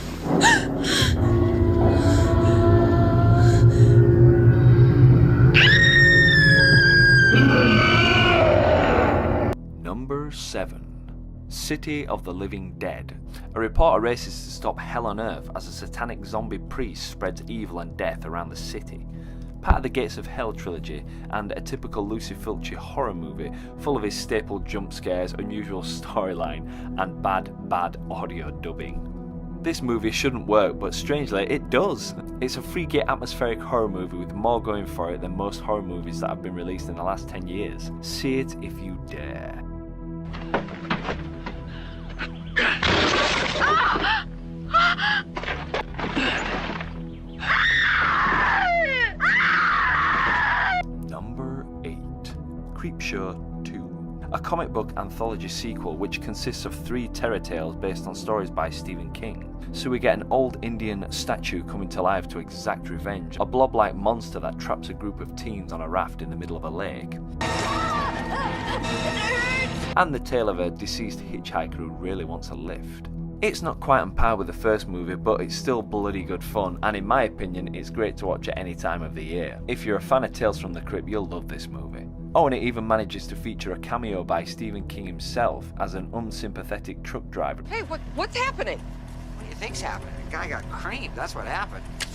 Number 7. City of the Living Dead. A reporter races to stop hell on earth as a satanic zombie priest spreads evil and death around the city. Part of the Gates of Hell trilogy, and a typical Lucy Fulci horror movie full of his staple jump scares, unusual storyline, and bad audio dubbing. This movie shouldn't work, but strangely it does. It's a freaky atmospheric horror movie with more going for it than most horror movies that have been released in the last 10 years. See it if you dare. Number 8. Creepshow 2. A comic book anthology sequel which consists of 3 terror tales based on stories by Stephen King. So we get an old Indian statue coming to life to exact revenge, a blob-like monster that traps a group of teens on a raft in the middle of a lake, and the tale of a deceased hitchhiker who really wants a lift. It's not quite on par with the first movie, but it's still bloody good fun, and in my opinion, it's great to watch at any time of the year. If you're a fan of Tales from the Crypt, you'll love this movie. Oh, and it even manages to feature a cameo by Stephen King himself as an unsympathetic truck driver. Hey, what's happening? What do you think's happening? The guy got creamed, that's what happened. It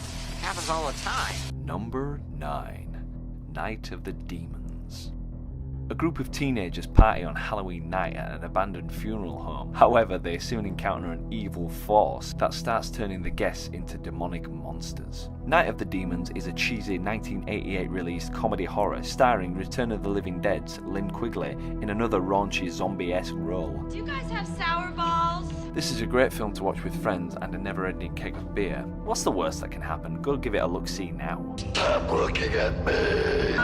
happens all the time. Number 9. Night of the Demons. A group of teenagers party on Halloween night at an abandoned funeral home. However, they soon encounter an evil force that starts turning the guests into demonic monsters. Night of the Demons is a cheesy 1988 released comedy horror starring Return of the Living Dead's Lynn Quigley in another raunchy zombie-esque role. Do you guys have sour balls? This is a great film to watch with friends and a never-ending keg of beer. What's the worst that can happen? Go give it a look-see now. Stop looking at me!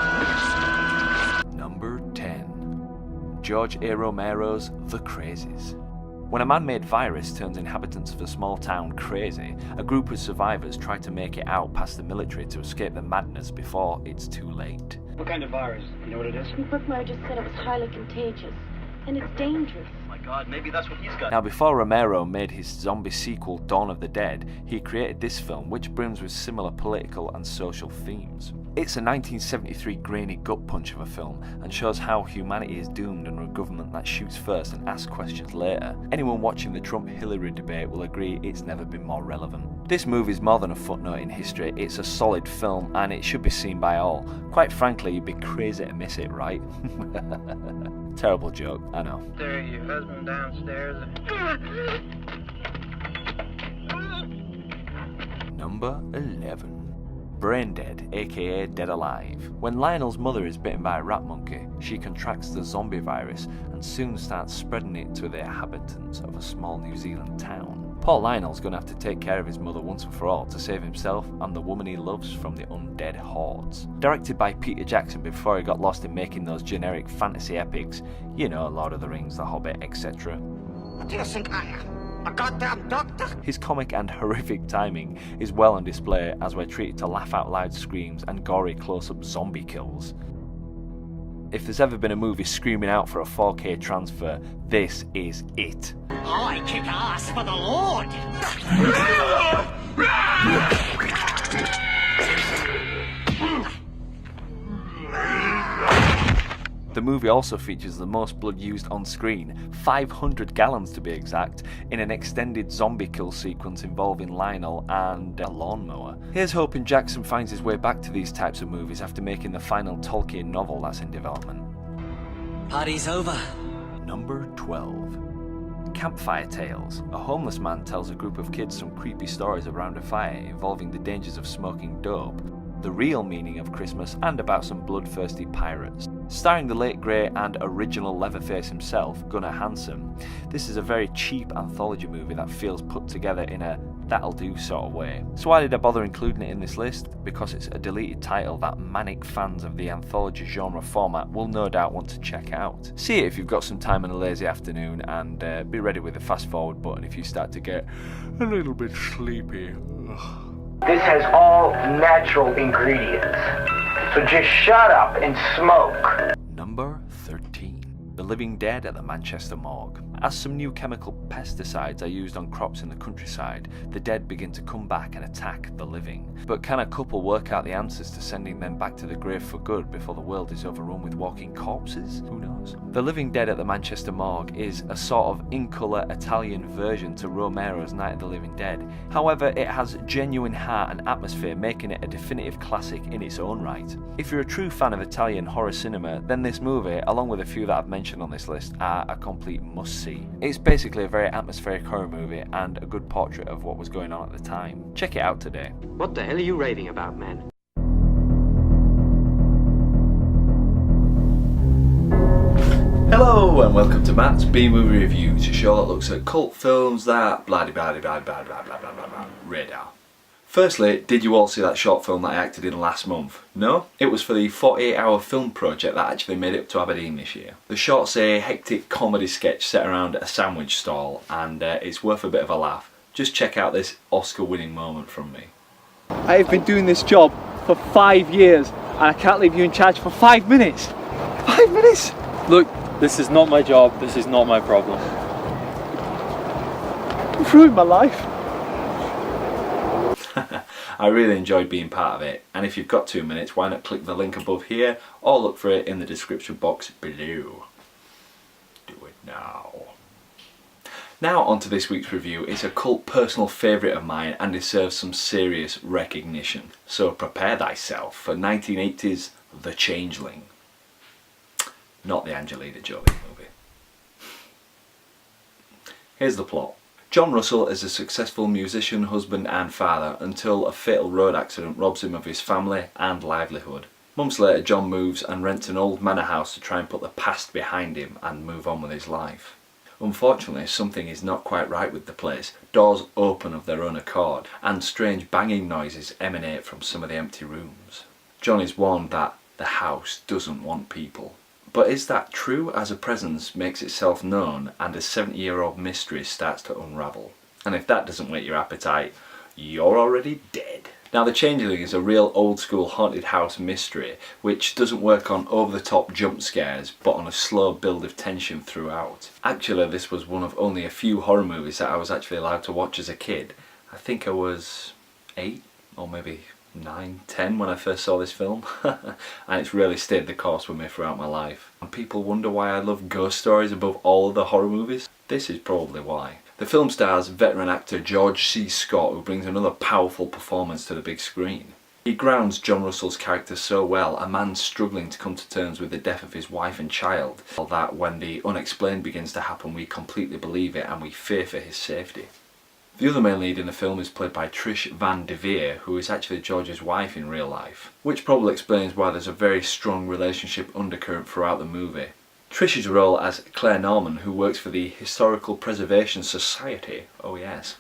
Number 10. George A. Romero's The Crazies. When a man-made virus turns inhabitants of a small town crazy, a group of survivors try to make it out past the military to escape the madness before it's too late. What kind of virus? You know what it is? Whitmore just said it was highly contagious, and it's dangerous. Oh my God, maybe that's what he's got. Now, before Romero made his zombie sequel Dawn of the Dead, he created this film which brims with similar political and social themes. It's a 1973 grainy gut punch of a film and shows how humanity is doomed under a government that shoots first and asks questions later. Anyone watching the Trump-Hillary debate will agree it's never been more relevant. This movie is more than a footnote in history, it's a solid film and it should be seen by all. Quite frankly, you'd be crazy to miss it, right? Terrible joke, I know. There, your husband downstairs. Number 11. Brain dead, aka dead alive. When Lionel's mother is bitten by a rat monkey, she contracts the zombie virus and soon starts spreading it to the inhabitants of a small New Zealand town. Poor Lionel's gonna have to take care of his mother once and for all to save himself and the woman he loves from the undead hordes. Directed by Peter Jackson before he got lost in making those generic fantasy epics, you know, Lord of the Rings, The Hobbit, etc. What do you think I am? A goddamn doctor? His comic and horrific timing is well on display as we're treated to laugh out loud screams and gory close-up zombie kills. If there's ever been a movie screaming out for a 4K transfer, this is it. I kick ass for the Lord! The movie also features the most blood used on screen, 500 gallons to be exact, in an extended zombie kill sequence involving Lionel and a lawnmower. Here's hoping Jackson finds his way back to these types of movies after making the final Tolkien novel that's in development. Party's over. Number 12. Campfire Tales. A homeless man tells a group of kids some creepy stories around a fire involving the dangers of smoking dope, the real meaning of Christmas, and about some bloodthirsty pirates. Starring the late great and original Leatherface himself, Gunnar Hansen, this is a very cheap anthology movie that feels put together in a that'll do sort of way. So why did I bother including it in this list? Because it's a deleted title that manic fans of the anthology genre format will no doubt want to check out. See it if you've got some time on a lazy afternoon, and be ready with the fast forward button if you start to get a little bit sleepy. This has all natural ingredients, so just shut up and smoke. Number 13. The Living Dead at the Manchester Morgue. As some new chemical pesticides are used on crops in the countryside, the dead begin to come back and attack the living. But can a couple work out the answers to sending them back to the grave for good before the world is overrun with walking corpses? Who knows? The Living Dead at the Manchester Morgue is a sort of in-colour Italian version to Romero's Night of the Living Dead. However, it has genuine heart and atmosphere, making it a definitive classic in its own right. If you're a true fan of Italian horror cinema, then this movie, along with a few that I've mentioned on this list, are a complete must-see. It's basically a very atmospheric horror movie and a good portrait of what was going on at the time. Check it out today. What the hell are you raving about, man? Hello and welcome to Matt's B-Movie Reviews, a show that looks at cult films that blah blah blah blah blah blah blah blah blah radar. Firstly, did you all see that short film that I acted in last month? No? It was for the 48-hour film project that actually made it up to Aberdeen this year. The short's a hectic comedy sketch set around a sandwich stall, and it's worth a bit of a laugh. Just check out this Oscar-winning moment from me. I've been doing this job for 5 years, and I can't leave you in charge for 5 minutes. 5 minutes? Look, this is not my job, this is not my problem. You've ruined my life. I really enjoyed being part of it, and if you've got 2 minutes, why not click the link above here or look for it in the description box below. Do it now. Now on to this week's review. It's a cult personal favourite of mine and deserves some serious recognition. So prepare thyself for 1980's The Changeling. Not the Angelina Jolie movie. Here's the plot. John Russell is a successful musician, husband and father until a fatal road accident robs him of his family and livelihood. Months later, John moves and rents an old manor house to try and put the past behind him and move on with his life. Unfortunately, something is not quite right with the place. Doors open of their own accord and strange banging noises emanate from some of the empty rooms. John is warned that the house doesn't want people. But is that true as a presence makes itself known and a 70-year-old mystery starts to unravel? And if that doesn't whet your appetite, you're already dead. Now, The Changeling is a real old-school haunted house mystery which doesn't work on over-the-top jump scares but on a slow build of tension throughout. Actually, this was one of only a few horror movies that I was actually allowed to watch as a kid. I think I was 8 or maybe 9, 10 when I first saw this film, and it's really stayed the course with me throughout my life. And people wonder why I love ghost stories above all other horror movies? This is probably why. The film stars veteran actor George C. Scott, who brings another powerful performance to the big screen. He grounds John Russell's character so well, a man struggling to come to terms with the death of his wife and child, that when the unexplained begins to happen we completely believe it and we fear for his safety. The other main lead in the film is played by Trish Van Devere, who is actually George's wife in real life, which probably explains why there's a very strong relationship undercurrent throughout the movie. Trish's role as Claire Norman, who works for the Historical Preservation Society, oh yes,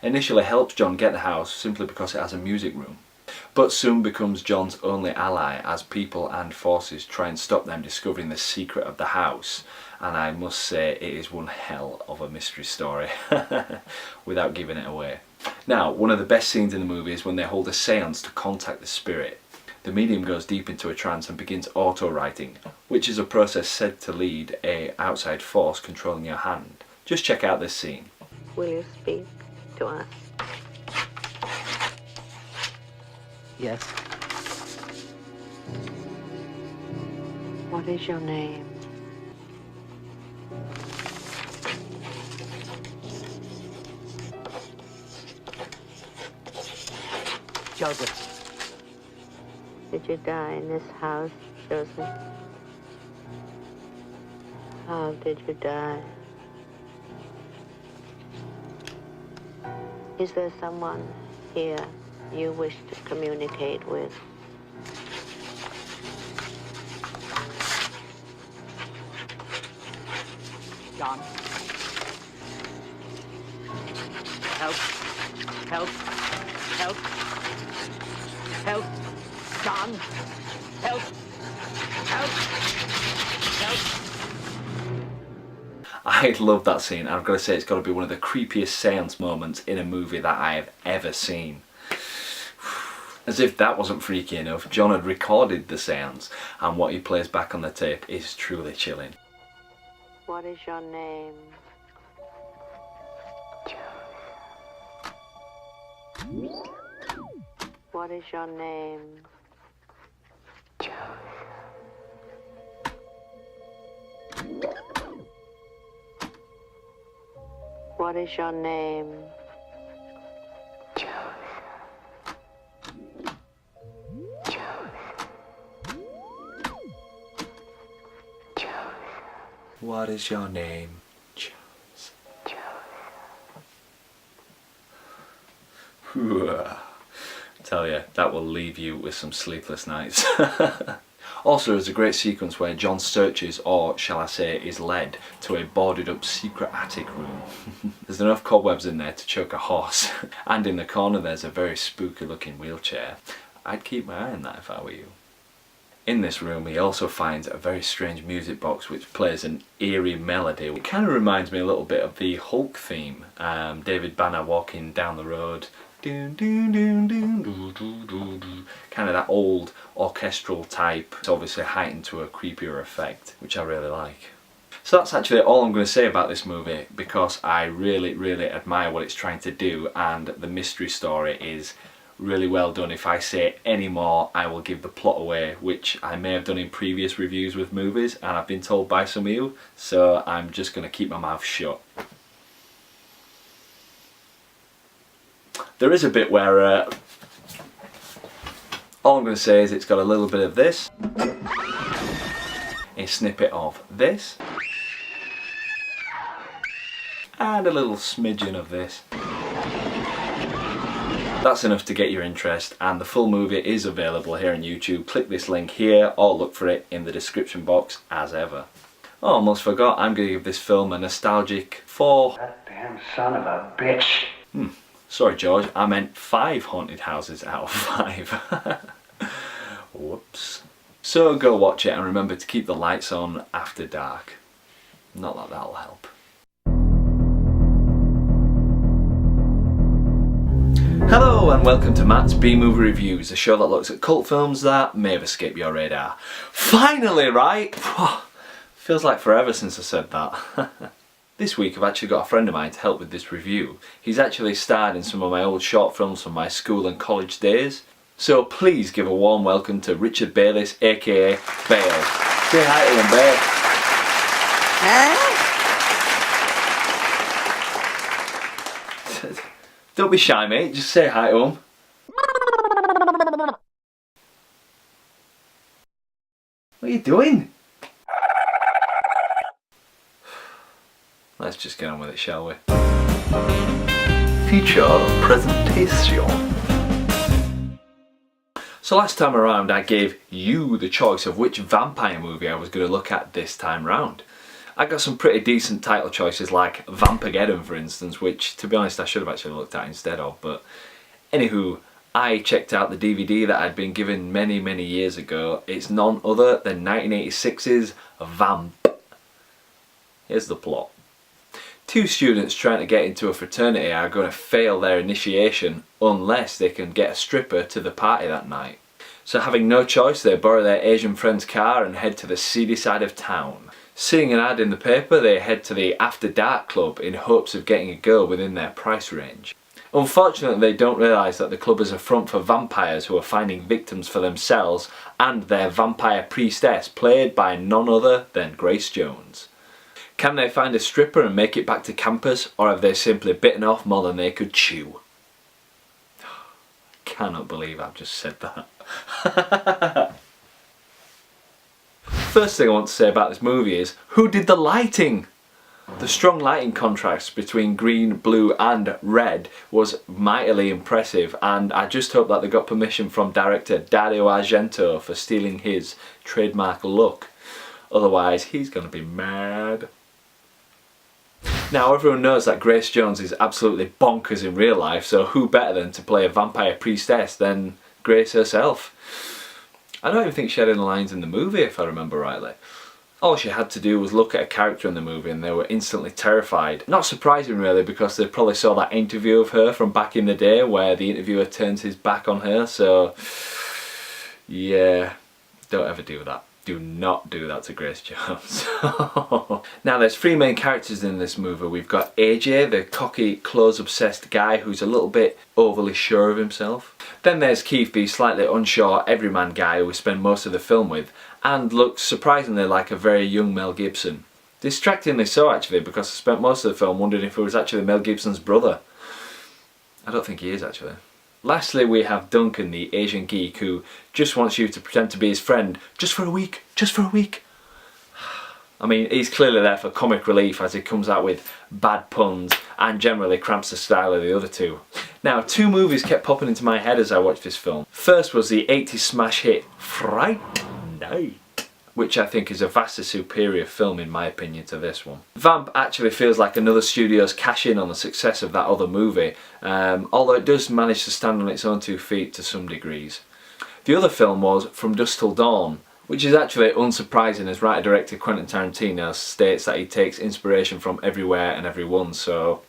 initially helps John get the house simply because it has a music room, but soon becomes John's only ally as people and forces try and stop them discovering the secret of the house. And I must say it is one hell of a mystery story, without giving it away. Now, one of the best scenes in the movie is when they hold a seance to contact the spirit. The medium goes deep into a trance and begins auto-writing, which is a process said to lead a outside force controlling your hand. Just check out this scene. Will you speak to us? Yes. What is your name? Joseph. Did you die in this house, Joseph? How did you die? Is there someone here you wish to communicate with? John. Help. Help. Help. Help. John. Help. Help. Help. I love that scene. I've got to say it's got to be one of the creepiest seance moments in a movie that I have ever seen. As if that wasn't freaky enough, John had recorded the seance, and what he plays back on the tape is truly chilling. What is your name? What is your name? What is your name? What is your name? Tell you, that will leave you with some sleepless nights. Also, there's a great sequence where John searches, or shall I say is led, to a boarded up secret attic room. There's enough cobwebs in there to choke a horse, and in the corner there's a very spooky looking wheelchair. I'd keep my eye on that if I were you. In this room he also finds a very strange music box which plays an eerie melody. It kind of reminds me a little bit of the Hulk theme, David Banner walking down the road. Kind of that old orchestral type. It's obviously heightened to a creepier effect, which I really like. So that's actually all I'm going to say about this movie, because I really admire what it's trying to do, and the mystery story is really well done. If I say any more, I will give the plot away, which I may have done in previous reviews with movies, and I've been told by some of you, so I'm just going to keep my mouth shut. There is a bit where all I'm going to say is it's got a little bit of this, a snippet of this, and a little smidgen of this. That's enough to get your interest, and the full movie is available here on YouTube. Click this link here or look for it in the description box as ever. Oh, almost forgot, I'm going to give this film a nostalgic 4. That damn son of a bitch. Sorry George, I meant 5 haunted houses out of 5. Whoops. So go watch it, and remember to keep the lights on after dark. Not that that'll help. Hello and welcome to Matt's B-Movie Reviews, a show that looks at cult films that may have escaped your radar. Finally, right? Feels like forever since I said that. This week I've actually got a friend of mine to help with this review. He's actually starred in some of my old short films from my school and college days. So please give a warm welcome to Richard Bayliss, aka Bale. Say hi to him, Bale. Don't be shy, mate, just say hi to him. What are you doing? Let's just get on with it, shall we? feature presentation. So last time around I gave you the choice of which vampire movie I was going to look at this time round. I got some pretty decent title choices like Vampageddon for instance, which to be honest I should have actually looked at instead of, but anywho, I checked out the DVD that I'd been given many years ago. It's none other than 1986's Vamp. Here's the plot. Two students trying to get into a fraternity are going to fail their initiation unless they can get a stripper to the party that night. So having no choice, they borrow their Asian friend's car and head to the seedy side of town. Seeing an ad in the paper, they head to the After Dark Club in hopes of getting a girl within their price range. Unfortunately, they don't realise that the club is a front for vampires who are finding victims for themselves and their vampire priestess, played by none other than Grace Jones. Can they find a stripper and make it back to campus, or have they simply bitten off more than they could chew? Cannot believe I've just said that. First thing I want to say about this movie is, who did the lighting? The strong lighting contrast between green, blue and red was mightily impressive, and I just hope that they got permission from director Dario Argento for stealing his trademark look. Otherwise he's gonna be mad. Now everyone knows that Grace Jones is absolutely bonkers in real life, so who better than to play a vampire priestess than Grace herself? I don't even think she had any lines in the movie if I remember rightly. All she had to do was look at a character in the movie and they were instantly terrified. Not surprising really, because they probably saw that interview of her from back in the day where the interviewer turns his back on her, so yeah, don't ever do that. Do not do that to Grace Jones. Now there's three main characters in this movie. We've got AJ, the cocky, clothes-obsessed guy who's a little bit overly sure of himself. Then there's Keith, the slightly unsure everyman guy who we spend most of the film with, and looks surprisingly like a very young Mel Gibson. Distractingly so actually, because I spent most of the film wondering if it was actually Mel Gibson's brother. I don't think he is actually. Lastly we have Duncan, the Asian geek who just wants you to pretend to be his friend just for a week, just for a week. I mean, he's clearly there for comic relief as he comes out with bad puns and generally cramps the style of the other two. Now, two movies kept popping into my head as I watched this film. First was the 80s smash hit Fright Night, which I think is a vastly superior film in my opinion to this one. Vamp actually feels like another studio's cash in on the success of that other movie, although it does manage to stand on its own 2 feet to some degrees. The other film was From Dusk Till Dawn, which is actually unsurprising as writer-director Quentin Tarantino states that he takes inspiration from everywhere and everyone, so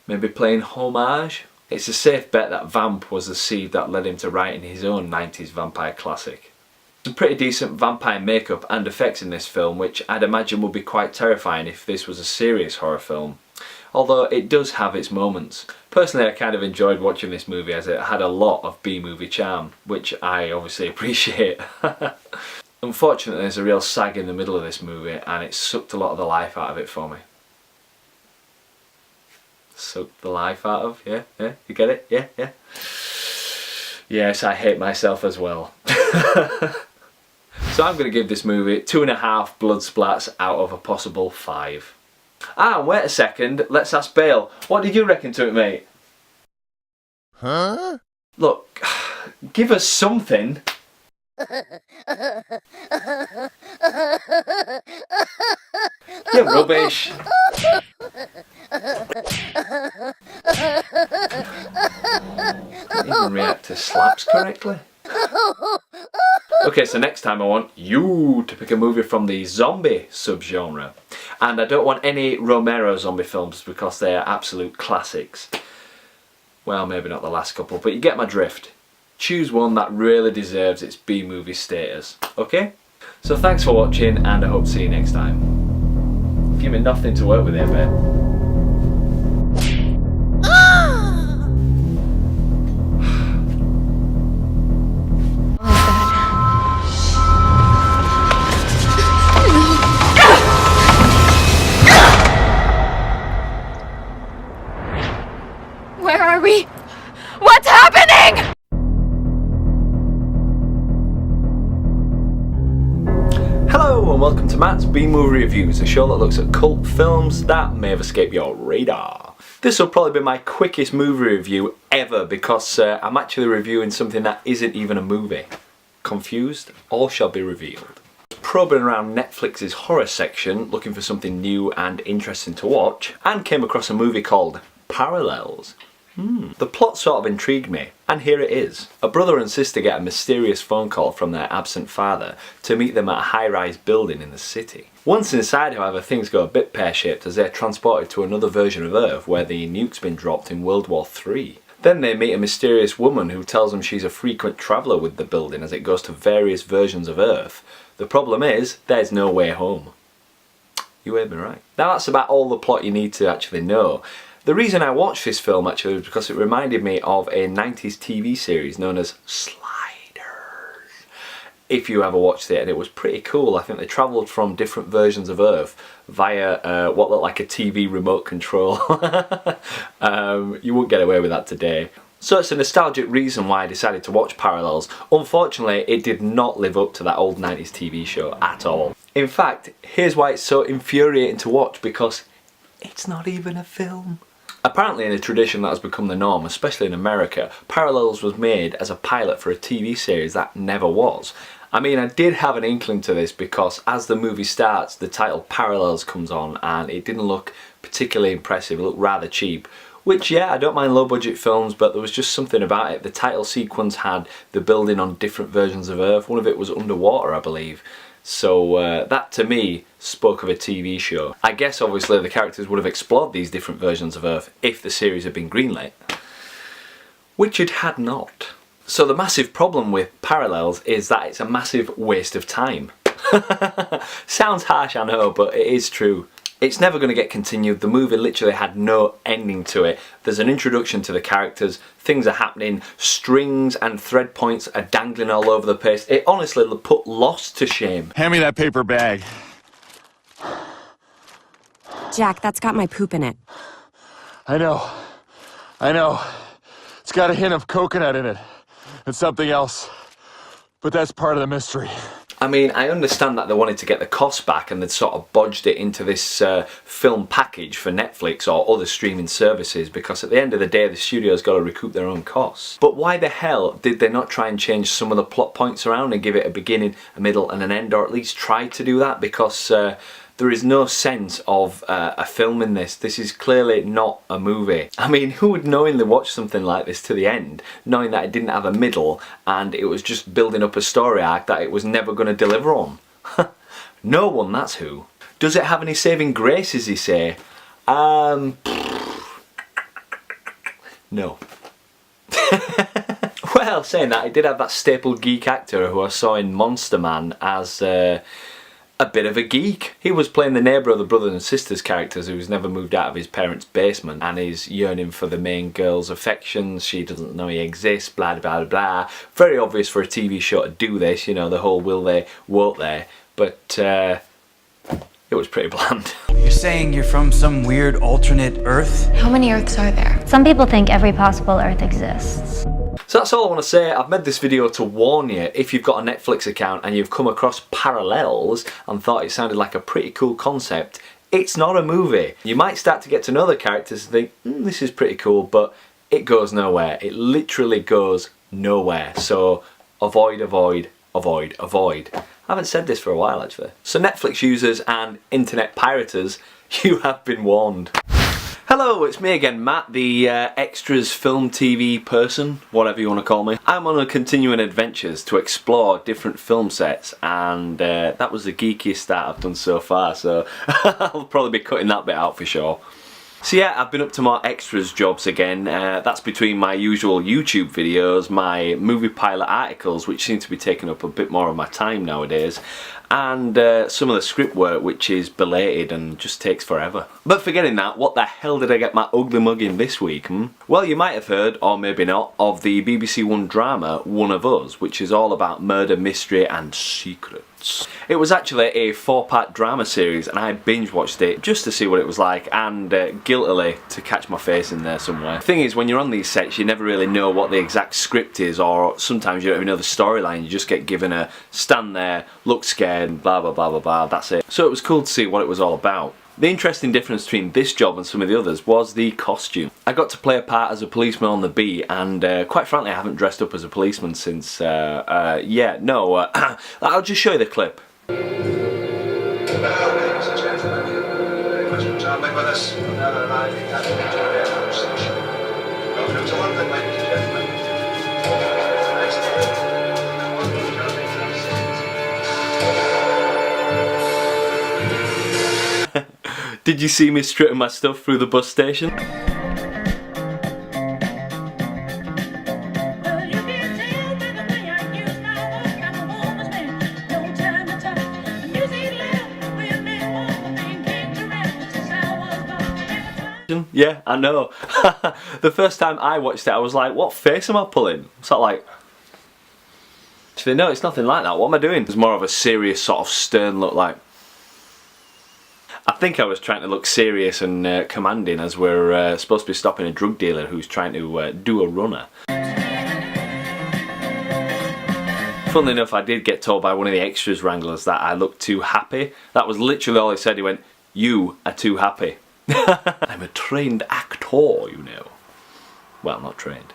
maybe playing homage? It's a safe bet that Vamp was the seed that led him to writing his own 90s vampire classic. Some pretty decent vampire makeup and effects in this film, which I'd imagine would be quite terrifying if this was a serious horror film, although it does have its moments. Personally, I kind of enjoyed watching this movie as it had a lot of B-movie charm, which I obviously appreciate. Unfortunately, there's a real sag in the middle of this movie and it sucked a lot of the life out of it for me. Sucked the life out of? Yeah? You get it? Yeah? Yes, I hate myself as well. So I'm going to give this movie 2.5 blood splats out of a possible 5. Ah, wait a second, let's ask Bale. What did you reckon to it, mate? Huh? Look, give us something. You're rubbish. Can't even react to slaps correctly. Okay, so next time I want you to pick a movie from the zombie subgenre. And I don't want any Romero zombie films because they are absolute classics. Well, maybe not the last couple, but you get my drift. Choose one that really deserves its B-movie status, okay? So thanks for watching and I hope to see you next time. Give me nothing to work with here, babe. Where are we? What's happening? Hello and welcome to Matt's B-Movie Reviews, a show that looks at cult films that may have escaped your radar. This will probably be my quickest movie review ever because I'm actually reviewing something that isn't even a movie. Confused? All shall be revealed. Probing around Netflix's horror section looking for something new and interesting to watch and came across a movie called Parallels. The plot sort of intrigued me, and here it is. A brother and sister get a mysterious phone call from their absent father to meet them at a high-rise building in the city. Once inside, however, things go a bit pear-shaped as they're transported to another version of Earth where the nuke's been dropped in World War III. Then they meet a mysterious woman who tells them she's a frequent traveller with the building as it goes to various versions of Earth. The problem is, there's no way home. You heard me right. Now that's about all the plot you need to actually know. The reason I watched this film actually was because it reminded me of a 90s TV series known as Sliders. If you ever watched it, and it was pretty cool. I think they travelled from different versions of Earth via what looked like a TV remote control. You wouldn't get away with that today. So it's a nostalgic reason why I decided to watch Parallels. Unfortunately, it did not live up to that old 90s TV show at all. In fact, here's why it's so infuriating to watch, because it's not even a film. Apparently in a tradition that has become the norm, especially in America, Parallels was made as a pilot for a TV series that never was. I mean, I did have an inkling to this because as the movie starts, the title Parallels comes on and it didn't look particularly impressive, it looked rather cheap. Which, yeah, I don't mind low budget films, but there was just something about it. The title sequence had the building on different versions of Earth. One of it was underwater, I believe. So that to me spoke of a TV show. I guess obviously the characters would have explored these different versions of Earth if the series had been greenlit, which it had not. So the massive problem with Parallels is that it's a massive waste of time. Sounds harsh, I know, but it is true. It's never going to get continued. The movie literally had no ending to it. There's an introduction to the characters, things are happening, strings and thread points are dangling all over the place. It honestly put Lost to shame. Hand me that paper bag. Jack, that's got my poop in it. I know. It's got a hint of coconut in it and something else, but that's part of the mystery. I mean, I understand that they wanted to get the cost back and they'd sort of bodged it into this film package for Netflix or other streaming services, because at the end of the day the studio's got to recoup their own costs. But why the hell did they not try and change some of the plot points around and give it a beginning, a middle and an end, or at least try to do that? Because there is no sense of a film in this. This is clearly not a movie. I mean, who would knowingly watch something like this to the end, knowing that it didn't have a middle and it was just building up a story arc that it was never going to deliver on? No one, that's who. Does it have any saving graces, you say? No. Well, saying that, it did have that staple geek actor who I saw in Monster Man as a bit of a geek. He was playing the neighbour of the brothers and sisters characters who's never moved out of his parents' basement and is yearning for the main girl's affections. She doesn't know he exists, blah blah blah. Very obvious for a TV show to do this, you know, the whole will they, won't they, but it was pretty bland. You're saying you're from some weird alternate Earth? How many Earths are there? Some people think every possible Earth exists. So that's all I want to say. I've made this video to warn you, if you've got a Netflix account and you've come across Parallels and thought it sounded like a pretty cool concept, it's not a movie. You might start to get to know the characters and think, this is pretty cool, but it goes nowhere. It literally goes nowhere. So avoid, avoid, avoid, avoid. I haven't said this for a while actually. So Netflix users and internet pirators, you have been warned. Hello, it's me again, Matt, the extras film TV person, whatever you want to call me. I'm on a continuing adventures to explore different film sets, and that was the geekiest start I've done so far, so I'll probably be cutting that bit out for sure. So yeah, I've been up to more extras jobs again. That's between my usual YouTube videos, my movie pilot articles, which seem to be taking up a bit more of my time nowadays, and some of the script work, which is belated and just takes forever. But forgetting that, what the hell did I get my ugly mug in this week? Well, you might have heard, or maybe not, of the BBC One drama One of Us, which is all about murder, mystery and secrets. It was actually a 4-part drama series and I binge watched it just to see what it was like, and guiltily to catch my face in there somewhere. The thing is, when you're on these sets you never really know what the exact script is, or sometimes you don't even know the storyline. You just get given a stand there, look scared, and blah blah blah blah blah, that's it. So it was cool to see what it was all about. The interesting difference between this job and some of the others was the costume. I got to play a part as a policeman on the beat, and quite frankly I haven't dressed up as a policeman since, I'll just show you the clip. Well, ladies and gentlemen, very much for travelling with us. We're now arriving at the Victoria Airport station. Welcome to London, ladies and gentlemen. Next year, London journey to Did you see me strutting my stuff through the bus station? Yeah, I know. The first time I watched it I was like, what face am I pulling? It's not like... Actually no, it's nothing like that. What am I doing? It's more of a serious sort of stern look, like... I think I was trying to look serious and commanding as we're supposed to be stopping a drug dealer who's trying to do a runner. Funnily enough, I did get told by one of the extras wranglers that I looked too happy. That was literally all he said. He went, "You are too happy." I'm a trained actor, you know. Well, not trained.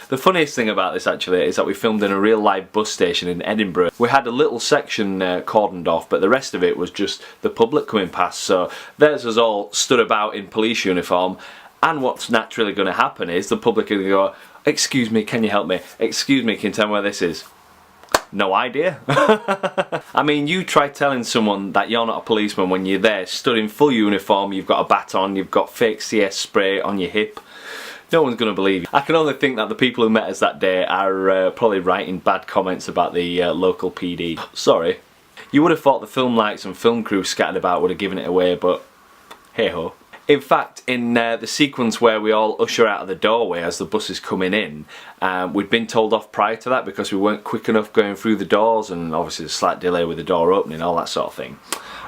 The funniest thing about this actually is that we filmed in a real live bus station in Edinburgh. We had a little section cordoned off, but the rest of it was just the public coming past. So there's us all stood about in police uniform, and what's naturally going to happen is the public are going to go, "Excuse me, can you help me? Excuse me, can you tell me where this is?" No idea. I mean, you try telling someone that you're not a policeman when you're there, stood in full uniform, you've got a bat on, you've got fake CS spray on your hip. No one's going to believe you. I can only think that the people who met us that day are probably writing bad comments about the local PD. Sorry. You would have thought the film lights and film crew scattered about would have given it away, but hey ho. In fact, in the sequence where we all usher out of the doorway as the bus is coming in, we'd been told off prior to that because we weren't quick enough going through the doors, and obviously a slight delay with the door opening, all that sort of thing.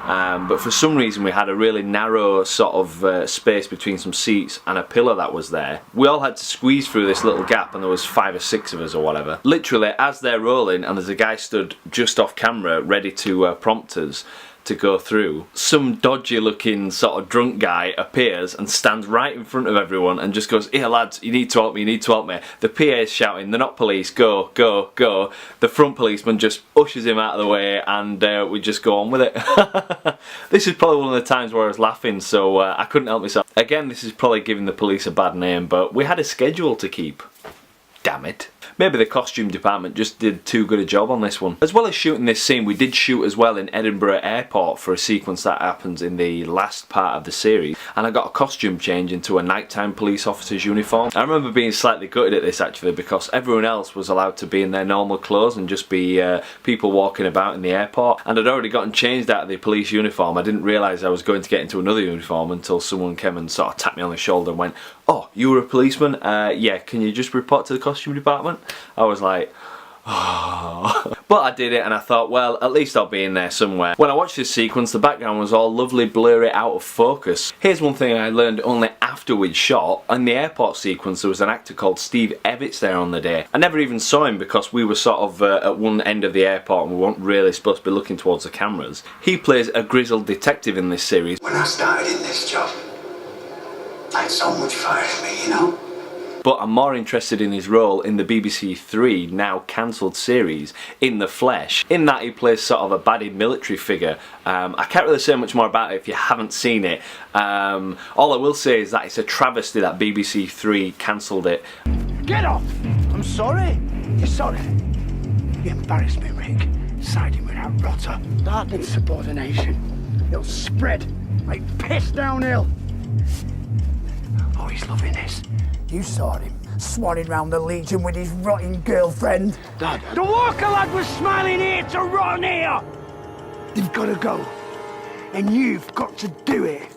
But for some reason we had a really narrow sort of space between some seats and a pillar that was there. We all had to squeeze through this little gap, and there was 5 or 6 of us or whatever. Literally, as they're rolling and there's a guy stood just off camera ready to prompt us to go through, some dodgy looking sort of drunk guy appears and stands right in front of everyone and just goes, "Here lads, you need to help me, you need to help me." The PA is shouting, "They're not police, go, go, go." The front policeman just ushers him out of the way, and we just go on with it. This is probably one of the times where I was laughing, so I couldn't help myself. Again, this is probably giving the police a bad name, but we had a schedule to keep. Damn it. Maybe the costume department just did too good a job on this one. As well as shooting this scene, we did shoot as well in Edinburgh Airport for a sequence that happens in the last part of the series, and I got a costume change into a nighttime police officer's uniform. I remember being slightly gutted at this actually, because everyone else was allowed to be in their normal clothes and just be people walking about in the airport, and I'd already gotten changed out of the police uniform. I didn't realise I was going to get into another uniform until someone came and sort of tapped me on the shoulder and went, "Oh, you were a policeman? Yeah, can you just report to the costume department?" I was like, oh. But I did it, and I thought, well, at least I'll be in there somewhere. When I watched this sequence, the background was all lovely, blurry, out of focus. Here's one thing I learned only after we'd shot. In the airport sequence, there was an actor called Steve Evitts there on the day. I never even saw him because we were sort of at one end of the airport and we weren't really supposed to be looking towards the cameras. He plays a grizzled detective in this series. When I started in this job, I had so much fire in me, you know? But I'm more interested in his role in the BBC 3, now cancelled series, In the Flesh. In that he plays sort of a baddie military figure. I can't really say much more about it if you haven't seen it. All I will say is that it's a travesty that BBC 3 cancelled it. Get off! I'm sorry. You're sorry. You embarrassed me, Rick. Siding with that rotter. That insubordination. It'll spread like piss downhill. Oh, he's loving this. You saw him swanning round the Legion with his rotting girlfriend. Dad. The Walker lad was smiling ear to rotten ear. You've got to go. And you've got to do it.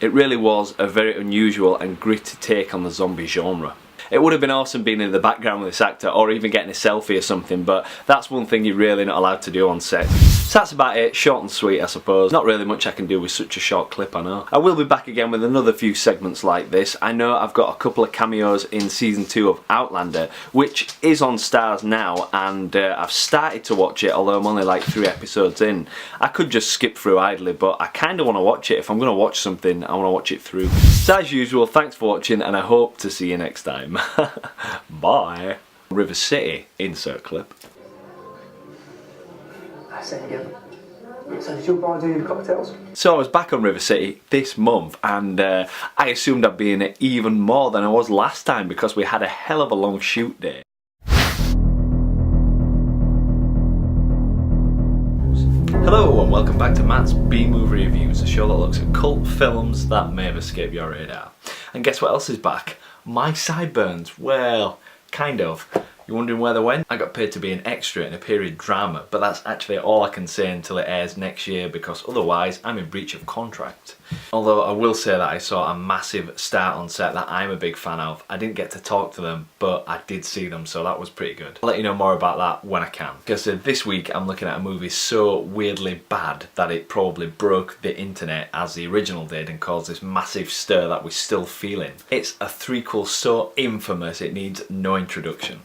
It really was a very unusual and gritty take on the zombie genre. It would have been awesome being in the background with this actor, or even getting a selfie or something, but that's one thing you're really not allowed to do on set. So that's about it, short and sweet I suppose. Not really much I can do with such a short clip, I know. I will be back again with another few segments like this. I know I've got a couple of cameos in season 2 of Outlander, which is on Stars now, and I've started to watch it, although I'm only like 3 episodes in. I could just skip through idly, but I kind of want to watch it. If I'm going to watch something, I want to watch it through. So as usual, thanks for watching, and I hope to see you next time. Bye. River City, insert clip. I say again. So did you buy any cocktails? So I was back on River City this month, and I assumed I'd be in it even more than I was last time because we had a hell of a long shoot day. Hello and welcome back to Matt's B-Movie Reviews, a show that looks at cult films that may have escaped your radar. And guess what else is back? My sideburns. Well, kind of. You're wondering where they went? I got paid to be an extra in a period drama, but that's actually all I can say until it airs next year because otherwise I'm in breach of contract. Although I will say that I saw a massive star on set that I'm a big fan of. I didn't get to talk to them, but I did see them, so that was pretty good. I'll let you know more about that when I can. Because this week I'm looking at a movie so weirdly bad that it probably broke the internet as the original did and caused this massive stir that we're still feeling. It's a threequel so infamous it needs no introduction.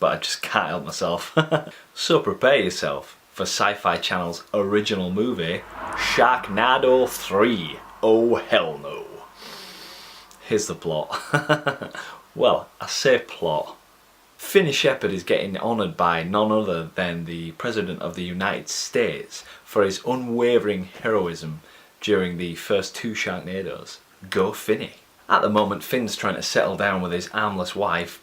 But I just can't help myself. So prepare yourself for Sci-Fi Channel's original movie, Sharknado 3. Oh hell no. Here's the plot. Well, I say plot. Finney Shepherd is getting honoured by none other than the President of the United States for his unwavering heroism during the first 2 Sharknadoes. Go Finney. At the moment, Finn's trying to settle down with his armless wife.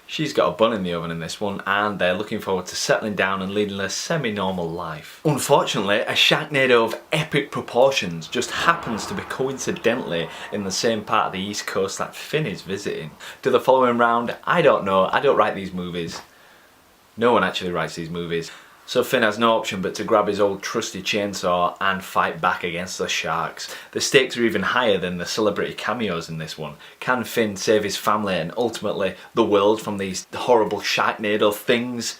She's got a bun in the oven in this one, and they're looking forward to settling down and leading a semi-normal life. Unfortunately, a Sharknado of epic proportions just happens to be coincidentally in the same part of the East Coast that Finn is visiting. Do the following round? I don't know. I don't write these movies. No one actually writes these movies. So Finn has no option but to grab his old trusty chainsaw and fight back against the sharks. The stakes are even higher than the celebrity cameos in this one. Can Finn save his family and ultimately the world from these horrible Sharknado things?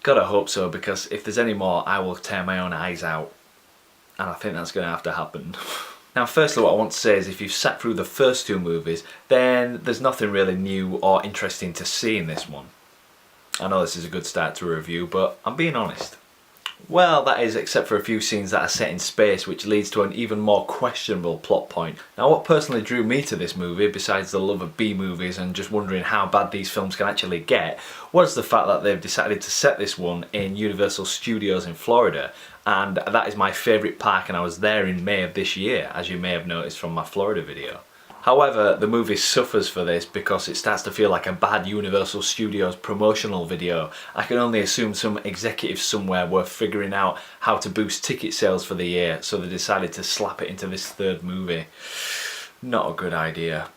Gotta hope so, because if there's any more I will tear my own eyes out. And I think that's gonna have to happen. Now firstly what I want to say is if you've sat through the first 2 movies, then there's nothing really new or interesting to see in this one. I know this is a good start to a review, but I'm being honest. Well, that is, except for a few scenes that are set in space, which leads to an even more questionable plot point. Now, what personally drew me to this movie, besides the love of B-movies and just wondering how bad these films can actually get, was the fact that they've decided to set this one in Universal Studios in Florida. And that is my favourite park, and I was there in May of this year, as you may have noticed from my Florida video. However, the movie suffers for this because it starts to feel like a bad Universal Studios promotional video. I can only assume some executives somewhere were figuring out how to boost ticket sales for the year, so they decided to slap it into this 3rd movie. Not a good idea.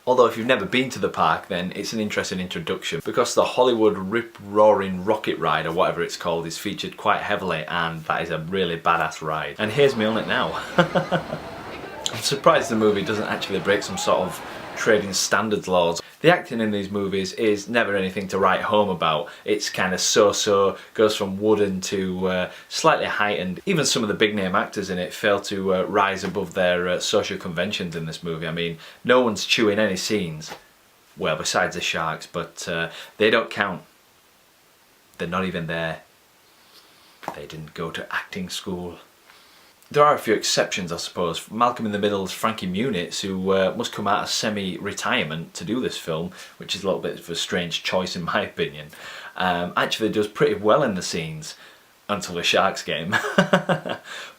Although if you've never been to the park, then it's an interesting introduction because the Hollywood rip-roaring rocket ride, or whatever it's called, is featured quite heavily, and that is a really badass ride. And here's me on it now. I'm surprised the movie doesn't actually break some sort of trading standards laws. The acting in these movies is never anything to write home about. It's kind of so-so, goes from wooden to slightly heightened. Even some of the big name actors in it fail to rise above their social conventions in this movie. I mean, no one's chewing any scenes. Well, besides the sharks, but they don't count. They're not even there. They didn't go to acting school. There are a few exceptions, I suppose. Malcolm in the Middle's Frankie Muniz, who must come out of semi-retirement to do this film, which is a little bit of a strange choice in my opinion, actually does pretty well in the scenes until the sharks get him.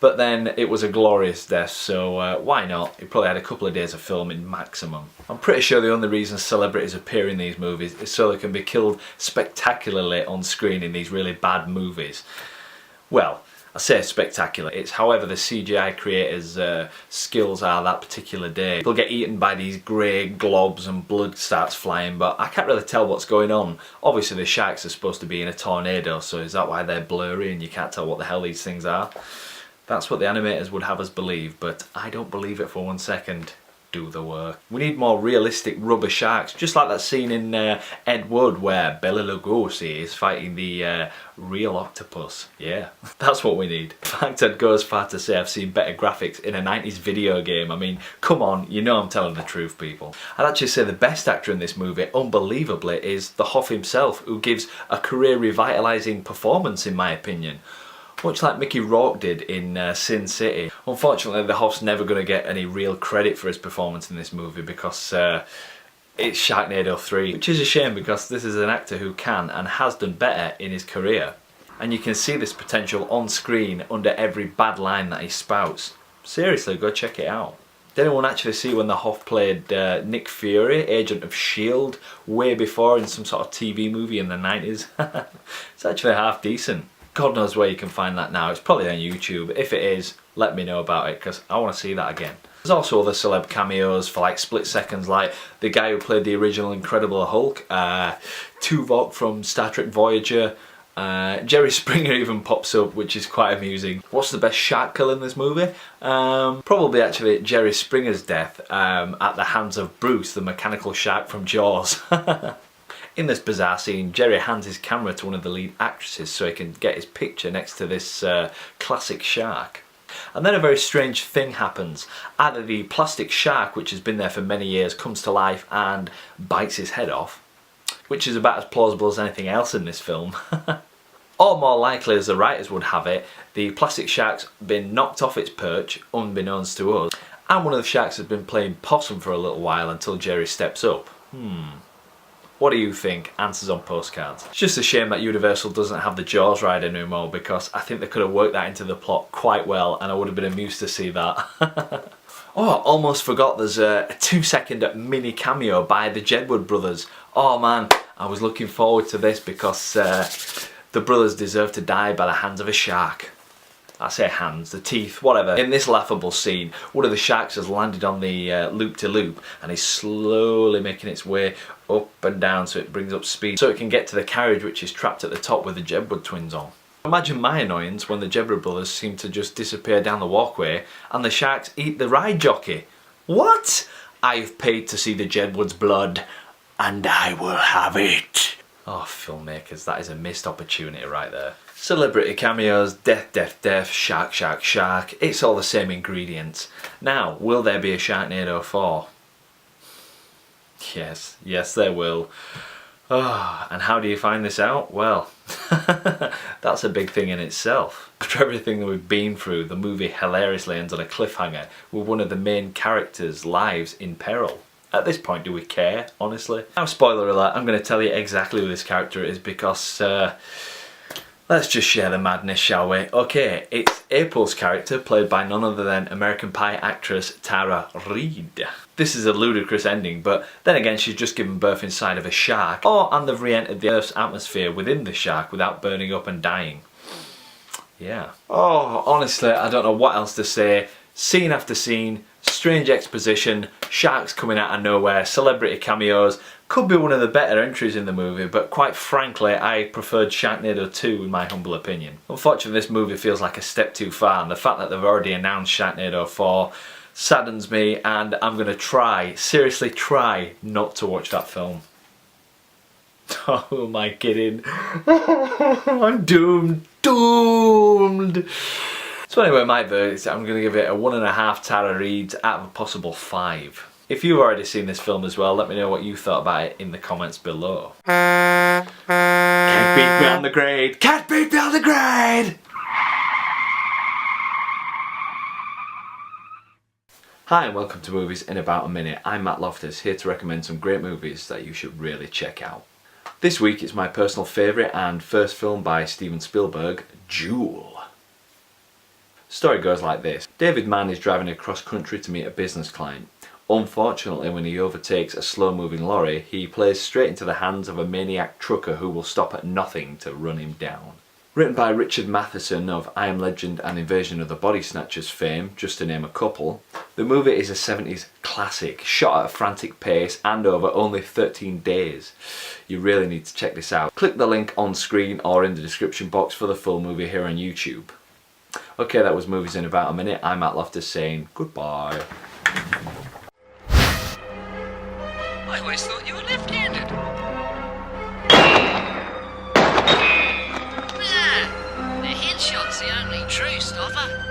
But then it was a glorious death, so why not? He probably had a couple of days of filming maximum. I'm pretty sure the only reason celebrities appear in these movies is so they can be killed spectacularly on screen in these really bad movies. Well, I say spectacular. It's however the CGI creators' skills are that particular day. They'll get eaten by these grey globs and blood starts flying, but I can't really tell what's going on. Obviously the sharks are supposed to be in a tornado, so is that why they're blurry and you can't tell what the hell these things are? That's what the animators would have us believe, but I don't believe it for 1 second. do the work. We need more realistic rubber sharks, just like that scene in Ed Wood where Bela Lugosi is fighting the real octopus. Yeah, that's what we need. In fact, I'd go as far to say I've seen better graphics in a 90s video game. I mean, come on, you know I'm telling the truth, people. I'd actually say the best actor in this movie, unbelievably, is the Hoff himself, who gives a career revitalising performance in my opinion. Much like Mickey Rourke did in Sin City. Unfortunately, the Hoff's never going to get any real credit for his performance in this movie because it's Sharknado 3, which is a shame because this is an actor who can and has done better in his career. And you can see this potential on screen under every bad line that he spouts. Seriously, go check it out. Did anyone actually see when the Hoff played Nick Fury, Agent of S.H.I.E.L.D., way before in some sort of TV movie in the 90s? It's actually half decent. God knows where you can find that now. It's probably on YouTube. If it is, let me know about it because I want to see that again. There's also other celeb cameos for like split seconds, like the guy who played the original Incredible Hulk, Tuvok from Star Trek Voyager, Jerry Springer even pops up, which is quite amusing. What's the best shark kill in this movie? Probably actually Jerry Springer's death at the hands of Bruce, the mechanical shark from Jaws. In this bizarre scene, Jerry hands his camera to one of the lead actresses so he can get his picture next to this classic shark. And then a very strange thing happens. Either the plastic shark, which has been there for many years, comes to life and bites his head off, which is about as plausible as anything else in this film. Or more likely, as the writers would have it, the plastic shark's been knocked off its perch, unbeknownst to us, and one of the sharks has been playing possum for a little while until Jerry steps up. What do you think? Answers on postcards. It's just a shame that Universal doesn't have the Jaws ride anymore because I think they could have worked that into the plot quite well and I would have been amused to see that. Oh, I almost forgot there's a 2-second mini cameo by the Jedward brothers. Oh man, I was looking forward to this because the brothers deserve to die by the hands of a shark. I say hands, the teeth, whatever. In this laughable scene, one of the sharks has landed on the loop-to-loop and is slowly making its way up and down so it brings up speed so it can get to the carriage which is trapped at the top with the Jedward twins on. Imagine my annoyance when the Jedward brothers seem to just disappear down the walkway and the sharks eat the ride jockey. What? I've paid to see the Jedward's blood and I will have it. Oh, filmmakers, that is a missed opportunity right there. Celebrity cameos, death, death, death, shark, shark, shark. It's all the same ingredients. Now, will there be a Sharknado 4? Yes, yes there will. Oh, and how do you find this out? Well, that's a big thing in itself. After everything that we've been through, the movie hilariously ends on a cliffhanger with one of the main characters' lives in peril. At this point, do we care, honestly? Now, spoiler alert, I'm going to tell you exactly who this character is because let's just share the madness, shall we? Okay, it's April's character, played by none other than American Pie actress Tara Reid. This is a ludicrous ending, but then again she's just given birth inside of a shark, and they've re-entered the Earth's atmosphere within the shark without burning up and dying. Yeah. Oh, honestly, I don't know what else to say. Scene after scene, strange exposition, sharks coming out of nowhere, celebrity cameos. Could be one of the better entries in the movie, but quite frankly, I preferred Sharknado 2 in my humble opinion. Unfortunately, this movie feels like a step too far, and the fact that they've already announced Sharknado 4 saddens me, and I'm going to try, seriously try, not to watch that film. Oh, who am I kidding? I'm doomed. Doomed! So anyway, my verdict, I'm going to give it a 1.5 Tara Reids out of a possible 5. If you've already seen this film as well, let me know what you thought about it in the comments below. Can't beat me on the grade! Can't beat me on the grade! Hi and welcome to Movies in About a Minute. I'm Matt Loftus, here to recommend some great movies that you should really check out. This week it's my personal favourite and first film by Steven Spielberg, Jewel. Story goes like this. David Mann is driving across country to meet a business client. Unfortunately, when he overtakes a slow-moving lorry, he plays straight into the hands of a maniac trucker who will stop at nothing to run him down. Written by Richard Matheson of I Am Legend and Invasion of the Body Snatchers fame, just to name a couple, the movie is a 70s classic, shot at a frantic pace and over only 13 days. You really need to check this out. Click the link on screen or in the description box for the full movie here on YouTube. Okay, that was Movies in About a Minute. I'm Matt Loftus saying goodbye. I always thought you were left-handed. Nah, the headshot's the only true stopper.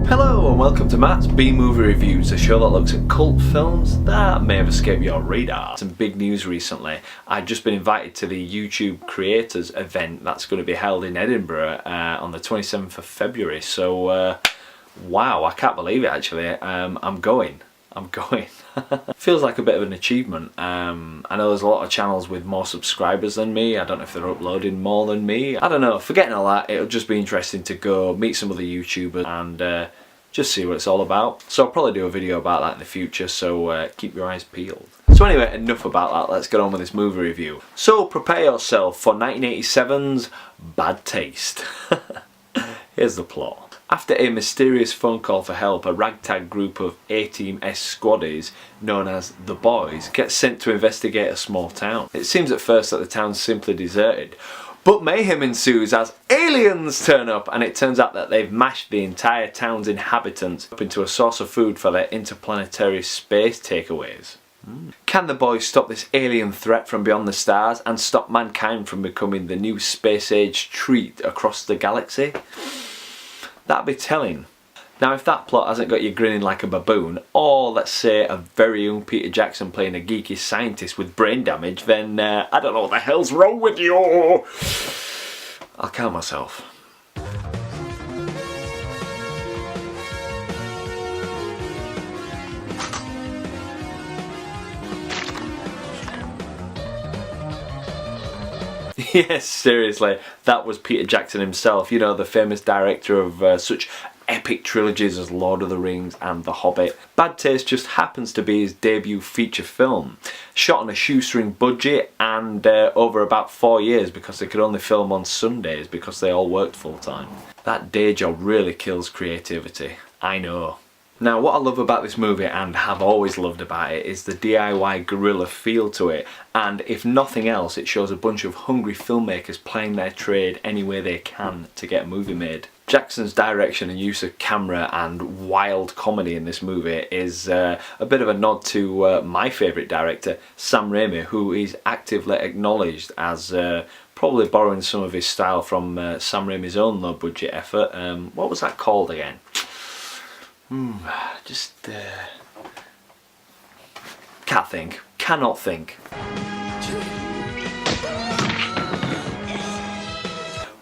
Hello and welcome to Matt's B-Movie Reviews, a show that looks at cult films that may have escaped your radar. Some big news recently. I've just been invited to the YouTube Creators event that's going to be held in Edinburgh on the 27th of February. So, wow, I can't believe it actually. I'm going. Feels like a bit of an achievement. I know there's a lot of channels with more subscribers than me. I don't know if they're uploading more than me. I don't know. Forgetting all that, it'll just be interesting to go meet some other YouTubers and just see what it's all about. So I'll probably do a video about that in the future, so keep your eyes peeled. So anyway, enough about that. Let's get on with this movie review. So prepare yourself for 1987's Bad Taste. Here's the plot. After a mysterious phone call for help, a ragtag group of A-Team S squaddies, known as the Boys, gets sent to investigate a small town. It seems at first that the town's simply deserted, but mayhem ensues as aliens turn up, and it turns out that they've mashed the entire town's inhabitants up into a source of food for their interplanetary space takeaways. Can the Boys stop this alien threat from beyond the stars and stop mankind from becoming the new space-age treat across the galaxy? That'd be telling. Now if that plot hasn't got you grinning like a baboon, or let's say a very young Peter Jackson playing a geeky scientist with brain damage, then I don't know what the hell's wrong with you. I'll calm myself. Yes, seriously, that was Peter Jackson himself, you know, the famous director of such epic trilogies as Lord of the Rings and The Hobbit. Bad Taste just happens to be his debut feature film, shot on a shoestring budget and over about 4 years because they could only film on Sundays because they all worked full time. That day job really kills creativity, I know. Now what I love about this movie, and have always loved about it, is the DIY guerrilla feel to it, and if nothing else it shows a bunch of hungry filmmakers playing their trade any way they can to get a movie made. Jackson's direction and use of camera and wild comedy in this movie is a bit of a nod to my favourite director, Sam Raimi, who is actively acknowledged as probably borrowing some of his style from Sam Raimi's own low budget effort. What was that called again? Cannot think.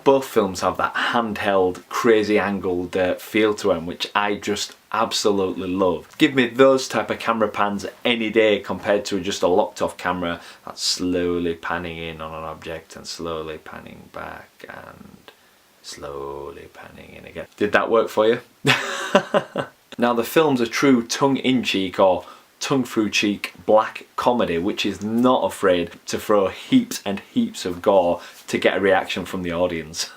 Both films have that handheld, crazy angled feel to them, which I just absolutely love. Give me those type of camera pans any day compared to just a locked off camera that's slowly panning in on an object and slowly panning back and slowly panning in again. Did that work for you? Now the film's a true tongue-in-cheek or tongue-through-cheek black comedy which is not afraid to throw heaps and heaps of gore to get a reaction from the audience.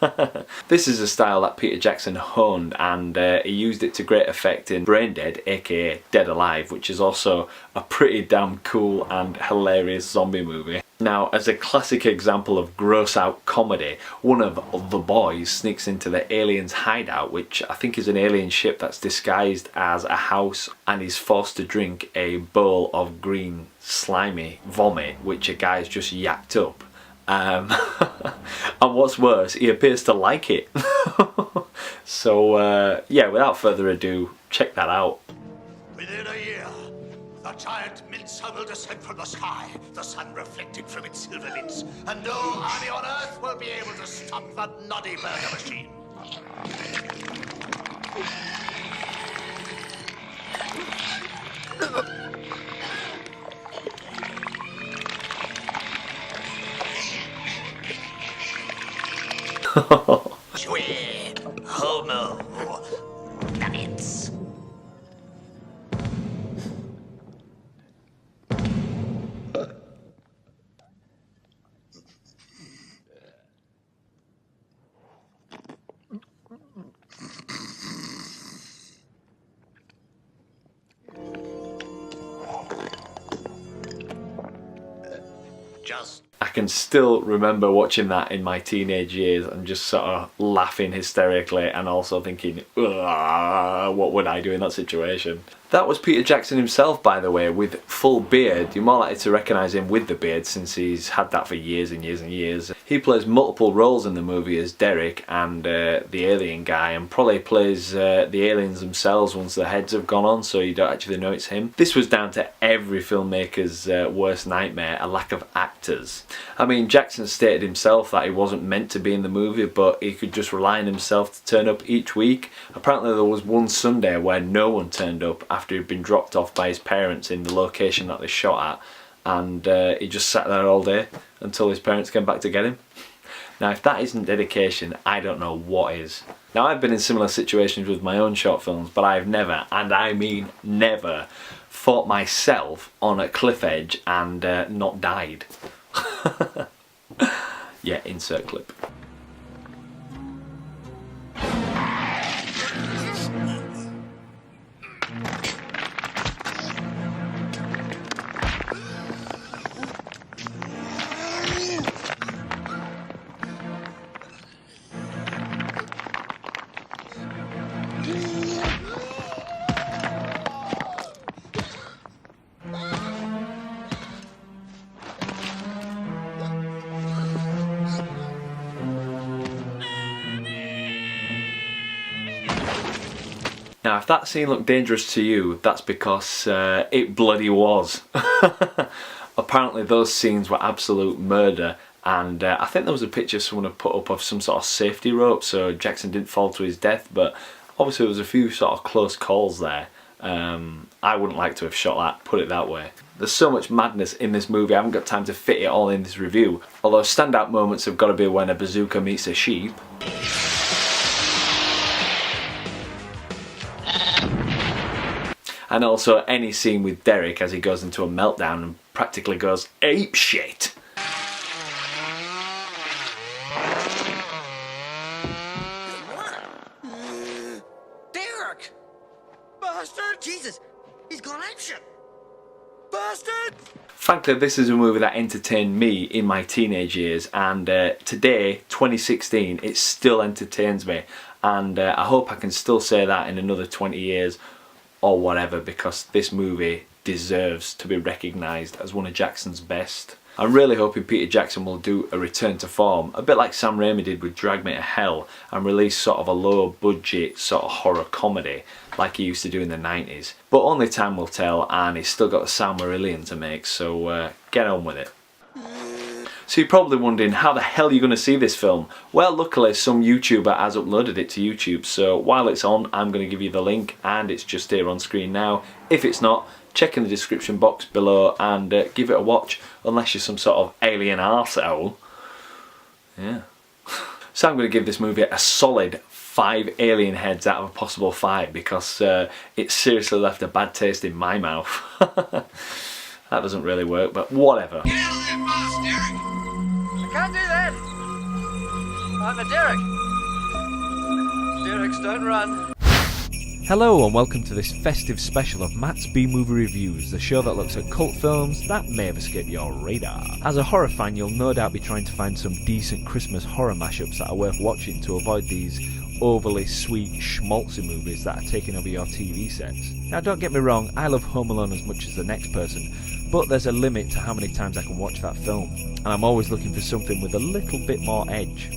This is a style that Peter Jackson honed, and he used it to great effect in Braindead, aka Dead Alive, which is also a pretty damn cool and hilarious zombie movie. Now, as a classic example of gross out comedy, one of the boys sneaks into the alien's hideout, which I think is an alien ship that's disguised as a house, and is forced to drink a bowl of green slimy vomit which a guy's just yacked up. And what's worse, he appears to like it. So yeah, without further ado, check that out. Within a year, the giant mincer will descend from the sky, the sun reflecting from its silver lids, and no army on Earth will be able to stop the noddy burger machine. Sweet homo nuggets. just... I can still remember watching that in my teenage years and just sort of laughing hysterically and also thinking, what would I do in that situation? That was Peter Jackson himself, by the way, with full beard. You're more likely to recognise him with the beard since he's had that for years and years and years. He plays multiple roles in the movie as Derek and the alien guy, and probably plays the aliens themselves once their heads have gone on, so you don't actually know it's him. This was down to every filmmaker's worst nightmare, a lack of actors. I mean, Jackson stated himself that he wasn't meant to be in the movie, but he could just rely on himself to turn up each week. Apparently there was one Sunday where no one turned up after he'd been dropped off by his parents in the location that they shot at, and he just sat there all day until his parents came back to get him. Now, if that isn't dedication, I don't know what is. Now, I've been in similar situations with my own short films, but I've never, and I mean never, fought myself on a cliff edge and not died. Yeah, insert clip. Now, if that scene looked dangerous to you, that's because it bloody was. Apparently those scenes were absolute murder, and I think there was a picture someone had put up of some sort of safety rope so Jackson didn't fall to his death, but obviously there was a few sort of close calls there. I wouldn't like to have shot that, put it that way. There's so much madness in this movie, I haven't got time to fit it all in this review, although standout moments have got to be when a bazooka meets a sheep. And also any scene with Derek as he goes into a meltdown and practically goes ape shit. Derek! Bastard! Jesus! He's gone ape shit! Bastard! Frankly, this is a movie that entertained me in my teenage years, and today, 2016, it still entertains me. And I hope I can still say that in another 20 years. Or whatever, because this movie deserves to be recognised as one of Jackson's best. I'm really hoping Peter Jackson will do a return to form, a bit like Sam Raimi did with Drag Me to Hell, and release sort of a low budget sort of horror comedy like he used to do in the 90s. But only time will tell, and he's still got the Silmarillion to make, so get on with it. So you're probably wondering, how the hell are you going to see this film? Well, luckily some YouTuber has uploaded it to YouTube, so while it's on, I'm going to give you the link, and it's just here on screen now. If it's not, check in the description box below and give it a watch, unless you're some sort of alien arsehole. Yeah. So I'm going to give this movie a solid 5 alien heads out of a possible 5, because it seriously left a bad taste in my mouth. That doesn't really work, but whatever. Get out of there fast, Derek! I can't do that! I'm a Derek! Derek's, don't run. Hello and welcome to this festive special of Matt's B-Movie Reviews, the show that looks at cult films that may have escaped your radar. As a horror fan, you'll no doubt be trying to find some decent Christmas horror mashups that are worth watching to avoid these overly sweet schmaltzy movies that are taking over your TV sets. Now, don't get me wrong, I love Home Alone as much as the next person, but there's a limit to how many times I can watch that film, and I'm always looking for something with a little bit more edge.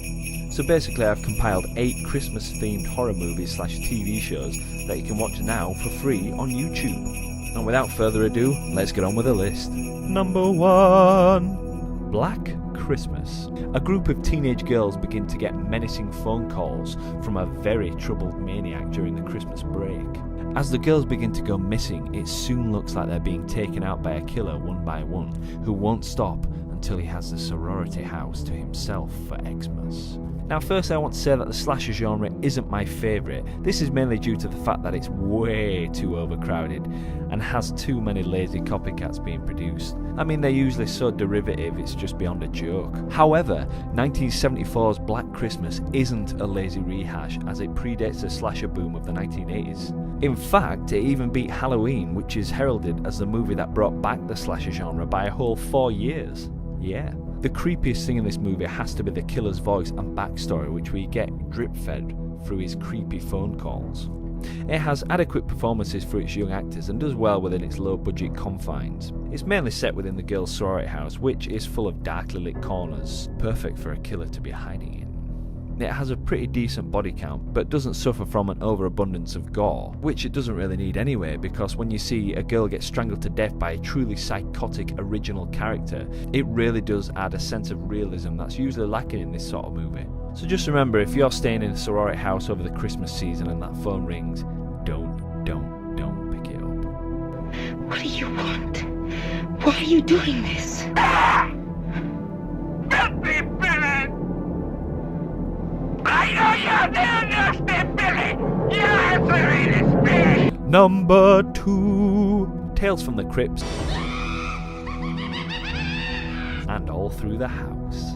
So basically I've compiled 8 Christmas themed horror movies / TV shows that you can watch now for free on YouTube. And without further ado, let's get on with the list. Number 1. Black Christmas. A group of teenage girls begin to get menacing phone calls from a very troubled maniac during the Christmas break. As the girls begin to go missing, it soon looks like they're being taken out by a killer one by one, who won't stop until he has the sorority house to himself for Xmas. Now, firstly, I want to say that the slasher genre isn't my favourite. This is mainly due to the fact that it's way too overcrowded and has too many lazy copycats being produced. I mean, they're usually so derivative it's just beyond a joke. However, 1974's Black Christmas isn't a lazy rehash, as it predates the slasher boom of the 1980s. In fact, it even beat Halloween, which is heralded as the movie that brought back the slasher genre by a whole 4 years. Yeah. The creepiest thing in this movie has to be the killer's voice and backstory, which we get drip-fed through his creepy phone calls. It has adequate performances for its young actors and does well within its low-budget confines. It's mainly set within the girls' sorority house, which is full of darkly lit corners, perfect for a killer to be hiding in. It has a pretty decent body count, but doesn't suffer from an overabundance of gore, which it doesn't really need anyway, because when you see a girl get strangled to death by a truly psychotic original character, it really does add a sense of realism that's usually lacking in this sort of movie. So just remember, if you're staying in a sorority house over the Christmas season and that phone rings, don't pick it up. What do you want? Why are you doing this? Let me, Billy! I know you're there, Billy! Your answer is me! Number 2, Tales from the Crypt and All Through the House.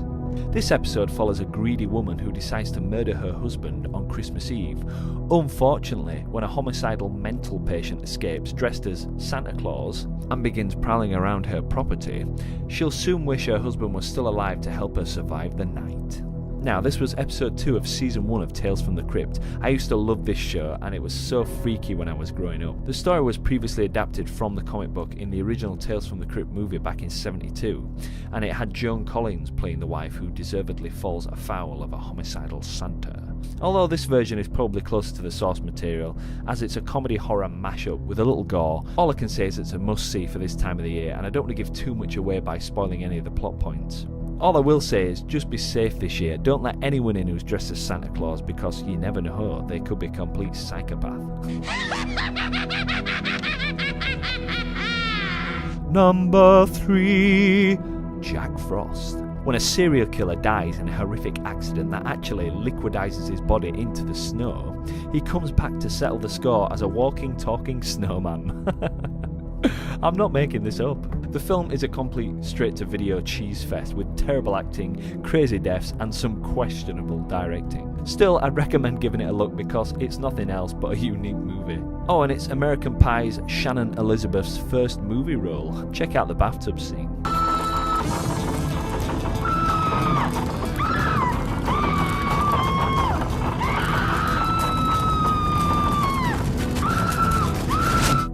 This episode follows a greedy woman who decides to murder her husband on Christmas Eve. Unfortunately, when a homicidal mental patient escapes dressed as Santa Claus and begins prowling around her property, she'll soon wish her husband was still alive to help her survive the night. Now, this was episode 2 of season 1 of Tales from the Crypt. I used to love this show and it was so freaky when I was growing up. The story was previously adapted from the comic book in the original Tales from the Crypt movie back in '72, and it had Joan Collins playing the wife who deservedly falls afoul of a homicidal Santa. Although this version is probably closer to the source material, as it's a comedy horror mashup with a little gore, all I can say is it's a must-see for this time of the year, and I don't want to give too much away by spoiling any of the plot points. All I will say is just be safe this year. Don't let anyone in who's dressed as Santa Claus, because you never know, they could be a complete psychopath. Number 3, Jack Frost. When a serial killer dies in a horrific accident that actually liquidizes his body into the snow, he comes back to settle the score as a walking, talking snowman. I'm not making this up. The film is a complete straight-to-video cheese fest with terrible acting, crazy deaths, and some questionable directing. Still, I'd recommend giving it a look because it's nothing else but a unique movie. Oh, and it's American Pie's Shannon Elizabeth's first movie role. Check out the bathtub scene.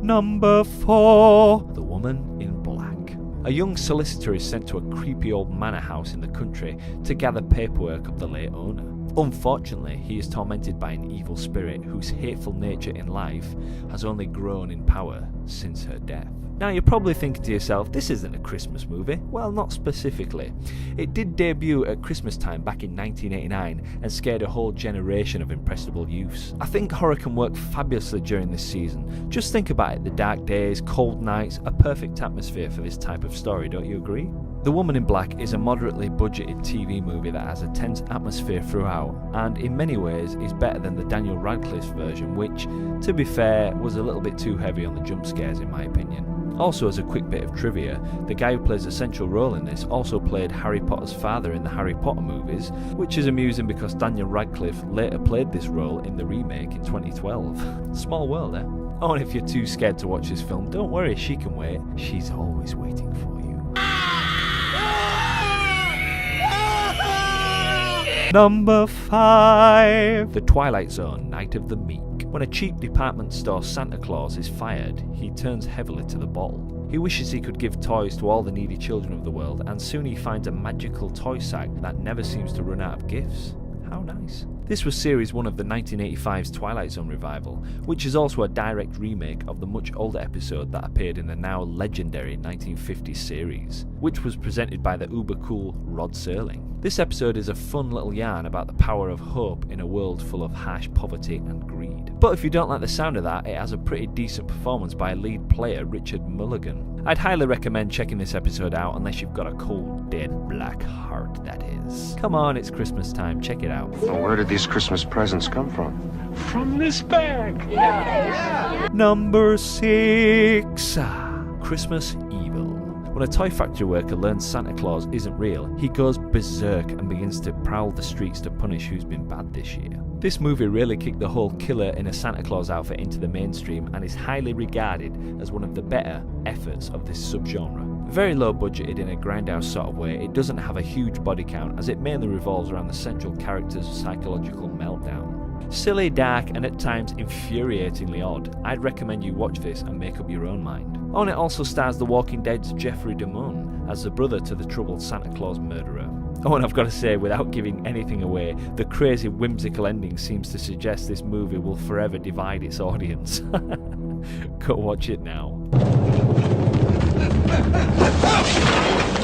Number 4, The Woman in Black. A young solicitor is sent to a creepy old manor house in the country to gather paperwork of the late owner. Unfortunately, he is tormented by an evil spirit whose hateful nature in life has only grown in power since her death. Now you're probably thinking to yourself, this isn't a Christmas movie. Well, not specifically. It did debut at Christmas time back in 1989 and scared a whole generation of impressionable youths. I think horror can work fabulously during this season. Just think about it, the dark days, cold nights, a perfect atmosphere for this type of story, don't you agree? The Woman in Black is a moderately budgeted TV movie that has a tense atmosphere throughout, and in many ways is better than the Daniel Radcliffe version, which, to be fair, was a little bit too heavy on the jump scares in my opinion. Also, as a quick bit of trivia, the guy who plays a central role in this also played Harry Potter's father in the Harry Potter movies, which is amusing because Daniel Radcliffe later played this role in the remake in 2012. Small world, eh? Oh, and if you're too scared to watch this film, don't worry, she can wait. She's always waiting for you. Number 5, The Twilight Zone, Night of the Meek. When a cheap department store Santa Claus is fired, he turns heavily to the bottle. He wishes he could give toys to all the needy children of the world, and soon he finds a magical toy sack that never seems to run out of gifts. How nice. This was series 1 of the 1985's Twilight Zone revival, which is also a direct remake of the much older episode that appeared in the now legendary 1950s series, which was presented by the uber cool Rod Serling. This episode is a fun little yarn about the power of hope in a world full of harsh poverty and greed. But if you don't like the sound of that, it has a pretty decent performance by lead player Richard Mulligan. I'd highly recommend checking this episode out unless you've got a cold, dead black heart, that is. Come on, it's Christmas time, check it out. Well, where did these Christmas presents come from? From this bag. Yeah. Number 6, Christmas Evil. When a toy factory worker learns Santa Claus isn't real, he goes berserk and begins to prowl the streets to punish who's been bad this year. This movie really kicked the whole killer in a Santa Claus outfit into the mainstream and is highly regarded as one of the better efforts of this subgenre. Very low budgeted in a grindhouse sort of way, it doesn't have a huge body count as it mainly revolves around the central character's psychological meltdown. Silly, dark, and at times infuriatingly odd, I'd recommend you watch this and make up your own mind. On it also stars The Walking Dead's Jeffrey DeMunn as the brother to the troubled Santa Claus murderer. Oh, and I've got to say, without giving anything away, the crazy whimsical ending seems to suggest this movie will forever divide its audience. Go watch it now.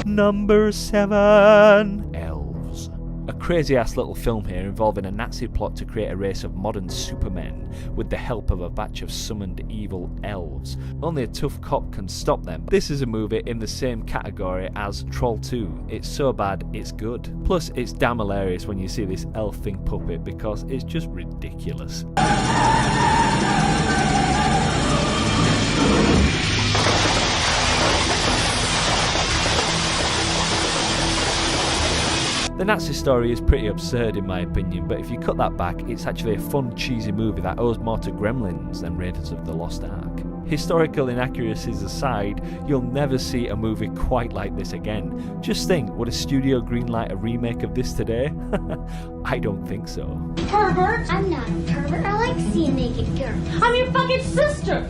Number 7. Elves. A crazy-ass little film here involving a Nazi plot to create a race of modern supermen with the help of a batch of summoned evil elves. Only a tough cop can stop them. This is a movie in the same category as Troll 2. It's so bad, it's good. Plus, it's damn hilarious when you see this elf thing puppet because it's just ridiculous. The Nazi story is pretty absurd in my opinion, but if you cut that back, it's actually a fun, cheesy movie that owes more to Gremlins than Raiders of the Lost Ark. Historical inaccuracies aside, you'll never see a movie quite like this again. Just think, would a studio greenlight a remake of this today? I don't think so. Pervert! I'm not a pervert. I like seeing naked girls. I'm your fucking sister!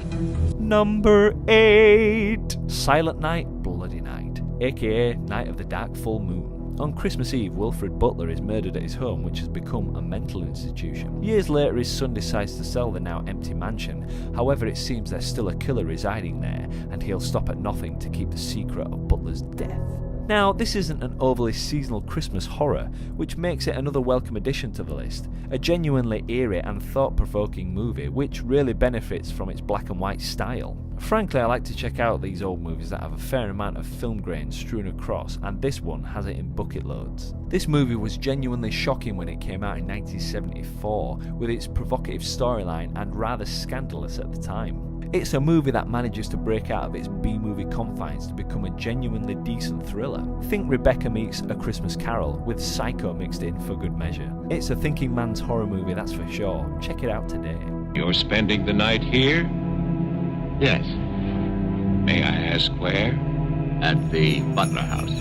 Number 8. Silent Night, Bloody Night, aka Night of the Dark Full Moon. On Christmas Eve, Wilfred Butler is murdered at his home, which has become a mental institution. Years later, his son decides to sell the now empty mansion. However, it seems there's still a killer residing there, and he'll stop at nothing to keep the secret of Butler's death. Now, this isn't an overly seasonal Christmas horror, which makes it another welcome addition to the list. A genuinely eerie and thought-provoking movie, which really benefits from its black and white style. Frankly, I like to check out these old movies that have a fair amount of film grain strewn across, and this one has it in bucket loads. This movie was genuinely shocking when it came out in 1974, with its provocative storyline and rather scandalous at the time. It's a movie that manages to break out of its B-movie confines to become a genuinely decent thriller. Think Rebecca meets A Christmas Carol, with Psycho mixed in for good measure. It's a thinking man's horror movie, that's for sure. Check it out today. You're spending the night here? Yes. May I ask where? At the Butler House.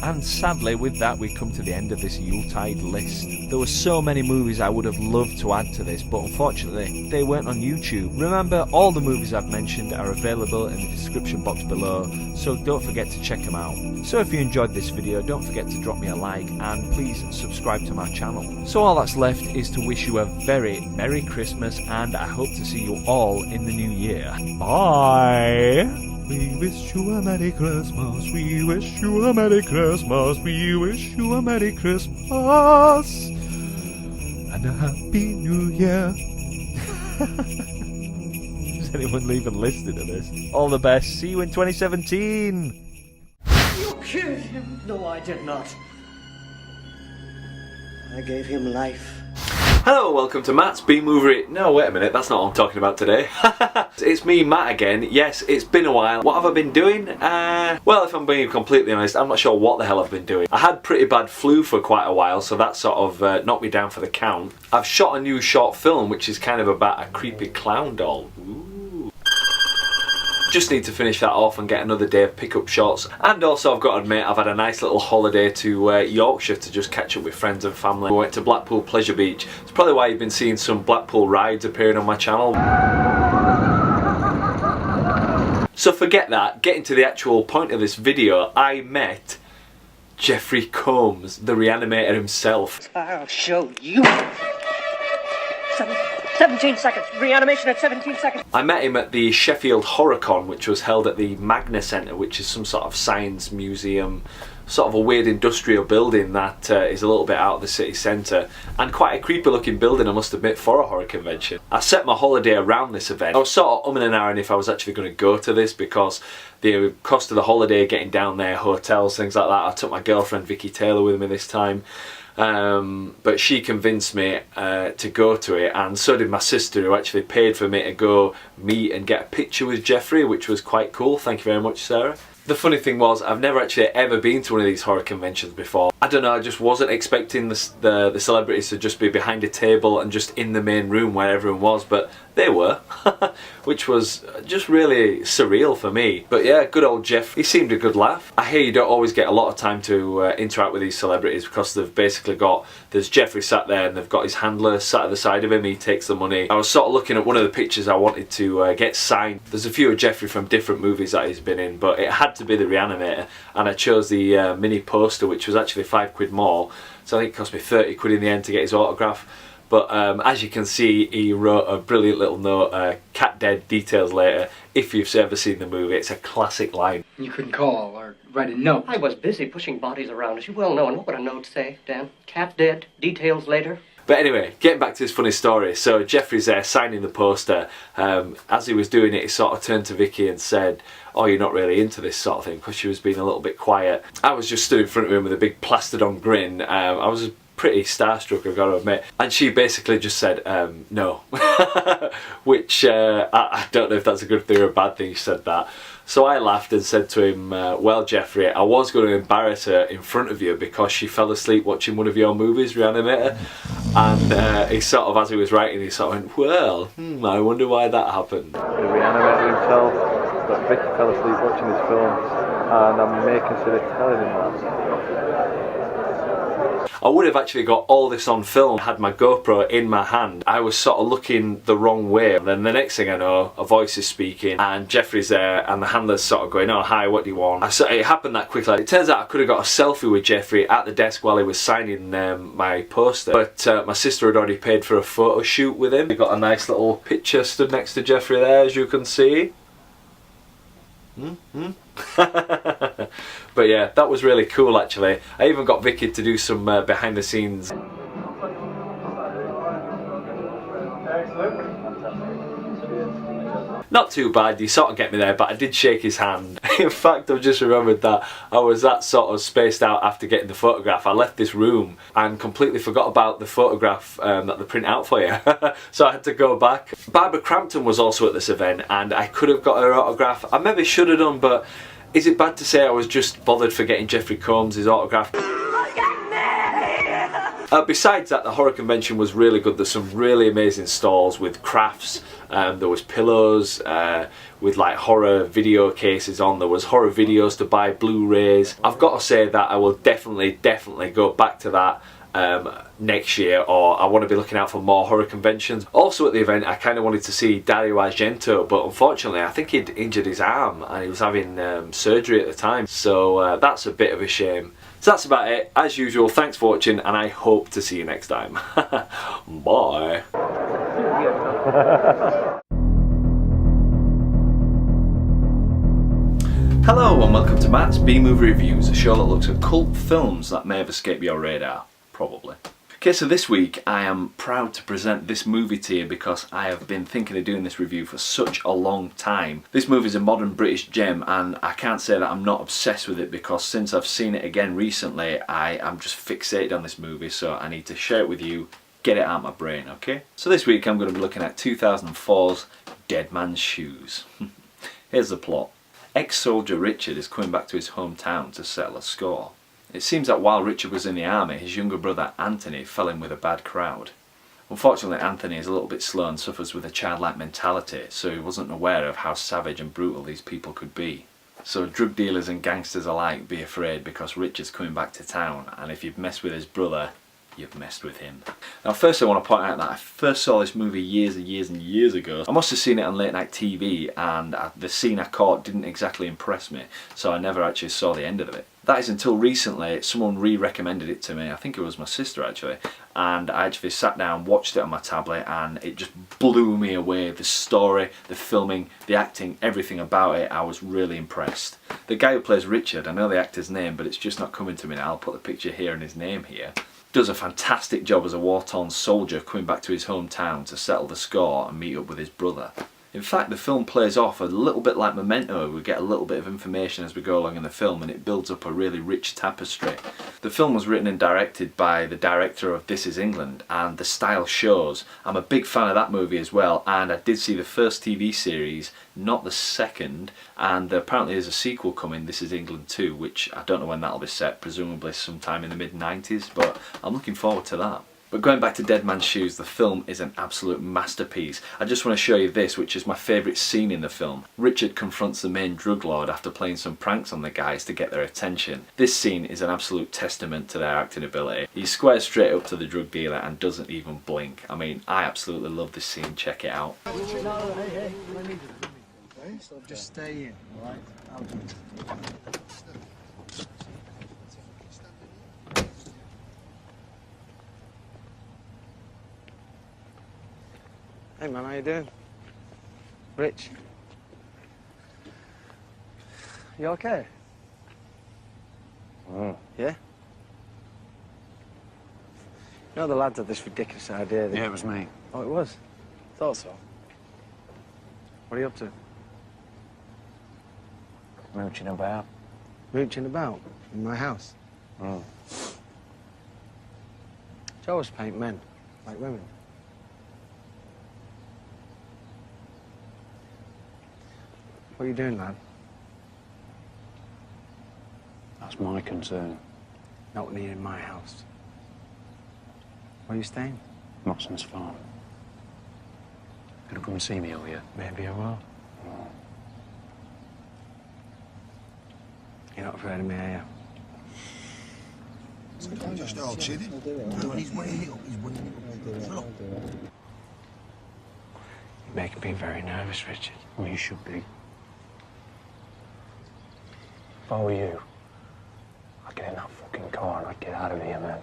And sadly, with that, we come to the end of this Yuletide list. There were so many movies I would have loved to add to this, but unfortunately, they weren't on YouTube. Remember, all the movies I've mentioned are available in the description box below, so don't forget to check them out. So if you enjoyed this video, don't forget to drop me a like, and please subscribe to my channel. So all that's left is to wish you a very Merry Christmas, and I hope to see you all in the new year. Bye! We wish you a Merry Christmas, we wish you a Merry Christmas, we wish you a Merry Christmas and a Happy New Year. Is anyone even listening to this? All the best, see you in 2017! You killed him! No, I did not. I gave him life. Hello, welcome to Matt's B-Movie. No, wait a minute, that's not what I'm talking about today. It's me, Matt, again. Yes, it's been a while. What have I been doing? Well, if I'm being completely honest, I'm not sure what the hell I've been doing. I had pretty bad flu for quite a while, so that sort of knocked me down for the count. I've shot a new short film, which is kind of about a creepy clown doll. Ooh. Just need to finish that off and get another day of pickup shots. And also, I've got to admit, I've had a nice little holiday to Yorkshire to just catch up with friends and family. We went to Blackpool Pleasure Beach. It's probably why you've been seeing some Blackpool rides appearing on my channel. So forget that, getting to the actual point of this video, I met Jeffrey Combs, the reanimator himself. I'll show you. 17 seconds. Reanimation at 17 seconds. I met him at the Sheffield HorrorCon, which was held at the Magna Centre, which is some sort of science museum, sort of a weird industrial building that is a little bit out of the city centre, and quite a creepy looking building, I must admit, for a horror convention. I set my holiday around this event. I was sort of umming and ahhing if I was actually going to go to this because the cost of the holiday, getting down there, hotels, things like that. I took my girlfriend Vicky Taylor with me this time. But she convinced me to go to it, and so did my sister, who actually paid for me to go meet and get a picture with Jeffrey, which was quite cool. Thank you very much, Sarah. The funny thing was, I've never actually ever been to one of these horror conventions before. I don't know, I just wasn't expecting the celebrities to just be behind a table and just in the main room where everyone was, but they were, which was just really surreal for me. But yeah, good old Jeff, he seemed a good laugh. I hear you don't always get a lot of time to interact with these celebrities because they've basically got, there's Jeffrey sat there and they've got his handler sat at the side of him, he takes the money. I was sort of looking at one of the pictures I wanted to get signed. There's a few of Jeffrey from different movies that he's been in, but it had to be the Reanimator, and I chose the mini poster, which was actually £5 more, so I think it cost me 30 quid in the end to get his autograph. But as you can see, he wrote a brilliant little note, cat dead, details later. If you've ever seen the movie, it's a classic line. You couldn't call or write a note. I was busy pushing bodies around, as you well know, and what would a note say, Dan? Cat dead, details later. But anyway, getting back to this funny story. So Jeffrey's there signing the poster. As he was doing it, he sort of turned to Vicky and said, "Oh, you're not really into this sort of thing," because she was being a little bit quiet. I was just stood in front of him with a big plastered on grin. I was pretty starstruck, I've got to admit, and she basically just said no. Which I don't know if that's a good thing or a bad thing she said that. So I laughed and said to him, well Jeffrey, I was going to embarrass her in front of you because she fell asleep watching one of your movies, Reanimator. And he sort of, as he was writing, he sort of went, well, I wonder why that happened. The Reanimator himself, that Vicky fell asleep watching his film, and I may consider telling him that. I would have actually got all this on film, had my GoPro in my hand. I was sort of looking the wrong way, and then the next thing I know, a voice is speaking and Jeffrey's there and the handler's sort of going, "Oh hi, what do you want?" It happened that quickly. It turns out I could have got a selfie with Jeffrey at the desk while he was signing my poster, but my sister had already paid for a photo shoot with him. We got a nice little picture stood next to Jeffrey there, as you can see. But yeah, that was really cool actually. I even got Vicky to do some behind the scenes. Not too bad, you sort of get me there, but I did shake his hand. In fact, I've just remembered that I was that sort of spaced out after getting the photograph. I left this room and completely forgot about the photograph that they print out for you. So I had to go back. Barbara Crampton was also at this event and I could have got her autograph. I maybe should have done, but is it bad to say I was just bothered for getting Jeffrey Combs' autograph? Besides that, the horror convention was really good. There's some really amazing stalls with crafts. There was pillows with like horror video cases on. There was horror videos to buy, Blu-rays. I've got to say that I will definitely go back to that next year, or I want to be looking out for more horror conventions. Also at the event, I kind of wanted to see Dario Argento, but unfortunately I think he'd injured his arm and he was having surgery at the time, so that's a bit of a shame. So that's about it. As usual, thanks for watching and I hope to see you next time. Bye. Hello and welcome to Matt's B-Movie Reviews, a show that looks at cult films that may have escaped your radar. Probably. Okay, so this week I am proud to present this movie to you because I have been thinking of doing this review for such a long time. This movie is a modern British gem and I can't say that I'm not obsessed with it because since I've seen it again recently I am just fixated on this movie, so I need to share it with you, get it out of my brain, okay? So this week I'm going to be looking at 2004's Dead Man's Shoes. Here's the plot. Ex-soldier Richard is coming back to his hometown to settle a score. It seems that while Richard was in the army, his younger brother Anthony fell in with a bad crowd. Unfortunately, Anthony is a little bit slow and suffers with a childlike mentality, so he wasn't aware of how savage and brutal these people could be. So drug dealers and gangsters alike be afraid because Richard's coming back to town, and if you've messed with his brother, you've messed with him. Now first I want to point out that I first saw this movie years and years ago. I must have seen it on late night TV and the scene I caught didn't exactly impress me, so I never actually saw the end of it. That is until recently someone re-recommended it to me, I think it was my sister actually, and I actually sat down, watched it on my tablet and it just blew me away. The story, the filming, the acting, everything about it, I was really impressed. The guy who plays Richard, I know the actor's name but it's just not coming to me now, I'll put the picture here and his name here. Does a fantastic job as a war-torn soldier coming back to his hometown to settle the score and meet up with his brother. In fact, the film plays off a little bit like Memento. We get a little bit of information as we go along in the film, and it builds up a really rich tapestry. The film was written and directed by the director of This Is England, and the style shows. I'm a big fan of that movie as well, and I did see the first TV series, not the second, and apparently there's a sequel coming, This Is England 2, which I don't know when that'll be set, presumably sometime in the mid-90s, but I'm looking forward to that. But going back to Dead Man's Shoes, the film is an absolute masterpiece. I just want to show you this, which is my favourite scene in the film. Richard confronts the main drug lord after playing some pranks on the guys to get their attention. This scene is an absolute testament to their acting ability. He squares straight up to the drug dealer and doesn't even blink. I mean, I absolutely love this scene, check it out. So just stay in, alright? I'll do it. Hey man, how you doing? Rich? You okay? Yeah? You know the lads had this ridiculous idea that... Yeah, it was me. Oh, it was? Thought so. What are you up to? Mooching about. Mooching about? In my house? Joe always paint men, like women. What are you doing, lad? That's my concern. Not me in my house. Where are you staying? Mosson's farm. Gonna come and see me over here? Maybe I will. You're not afraid of me, are you? I'm just all chilling. When he's weighing it up, he's weighing it up. Look. You're making me very nervous, Richard. Well, you should be. If I were you, I'd get in that fucking car and I'd get out of here, man.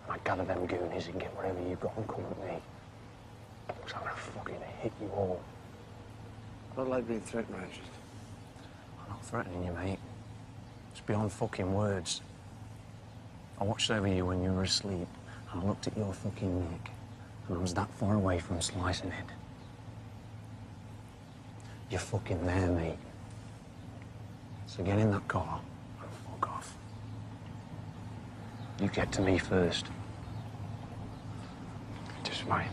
And I'd gather them goonies and get whatever you've got and come with me. Because I'm gonna fucking hit you all. I don't like being threatened, Richard. I'm not threatening you, mate. It's beyond fucking words. I watched over you when you were asleep, and I looked at your fucking neck, and I was that far away from slicing it. You're fucking there, mate. So get in that car and fuck off. You get to me first. Just fine.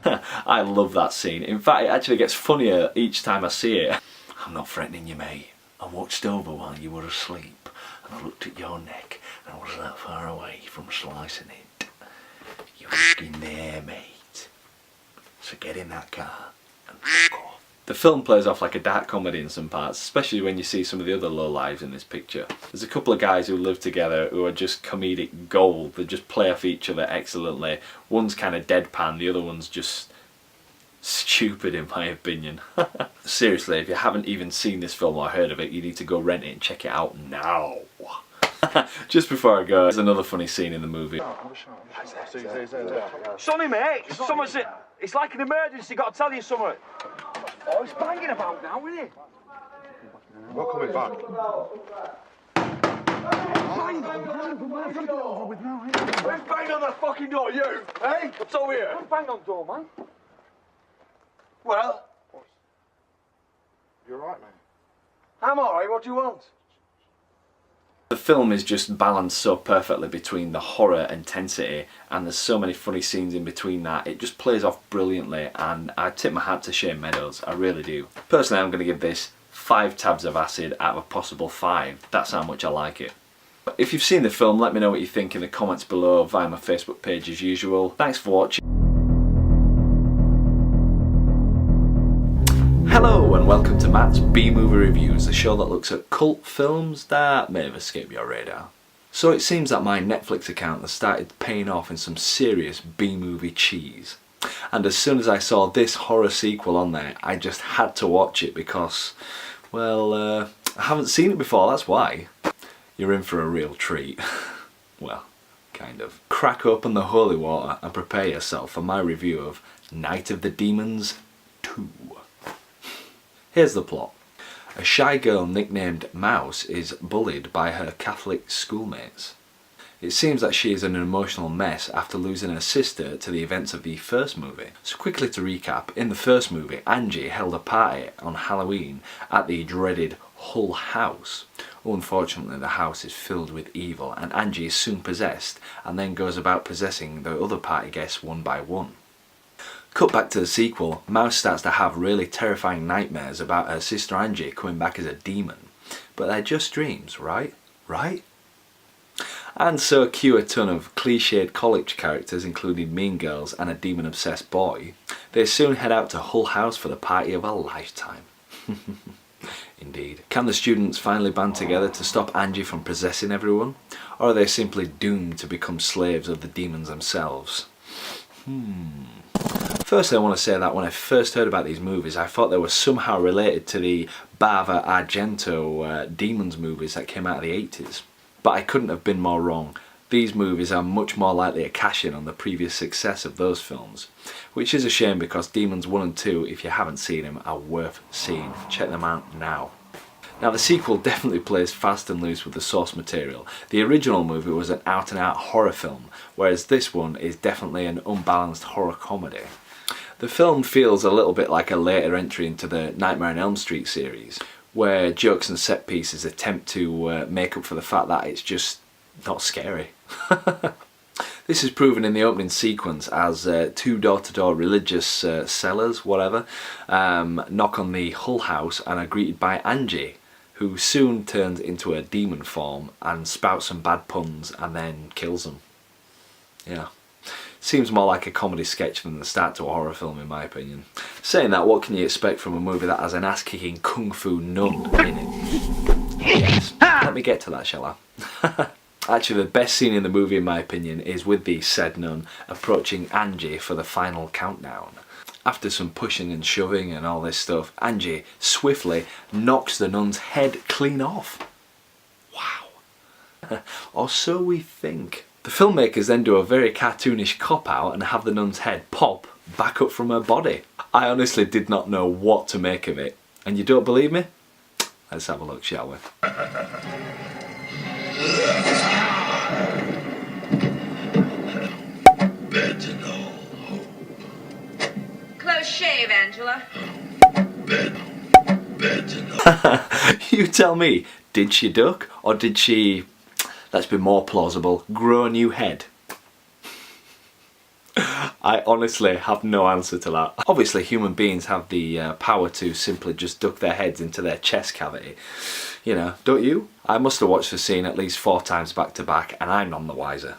I love that scene. In fact, it actually gets funnier each time I see it. I'm not threatening you, mate. I watched over while you were asleep, and I looked at your neck, and I was that far away from slicing it. You're fucking there, mate. So get in that car and fuck off. The film plays off like a dark comedy in some parts, especially when you see some of the other lowlives in this picture. There's a couple of guys who live together who are just comedic gold. They just play off each other excellently. One's kind of deadpan, the other one's just stupid in my opinion. Seriously, if you haven't even seen this film or heard of it, you need to go rent it and check it out now. Just before I go, there's another funny scene in the movie. Sonny, mate, it's like an emergency, got to tell you something. Oh, it's banging about now, isn't it? We're coming back. Bang on that fucking door, you! Hey, what's over here? Don't bang on the door, man. Well? You're right, man. I'm alright, what do you want? The film is just balanced so perfectly between the horror intensity, and there's so many funny scenes in between that. It just plays off brilliantly, and I tip my hat to Shane Meadows, I really do. Personally, I'm going to give this 5 tabs of acid out of a possible 5. That's how much I like it. If you've seen the film, let me know what you think in the comments below via my Facebook page as usual. Thanks for watching. Hello and welcome to Matt's B-Movie Reviews, the show that looks at cult films that may have escaped your radar. So it seems that my Netflix account has started paying off in some serious B-movie cheese. And as soon as I saw this horror sequel on there, I just had to watch it because, well, I haven't seen it before, that's why. You're in for a real treat. Well, kind of. Crack open the holy water and prepare yourself for my review of Night of the Demons 2. Here's the plot. A shy girl nicknamed Mouse is bullied by her Catholic schoolmates. It seems that she is an emotional mess after losing her sister to the events of the first movie. So quickly to recap, in the first movie, Angie held a party on Halloween at the dreaded Hull House. Unfortunately, the house is filled with evil and Angie is soon possessed and then goes about possessing the other party guests one by one. Cut back to the sequel, Mouse starts to have really terrifying nightmares about her sister Angie coming back as a demon. But they're just dreams, right? Right? And so cue a ton of cliched college characters including Mean Girls and a demon-obsessed boy. They soon head out to Hull House for the party of a lifetime. Indeed. Can the students finally band together to stop Angie from possessing everyone? Or are they simply doomed to become slaves of the demons themselves? Firstly, I want to say that when I first heard about these movies, I thought they were somehow related to the Bava Argento Demons movies that came out of the 80s. But I couldn't have been more wrong. These movies are much more likely a cash-in on the previous success of those films. Which is a shame because Demons 1 and 2, if you haven't seen them, are worth seeing. Check them out now. Now the sequel definitely plays fast and loose with the source material. The original movie was an out-and-out horror film, whereas this one is definitely an unbalanced horror comedy. The film feels a little bit like a later entry into the Nightmare on Elm Street series, where jokes and set pieces attempt to make up for the fact that it's just not scary. This is proven in the opening sequence as two door-to-door religious sellers, whatever, knock on the Hull House and are greeted by Angie, who soon turns into a demon form and spouts some bad puns and then kills them. Yeah. Seems more like a comedy sketch than the start to a horror film in my opinion. Saying that, what can you expect from a movie that has an ass-kicking kung fu nun in it? Yes, let me get to that, shall I? Actually, the best scene in the movie in my opinion is with the said nun approaching Angie for the final countdown. After some pushing and shoving and all this stuff, Angie swiftly knocks the nun's head clean off. Wow. Or so we think. The filmmakers then do a very cartoonish cop-out and have the nun's head pop back up from her body. I honestly did not know what to make of it. And you don't believe me? Let's have a look, shall we? Close shave, Angela. You tell me, did she duck or did she, let's be more plausible, grow a new head? I honestly have no answer to that. Obviously human beings have the power to simply just duck their heads into their chest cavity. You know, don't you? I must have watched the scene at least 4 times back to back and I'm none the wiser.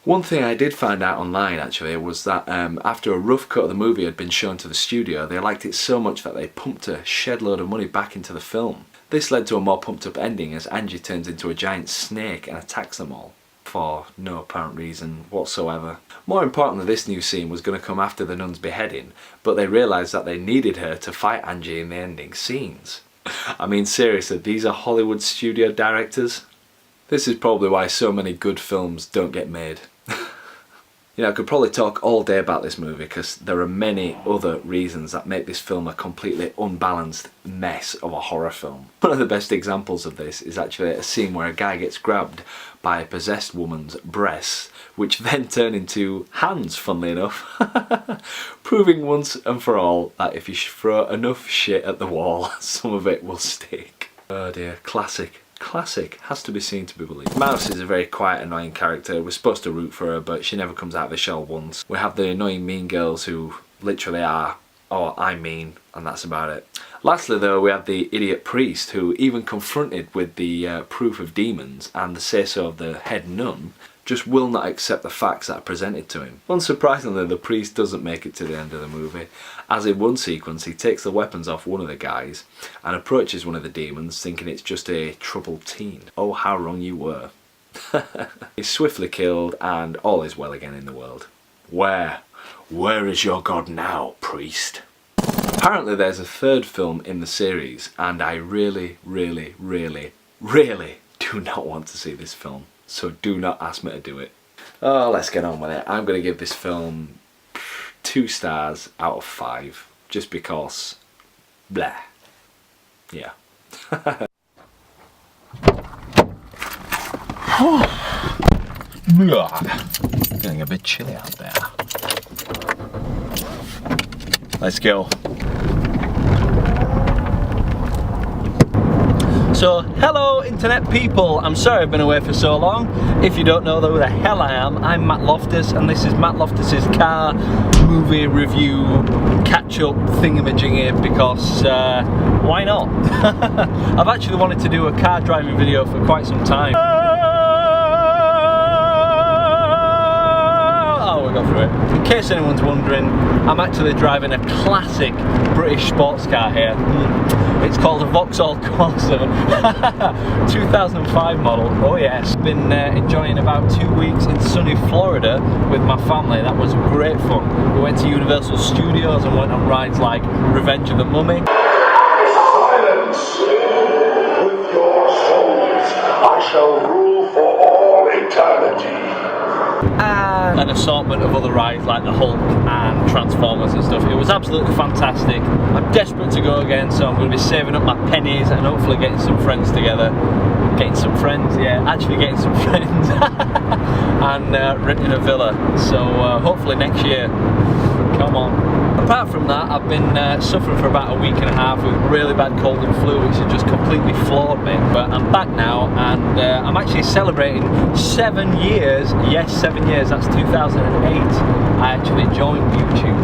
One thing I did find out online actually was that after a rough cut of the movie had been shown to the studio, they liked it so much that they pumped a shed load of money back into the film. This led to a more pumped up ending as Angie turns into a giant snake and attacks them all. For no apparent reason whatsoever. More importantly, this new scene was going to come after the nun's beheading, but they realised that they needed her to fight Angie in the ending scenes. I mean seriously, these are Hollywood studio directors? This is probably why so many good films don't get made. You know, I could probably talk all day about this movie because there are many other reasons that make this film a completely unbalanced mess of a horror film. One of the best examples of this is actually a scene where a guy gets grabbed by a possessed woman's breasts, which then turn into hands, funnily enough. Proving once and for all that if you throw enough shit at the wall, some of it will stick. Oh dear, classic. Classic, has to be seen to be believed. Mouse is a very quiet, annoying character. We're supposed to root for her, but she never comes out of the shell once. We have the annoying mean girls who literally are, oh, I'm mean, and that's about it. Lastly though, we have the idiot priest who, even confronted with the proof of demons and the say-so of the head nun, just will not accept the facts that are presented to him. Unsurprisingly, the priest doesn't make it to the end of the movie, as in one sequence he takes the weapons off one of the guys and approaches one of the demons thinking it's just a troubled teen. Oh, how wrong you were. He's swiftly killed and all is well again in the world. Where is your god now, priest? Apparently there's a third film in the series and I really do not want to see this film. So do not ask me to do it. Oh, let's get on with it. I'm going to give this film 2 stars out of 5. Just because, blah. Yeah. Getting a bit chilly out there. Let's go. So, hello internet people, I'm sorry I've been away for so long. If you don't know who the hell I am, I'm Matt Loftus and this is Matt Loftus's car movie review catch-up thingamajiggy because why not? I've actually wanted to do a car driving video for quite some time. Oh, we got through it. In case anyone's wondering, I'm actually driving a classic British sports car here. It's called a Vauxhall Corsa, 2005 model, oh yes. Been enjoying about 2 weeks in sunny Florida with my family. That was great fun. We went to Universal Studios and went on rides like Revenge of the Mummy. Silence! With your souls, I shall rule for all eternity. And an assortment of other rides like the Hulk and Transformers and stuff. It was absolutely fantastic. I'm desperate to go again, so I'm going to be saving up my pennies and hopefully getting some friends together. Getting some friends, yeah, actually getting some friends. And renting a villa. So hopefully next year. Come on. Apart from that, I've been suffering for about a week and a half with really bad cold and flu, which has just completely floored me. But I'm back now, and I'm actually celebrating 7 years. Yes, 7 years. That's 2008. I actually joined YouTube.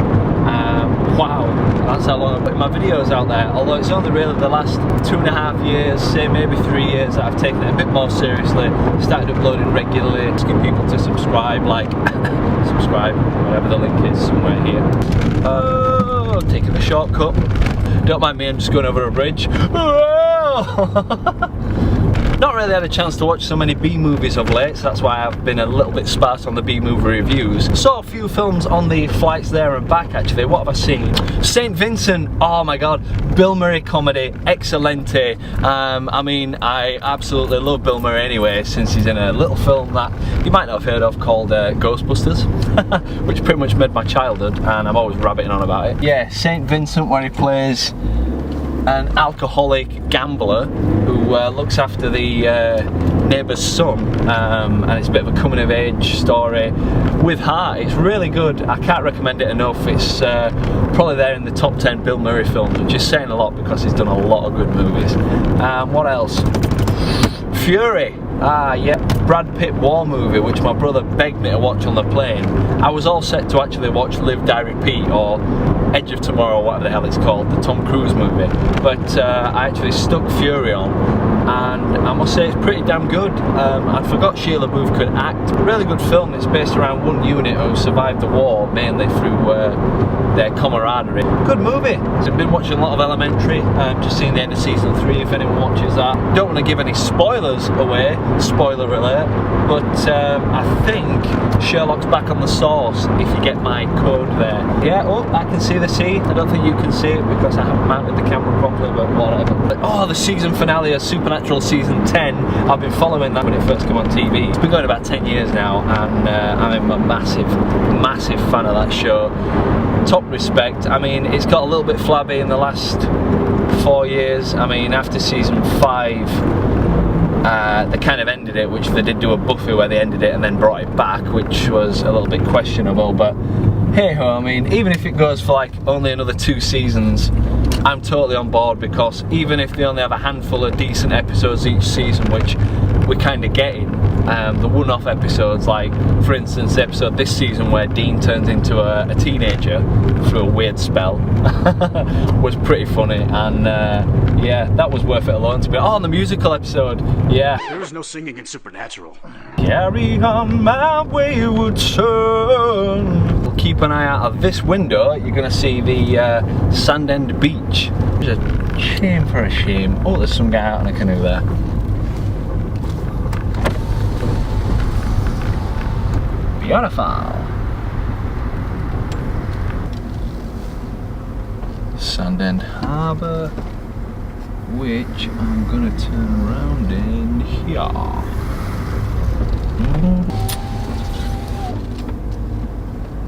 Wow, that's how long I've put my videos out there. Although it's only really the last 2.5 years, say maybe 3 years, that I've taken it a bit more seriously. Started uploading regularly, asking people to subscribe, like subscribe, whatever the link is, somewhere here. Oh, taking the shortcut. Don't mind me, I'm just going over a bridge. Not really had a chance to watch so many B-movies of late, so that's why I've been a little bit sparse on the B-movie reviews. Saw a few films on the flights there and back actually. What have I seen? St. Vincent, oh my god, Bill Murray comedy, excelente. I mean, I absolutely love Bill Murray anyway, since he's in a little film that you might not have heard of called Ghostbusters, which pretty much made my childhood, and I'm always rabbiting on about it. Yeah, St. Vincent, where he plays an alcoholic gambler who looks after the neighbour's son, and it's a bit of a coming of age story with heart. It's really good. I can't recommend it enough. It's probably there in the top 10 Bill Murray films, which is saying a lot because he's done a lot of good movies. What else? Fury. Ah, yeah, Brad Pitt war movie, which my brother begged me to watch on the plane. I was all set to actually watch Live, Die, Repeat or Edge of Tomorrow, whatever the hell it's called, the Tom Cruise movie. But I actually stuck Fury on, and I must say it's pretty damn good. I forgot Sheila Booth could act. Really good film. It's based around one unit who survived the war, mainly through their camaraderie. Good movie. So I've been watching a lot of Elementary, just seeing the end of season 3 if anyone watches that. Don't want to give any spoilers away, spoiler alert, but I think Sherlock's back on the source if you get my code there. Yeah, oh, I can see the sea. I don't think you can see it because I haven't mounted the camera properly, but whatever. But, oh, the season finale of Supernatural season 10. I've been following that when it first came on TV. It's been going about 10 years now, and I'm a massive, massive fan of that show. Top respect. I mean, it's got a little bit flabby in the last 4 years. I mean, after season 5, they kind of ended it, which they did do a Buffy where they ended it and then brought it back, which was a little bit questionable, but hey ho, I mean, even if it goes for like only another 2 seasons, I'm totally on board, because even if they only have a handful of decent episodes each season, which we're kind of getting, the one-off episodes, like for instance the episode this season where Dean turns into a teenager through a weird spell, was pretty funny, and yeah, that was worth it alone to be. Oh, and the musical episode, yeah. There is no singing in Supernatural. Carry on my wayward son. We'll keep an eye out of this window. You're going to see the Sand End Beach. It's a shame for a shame. Oh, there's some guy out in a canoe there. Beautiful. Sand End Harbour, which I'm going to turn around in here.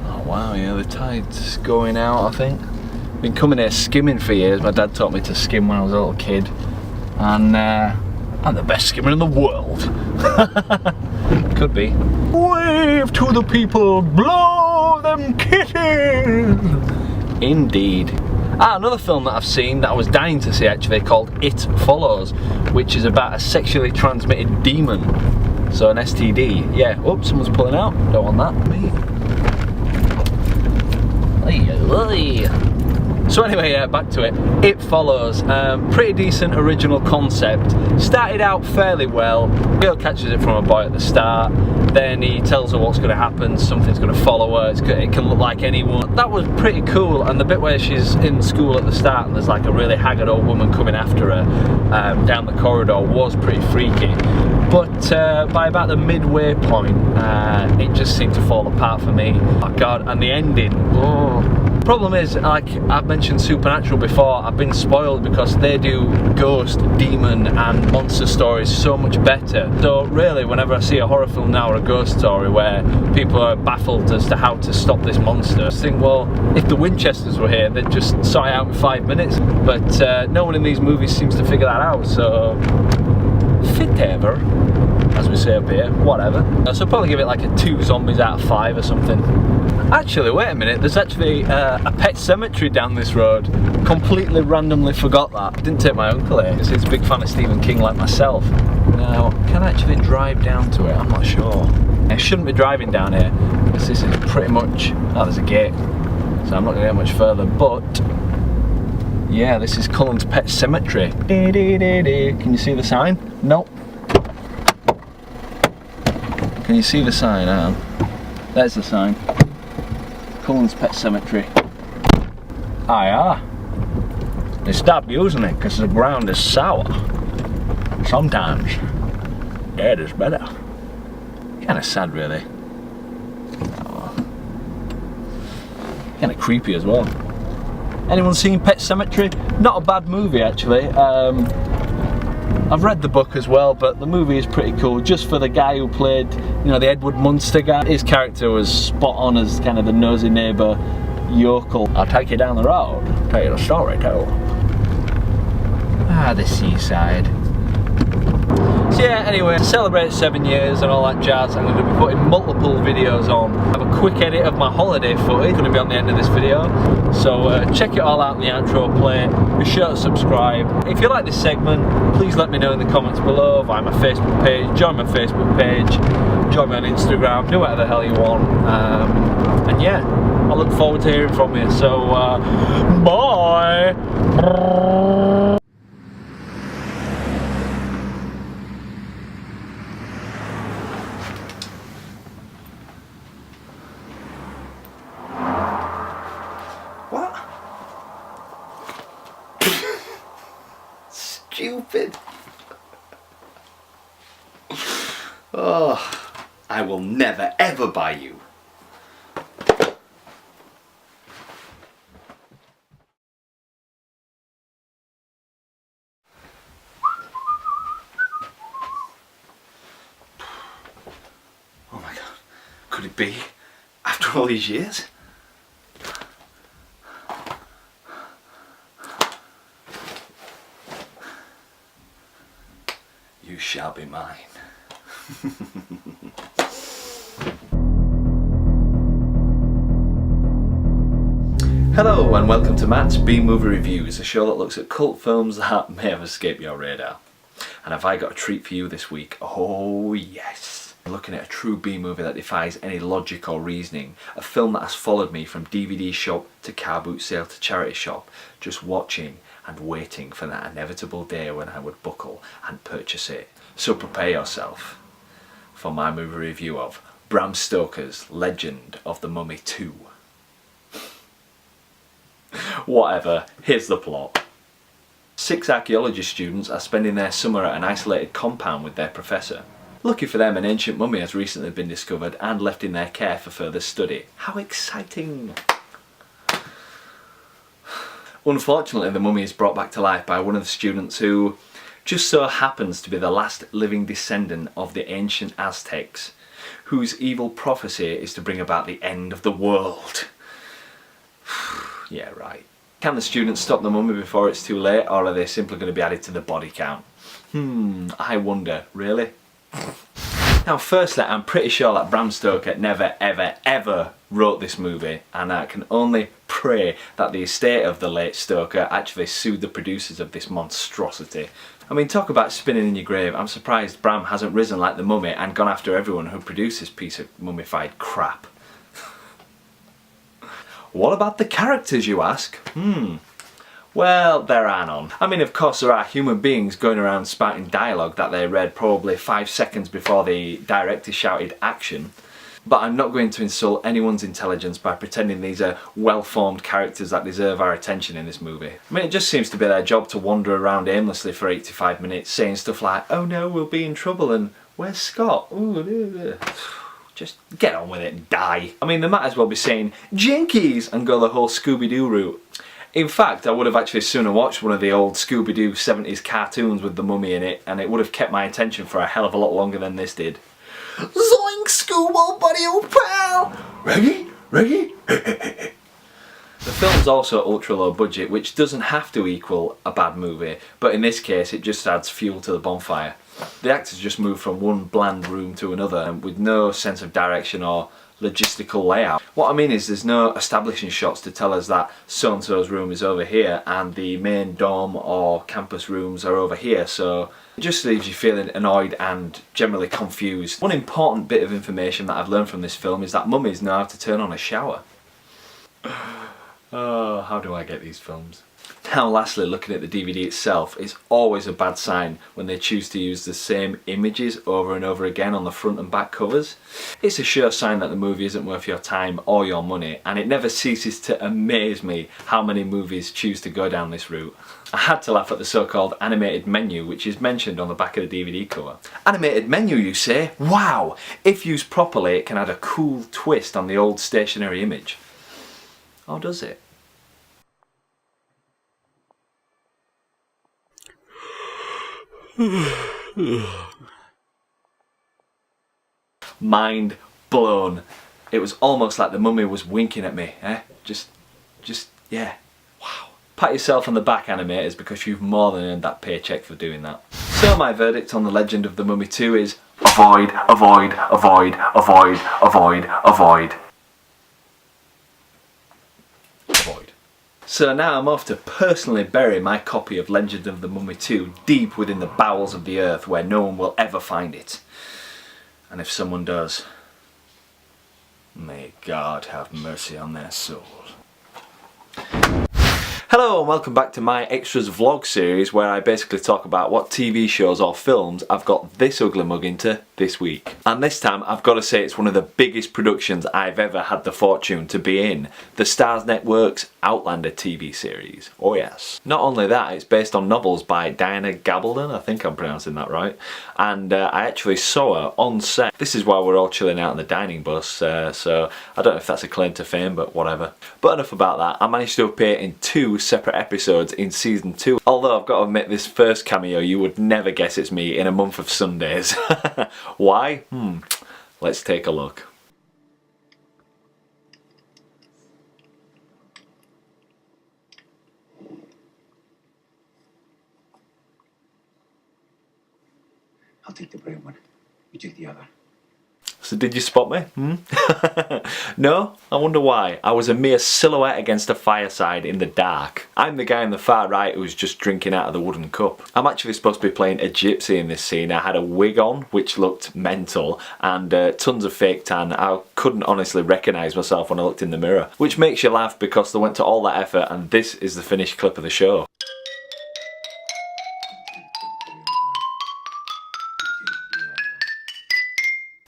Oh wow, yeah, the tide's going out, I think. Been coming here skimming for years. My dad taught me to skim when I was a little kid, and I'm the best skimmer in the world. Could be. Wave to the people, blow them kisses. Indeed. Another film that I've seen that I was dying to see actually, called It Follows, which is about a sexually transmitted demon. So an STD. Yeah, oops, someone's pulling out. Don't want that. Me. So anyway, back to it. It Follows. Pretty decent original concept. Started out fairly well. Girl catches it from a boy at the start. Then he tells her what's going to happen. Something's going to follow her. It can look like anyone. That was pretty cool. And the bit where she's in school at the start and there's like a really haggard old woman coming after her down the corridor was pretty freaky. But by about the midway point, it just seemed to fall apart for me. Oh god, and the ending. Oh. Problem is, like I've mentioned Supernatural before, I've been spoiled because they do ghost, demon and monster stories so much better. So really, whenever I see a horror film now or a ghost story where people are baffled as to how to stop this monster, I think, well, if the Winchesters were here, they'd just sort it out in 5 minutes. But no one in these movies seems to figure that out, so whatever, as we say up here, whatever. So I'll probably give it like a 2 zombies out of 5 or something. Actually, wait a minute, there's actually a pet cemetery down this road. Completely randomly forgot that. Didn't take my uncle here, because he's a big fan of Stephen King like myself. Now, can I actually drive down to it? I'm not sure. I shouldn't be driving down here, because this is pretty much... Oh, there's a gate, so I'm not going to get much further, but... Yeah, this is Cullen's Pet Cemetery. Can you see the sign? Nope. Can you see the sign? Hang on. There's the sign. Cullen's Pet Cemetery. Ah, yeah. They stopped using it because the ground is sour. Sometimes dead is better. Kind of sad, really. Oh. Kind of creepy as well. Anyone seen Pet Cemetery? Not a bad movie, actually. I've read the book as well, but the movie is pretty cool. Just for the guy who played, you know, the Edward Munster guy. His character was spot on as kind of the nosy neighbour yokel. I'll take you down the road, tell you the story too. Ah, the seaside. So yeah, anyway, to celebrate 7 years and all that jazz, I'm going to be putting multiple videos on. I have a quick edit of my holiday footage, going to be on the end of this video. So check it all out in the outro play. Be sure to subscribe. If you like this segment, please let me know in the comments below, via my Facebook page, join my Facebook page, join me on Instagram, do whatever the hell you want. And yeah, I look forward to hearing from you. So, bye! Stupid. Oh, I will never ever buy you. Oh my god, could it be after all these years? You shall be mine. Hello and welcome to Matt's B-Movie Reviews, a show that looks at cult films that may have escaped your radar. And have I got a treat for you this week? Oh yes! We're looking at a true B-movie that defies any logic or reasoning. A film that has followed me from DVD shop to car boot sale to charity shop, just watching and waiting for that inevitable day when I would buckle and purchase it. So prepare yourself for my movie review of Bram Stoker's Legend of the Mummy 2. Whatever, here's the plot. 6 archaeology students are spending their summer at an isolated compound with their professor. Lucky for them, an ancient mummy has recently been discovered and left in their care for further study. How exciting! Unfortunately, the mummy is brought back to life by one of the students who just so happens to be the last living descendant of the ancient Aztecs, whose evil prophecy is to bring about the end of the world. Yeah, right. Can the students stop the mummy before it's too late, or are they simply going to be added to the body count? I wonder, really? Now firstly, I'm pretty sure that Bram Stoker never ever wrote this movie, and I can only pray that the estate of the late Stoker actually sued the producers of this monstrosity. I mean, talk about spinning in your grave. I'm surprised Bram hasn't risen like the mummy and gone after everyone who produced this piece of mummified crap. What about the characters, you ask? Well, there are none. I mean, of course there are human beings going around spouting dialogue that they read probably 5 seconds before the director shouted action. But I'm not going to insult anyone's intelligence by pretending these are well-formed characters that deserve our attention in this movie. I mean, it just seems to be their job to wander around aimlessly for 85 minutes saying stuff like, oh no, we'll be in trouble, and where's Scott? Ooh, just get on with it and die. I mean, they might as well be saying Jinkies and go the whole Scooby-Doo route. In fact, I would have actually sooner watched one of the old Scooby-Doo 70s cartoons with the mummy in it, and it would have kept my attention for a hell of a lot longer than this did. Zoink, Scoob, old buddy, old pal! Reggie? Reggie? The film's also ultra low budget, which doesn't have to equal a bad movie, but in this case it just adds fuel to the bonfire. The actors just move from one bland room to another with no sense of direction or logistical layout. What I mean is there's no establishing shots to tell us that so-and-so's room is over here and the main dorm or campus rooms are over here, so it just leaves you feeling annoyed and generally confused. One important bit of information that I've learned from this film is that mummies know how to turn on a shower. Oh, how do I get these films? Now lastly, looking at the DVD itself, it's always a bad sign when they choose to use the same images over and over again on the front and back covers. It's a sure sign that the movie isn't worth your time or your money, and it never ceases to amaze me how many movies choose to go down this route. I had to laugh at the so-called animated menu, which is mentioned on the back of the DVD cover. Animated menu, you say? Wow! If used properly, it can add a cool twist on the old stationary image. Or does it? Mind blown. It was almost like the mummy was winking at me, eh? Just, yeah. Wow. Pat yourself on the back, animators, because you've more than earned that paycheck for doing that. So my verdict on The Legend of the Mummy 2 is avoid, avoid, avoid, avoid, avoid, avoid. Avoid. So now I'm off to personally bury my copy of Legend of the Mummy 2 deep within the bowels of the earth where no one will ever find it. And if someone does, may God have mercy on their soul. Hello and welcome back to my Extras vlog series where I basically talk about what TV shows or films I've got this ugly mug into this week. And this time I've got to say it's one of the biggest productions I've ever had the fortune to be in. The Starz Network's Outlander TV series. Oh yes. Not only that, it's based on novels by Diana Gabaldon, I think I'm pronouncing that right. And I actually saw her on set. This is while we're all chilling out on the dining bus, so I don't know if that's a claim to fame, but whatever. But enough about that. I managed to appear in 2 separate episodes in season 2. Although I've got to admit, this first cameo you would never guess it's me in a month of Sundays. Why? Let's take a look. I'll take the brown one. You take the other. So did you spot me? No? I wonder why. I was a mere silhouette against a fireside in the dark. I'm the guy on the far right who's just drinking out of the wooden cup. I'm actually supposed to be playing a gypsy in this scene. I had a wig on, which looked mental, and tons of fake tan. I couldn't honestly recognise myself when I looked in the mirror. Which makes you laugh because they went to all that effort and this is the finished clip of the show.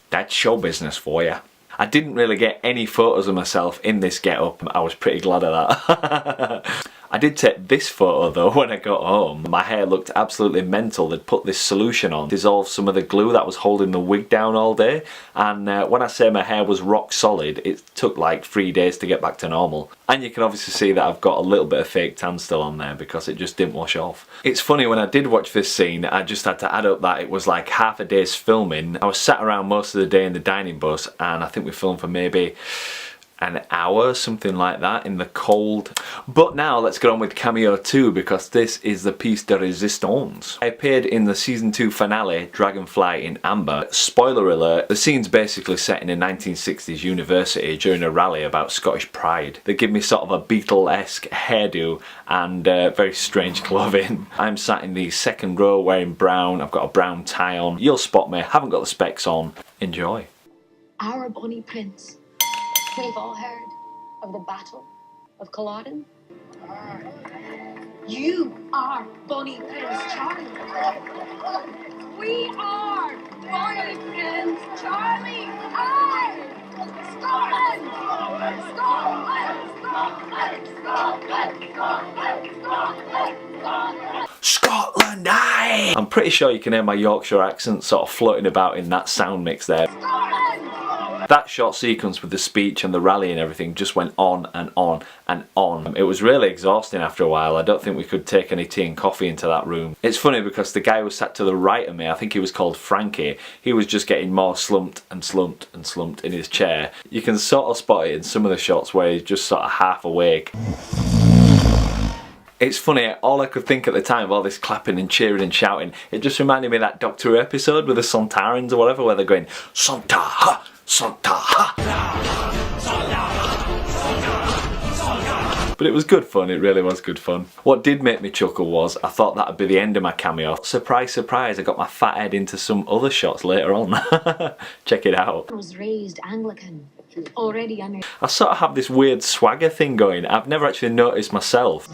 That's show business for you. I didn't really get any photos of myself in this get-up. I was pretty glad of that. I did take this photo though when I got home. My hair looked absolutely mental. They'd put this solution on, dissolved some of the glue that was holding the wig down all day, and when I say my hair was rock solid, it took like 3 days to get back to normal. And you can obviously see that I've got a little bit of fake tan still on there because it just didn't wash off. It's funny, when I did watch this scene, I just had to add up that it was like half a day's filming. I was sat around most of the day in the dining bus, and I think we filmed for maybe an hour, something like that, in the cold. But now let's get on with cameo 2, because this is the piece de resistance. I appeared in the season 2 finale, Dragonfly in Amber. Spoiler alert, the scene's basically set in a 1960s university during a rally about Scottish pride. They give me sort of a Beatle-esque hairdo and very strange clothing. I'm sat in the second row wearing brown, I've got a brown tie on. You'll spot me, haven't got the specs on. Enjoy. Our bonny prince. We've all heard of the Battle of Culloden. You are bonny Prince Charlie. We are bonny Prince Charlie. I, Scotland, Scotland, Scotland, Scotland, Scotland, Scotland, Scotland. Scotland, aye! I'm pretty sure you can hear my Yorkshire accent sort of floating about in that sound mix there. That short sequence with the speech and the rally and everything just went on and on and on. It was really exhausting after a while. I don't think we could take any tea and coffee into that room. It's funny because the guy who sat to the right of me, I think he was called Frankie, he was just getting more slumped and slumped and slumped in his chair. You can sort of spot it in some of the shots where he's just sort of half awake. It's funny, all I could think at the time of all this clapping and cheering and shouting, it just reminded me of that Doctor Who episode with the Sontarans or whatever, where they're going, Sontar, ha! Sontar, ha! But it was good fun, it really was good fun. What did make me chuckle was, I thought that'd be the end of my cameo. Surprise, surprise, I got my fat head into some other shots later on. Check it out. I was raised Anglican, already under... I sort of have this weird swagger thing going, I've never actually noticed myself.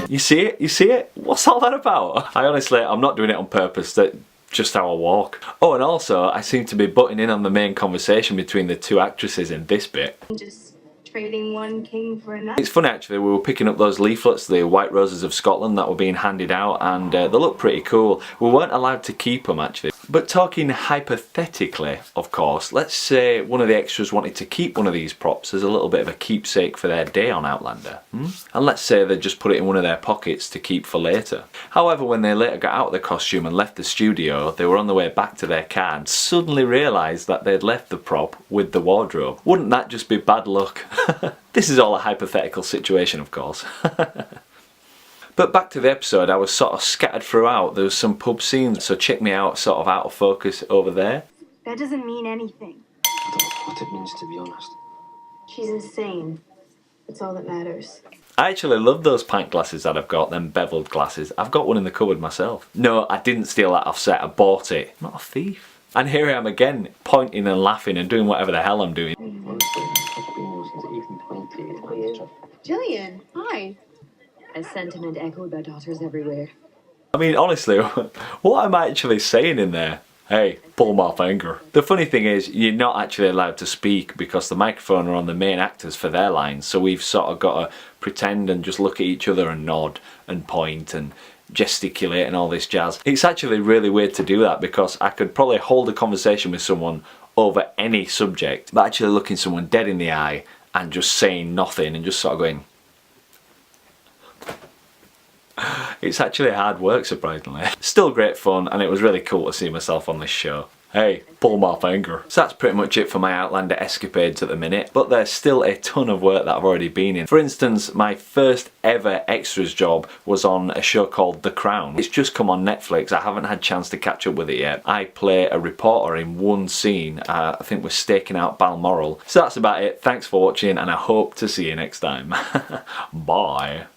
You see it? You see it? What's all that about? I honestly, I'm not doing it on purpose, that's just how I walk. Oh, and also, I seem to be butting in on the main conversation between the two actresses in this bit. Just trading one king for another. It's funny actually, we were picking up those leaflets, the White Roses of Scotland that were being handed out, and they look pretty cool. We weren't allowed to keep them actually. But talking hypothetically, of course, let's say one of the extras wanted to keep one of these props as a little bit of a keepsake for their day on Outlander. And let's say they just put it in one of their pockets to keep for later. However, when they later got out of the costume and left the studio, they were on the way back to their car and suddenly realised that they'd left the prop with the wardrobe. Wouldn't that just be bad luck? This is all a hypothetical situation, of course. But back to the episode, I was sort of scattered throughout. There was some pub scenes, so check me out, sort of out of focus over there. That doesn't mean anything. I don't know what it means, to be honest. She's insane. That's all that matters. I actually love those pint glasses that I've got, them beveled glasses. I've got one in the cupboard myself. No, I didn't steal that off set, I bought it. I'm not a thief. And here I am again, pointing and laughing and doing whatever the hell I'm doing. Jillian, hi. A sentiment echoed by daughters everywhere. I mean, honestly, what am I actually saying in there? Hey, pull my finger. The funny thing is, you're not actually allowed to speak because the microphone are on the main actors for their lines, so we've sort of got to pretend and just look at each other and nod and point and gesticulate and all this jazz. It's actually really weird to do that because I could probably hold a conversation with someone over any subject, but actually looking someone dead in the eye and just saying nothing and just sort of going... It's actually hard work, surprisingly. Still great fun, and it was really cool to see myself on this show. Hey, pull my finger. So that's pretty much it for my Outlander escapades at the minute, but there's still a ton of work that I've already been in. For instance, my first ever extras job was on a show called The Crown. It's just come on Netflix, I haven't had a chance to catch up with it yet. I play a reporter in one scene, I think we're staking out Balmoral. So that's about it, thanks for watching, and I hope to see you next time. Bye.